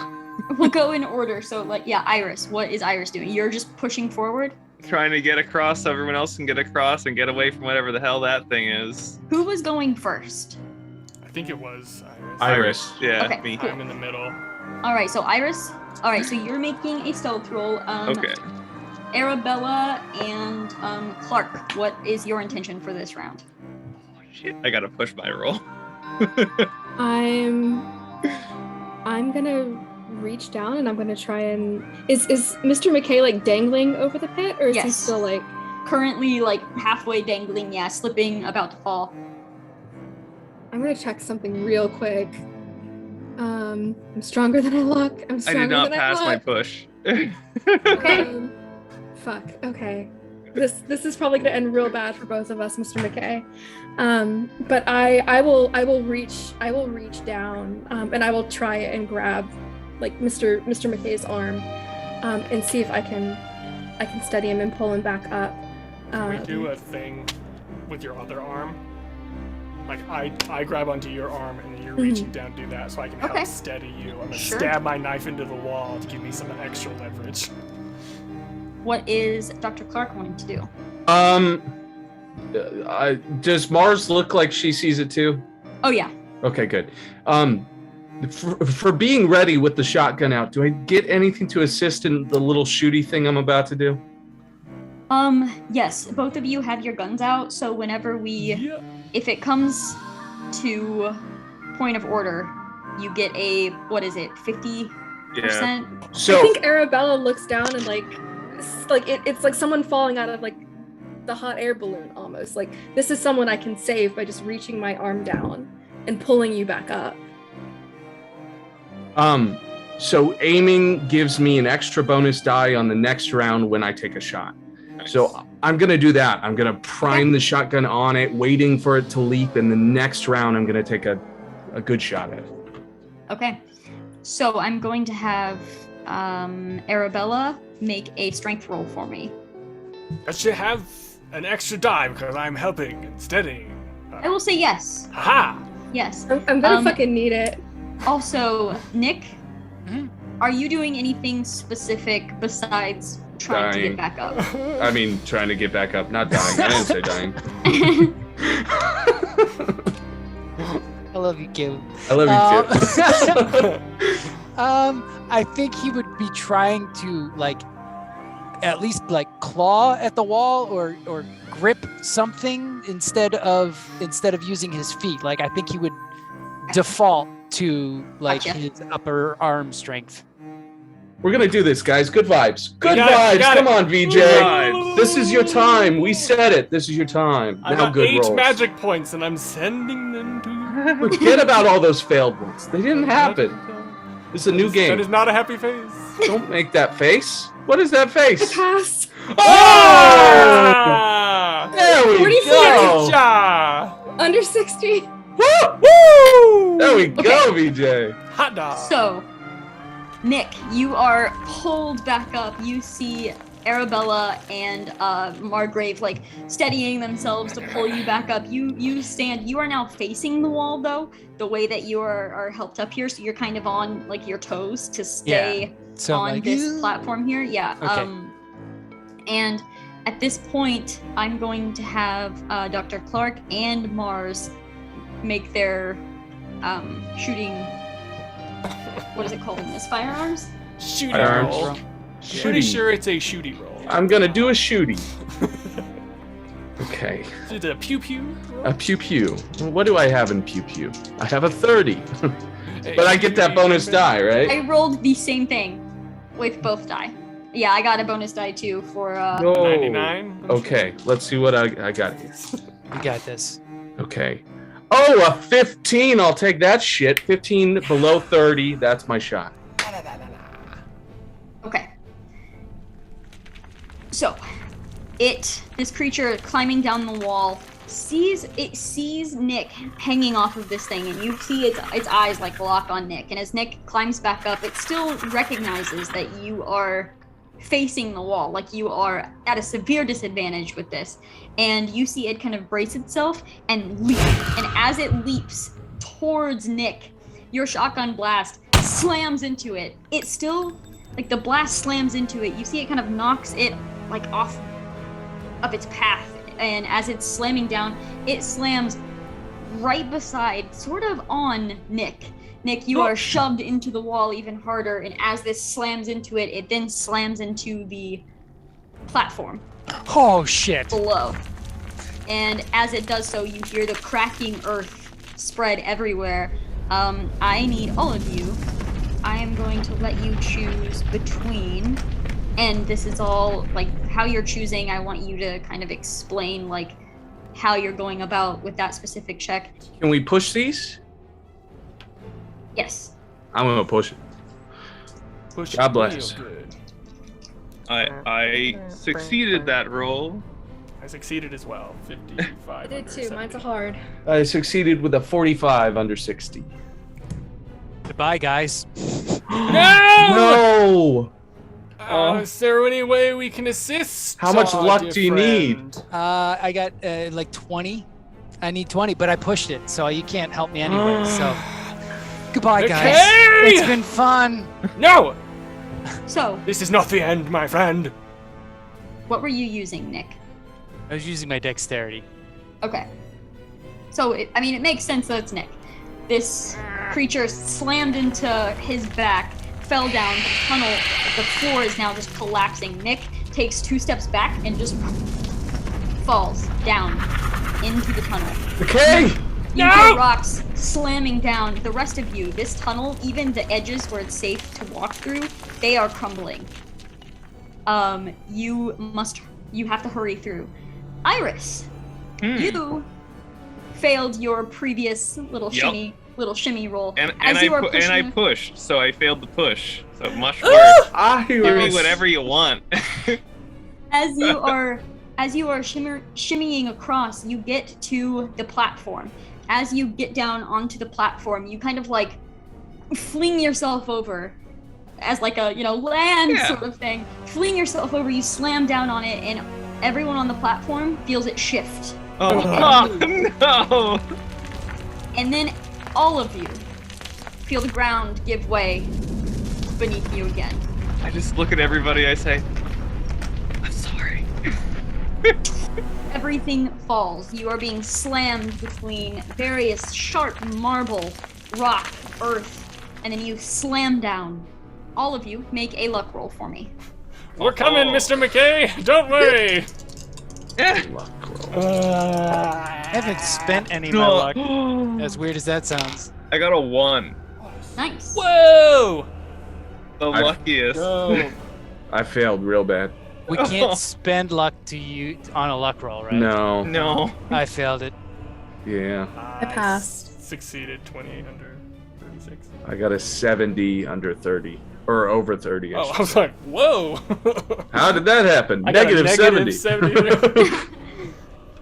We'll go in order. So, Iris, what is Iris doing? You're just pushing forward? Trying to get across so everyone else can get across and get away from whatever the hell that thing is. Who was going first? I think it was Iris. Iris. Yeah, Okay, me. cool. I'm in the middle. All right, so Iris. All right, so you're making a stealth roll. Okay. Arabella and Clark, what is your intention for this round? Shit, I gotta push my roll. I'm gonna reach down and I'm gonna try and is Mr. McKay like dangling over the pit, or is he Yes. still like Currently, like halfway dangling, slipping, about to fall. I'm gonna check something real quick. I'm stronger than I look. I'm I stronger did not than pass I my look. push. Okay. Fuck. Okay. This is probably gonna end real bad for both of us, Mr. McKay. But I will reach down and I will try and grab like Mr. McKay's arm and see if I can steady him and pull him back up. We do a thing with your other arm. Like I grab onto your arm and you're reaching down to do that so I can help Okay. steady you. I'm gonna Sure. stab my knife into the wall to give me some extra leverage. What is Dr. Clark wanting to do? Does Mars look like she sees it too? Oh yeah. Okay, good. For being ready with the shotgun out, do I get anything to assist in the little shooty thing I'm about to do? Yes, both of you have your guns out, so whenever if it comes to point of order, you get a, 50%? Yeah. So I think Arabella looks down and it's like someone falling out of like the hot air balloon almost. Like this is someone I can save by just reaching my arm down and pulling you back up. so aiming gives me an extra bonus die on the next round when I take a shot. So I'm gonna do that. I'm gonna prime the shotgun on it, waiting for it to leap, and the next round I'm gonna take a good shot at it. Okay. So I'm going to have Arabella make a strength roll for me. I should have an extra die because I'm helping and steadying. I will say yes. Haha! Yes. I'm gonna fucking need it. Also, Nick, Mhm. are you doing anything specific besides trying to Dying. get back up. I mean, trying to get back up, not dying. I didn't say dying. I love you, Caleb. I love you, too. I think he would be trying to at least claw at the wall or grip something instead of using his feet. I think he would default to Gotcha. his upper arm strength. We're gonna do this, guys. Good vibes. Good got it, vibes. got Come it. on, VJ. Vibes. This is your time. We said it. This is your time. I Now got good 8 rolls. magic points, and I'm sending them to you. Forget about all those failed ones. They didn't happen. It's a new That game. is not a happy face. Don't make that face. What is that face? Pass. Ah! There we 46. go. Ja! Under 60. Woo! Woo! There we go, VJ. Hot dog. So, Nick, you are pulled back up. You see Arabella and Margrave steadying themselves to pull you back up. You stand. You are now facing the wall, though, the way that you are helped up here. So you're kind of on your toes to stay So on this platform here. Yeah. Okay. And at this point, I'm going to have Dr. Clark and Mars make their shooting. What is it called in this? Firearms? Shooty Firearms. roll. Pretty sure it's a shooty roll. I'm gonna do a shooty. Okay. It's a pew pew. A pew pew. What do I have in pew pew? I have a 30. Hey, But I get that bonus die, right? I rolled the same thing with both die. Yeah, I got a bonus die too for. No. 99. Okay, let's see what I got here. You got this. Okay. Oh, a 15. I'll take that shit. 15 below 30. That's my shot. Okay. So, this creature climbing down the wall sees Nick hanging off of this thing, and you see its eyes lock on Nick. And as Nick climbs back up, it still recognizes that you are facing the wall, you are at a severe disadvantage with this. And you see it kind of brace itself and leap. And as it leaps towards Nick, your shotgun blast slams into it. It still, the blast slams into it. You see it kind of knocks it off of its path. And as it's slamming down, it slams right beside, sort of on Nick. Nick, you are shoved into the wall even harder, and as this slams into it, it then slams into the platform Oh shit. below. And as it does so, you hear the cracking earth spread everywhere. I need all of you. I am going to let you choose between, and this is all how you're choosing. I want you to kind of explain how you're going about with that specific check. Can we push these? Yes. I'm gonna push it. Push God it bless. real good. I succeeded that roll. I succeeded as well. 55. I did under too. Mine's 70. a hard. I succeeded with a 45 under 60. Goodbye, guys. No! No! Is there any way we can assist? How much our luck dear do you need? friend? I got 20. I need 20, but I pushed it, so you can't help me anyway. So goodbye, guys. Okay! It's been fun. No! So, This is not the end, my friend. what were you using, Nick? I was using my dexterity. Okay. So, it makes sense that it's Nick. This creature slammed into his back, fell down, the tunnel, the floor is now just collapsing. Nick takes 2 steps back and just falls down into the tunnel. Okay! You hear rocks slamming down. The rest of you, this tunnel, even the edges where it's safe to walk through, they are crumbling. You have to hurry through. Iris, you failed your previous little Yep. shimmy roll. And you are I pushing- pushed, so I failed the push. So much worse. Give me Iris! whatever you want. As you are shimmying across, you get to the platform. As you get down onto the platform, you kind of fling yourself over as a land Yeah. sort of thing. Fling yourself over, you slam down on it, and everyone on the platform feels it shift. Oh no! And then all of you feel the ground give way beneath you again. I just look at everybody. I say, Everything falls. You are being slammed between various sharp marble, rock, earth, and then you slam down. All of you make a luck roll for me. We're coming, Mr. McKay. Don't worry. Luck roll. I haven't spent any of my luck. As weird as that sounds. I got a 1. Nice. Whoa! The luckiest. Go. I failed real bad. We can't spend luck on a luck roll, right? No. No. I failed it. Yeah. I passed. Succeeded 28 under 36. I got a 70 under 30. Or over 30. Oh, I was like, whoa! How did that happen? I got a Negative 70.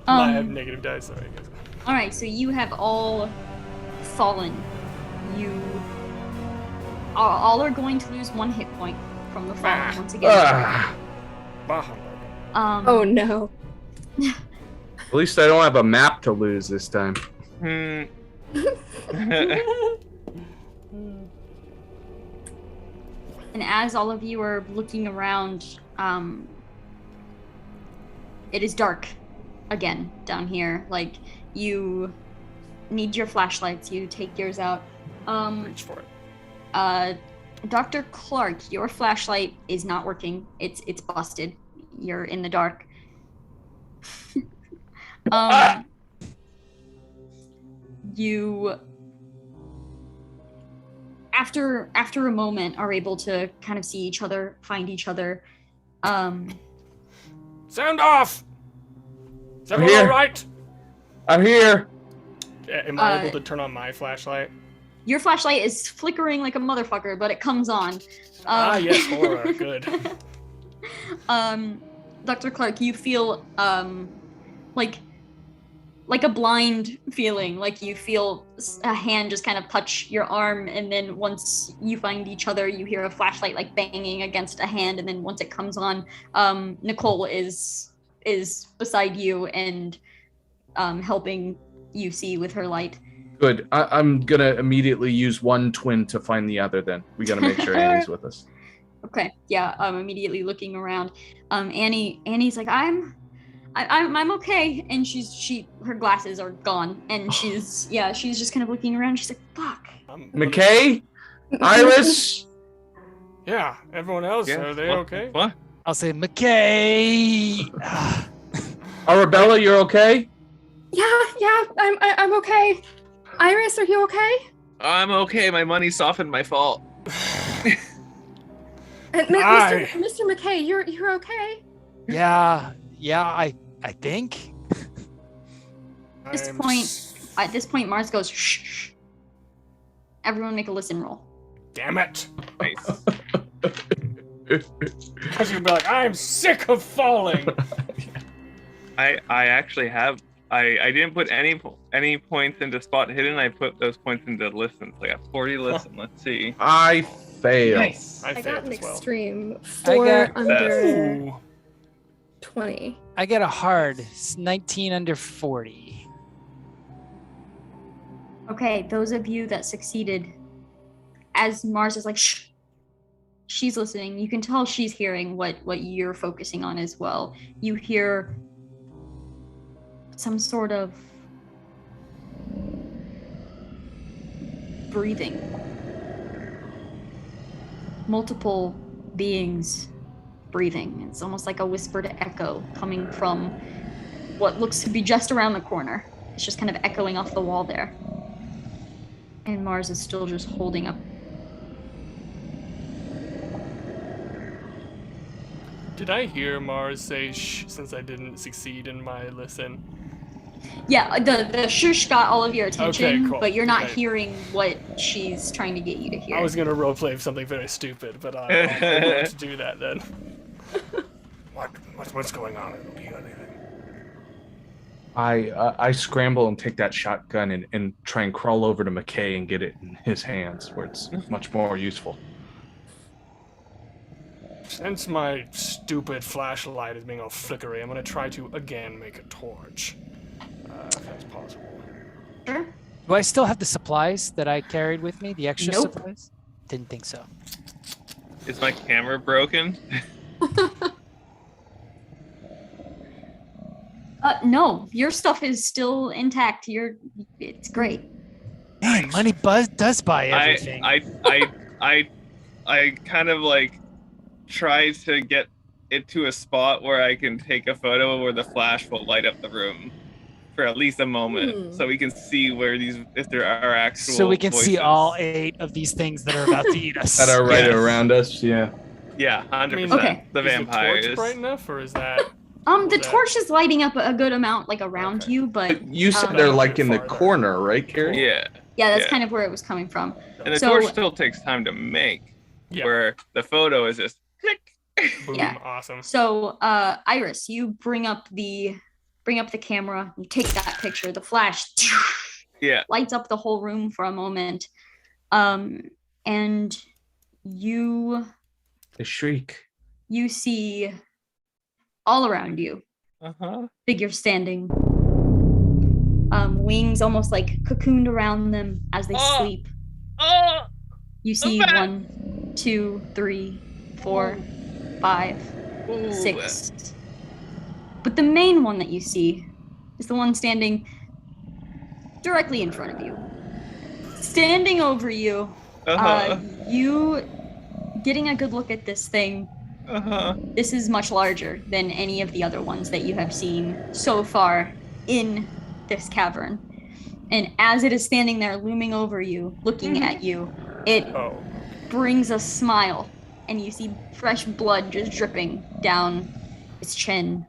I have negative dice, sorry guys. Alright, so you have all fallen. You all are going to lose 1 hit point from the falling once again. Oh no. At least I don't have a map to lose this time. And as all of you are looking around, it is dark again down here. Like, you need your flashlights. You take yours out. Reach for it. Dr. Clark, your flashlight is not working. It's busted. You're in the dark. You after a moment are able to kind of see each other, find each other. Sound off! Is everyone here. alright? I'm here. Am I able to turn on my flashlight? Your flashlight is flickering like a motherfucker, but it comes on. Yes, horror. Good. Dr. Clark, you feel like a blind feeling, like you feel a hand just kind of touch your arm, and then once you find each other, you hear a flashlight like banging against a hand, and then once it comes on, Nicole is beside you and helping you see with her light. Good. I'm gonna immediately use one twin to find the other. Then we gotta make sure Annie's with us. Okay, yeah. Immediately looking around, Annie's like, I'm okay, and her glasses are gone, and she's just kind of looking around. She's like, fuck. McKay, Iris. Yeah, everyone else, are they okay? What? I'll say, McKay. Arabella, you're okay? Yeah, I'm okay. Iris, are you okay? I'm okay. My money softened my fault. Mr. McKay, you're okay? Yeah, I think. At this point, Mars goes, shh. Everyone make a listen roll. Damn it. Nice. Because you'd be like, I'm sick of falling. I actually have. I didn't put any points into spot hidden. I put those points into listen. So I got 40 listen. Let's see. I failed. Nice. I got an extreme I 4 got- under Ooh. 20. I get a hard 19 under 40. Okay, those of you that succeeded, as Mars is like, shh, she's listening. You can tell she's hearing what you're focusing on as well. You hear some sort of breathing. Multiple beings breathing. It's almost like a whispered echo coming from what looks to be just around the corner. It's just kind of echoing off the wall there. And Mars is still just holding up. Did I hear Mars say shh since I didn't succeed in my listen? Yeah, the shush got all of your attention, Okay, cool. but you're not Okay. hearing what she's trying to get you to hear. I was gonna roleplay something very stupid, but I won't do that then. What's going on? Do you know anything? I scramble and take that shotgun and try and crawl over to McKay and get it in his hands where it's much more useful. Since my stupid flashlight is being all flickery, I'm gonna try to again make a torch. If that's possible. Sure. Do I still have the supplies that I carried with me? The extra Nope. supplies? Didn't think so. Is my camera broken? No, your stuff is still intact. It's great. Man, money does buy everything. I kind of like try to get it to a spot where I can take a photo where the flash will light up the room for at least a moment, so we can see where if there are actual. So we can see voices. all 8 of these things that are about to eat us. That are right around us. Yeah. Yeah, 100%. Okay. The vampires. Is the torch bright enough, or is that? The torch is lighting up a good amount, like around you, but You said they're like in the corner, right, Carrie? Yeah. yeah, that's kind of where it was coming from. And the So- torch still takes time to make, where the photo is just click. Boom, Yeah. awesome. So, Iris, you bring up the camera, you take that picture, the flash lights up the whole room for a moment. And you The shriek. see all around you figures standing. Wings almost like cocooned around them as they sleep. You see 1, 2, 3, 4, 5, 6. But the main one that you see is the one standing directly in front of you. Standing over you, you getting a good look at this thing. This is much larger than any of the other ones that you have seen so far in this cavern. And as it is standing there looming over you, looking at you, it brings a smile, and you see fresh blood just dripping down its chin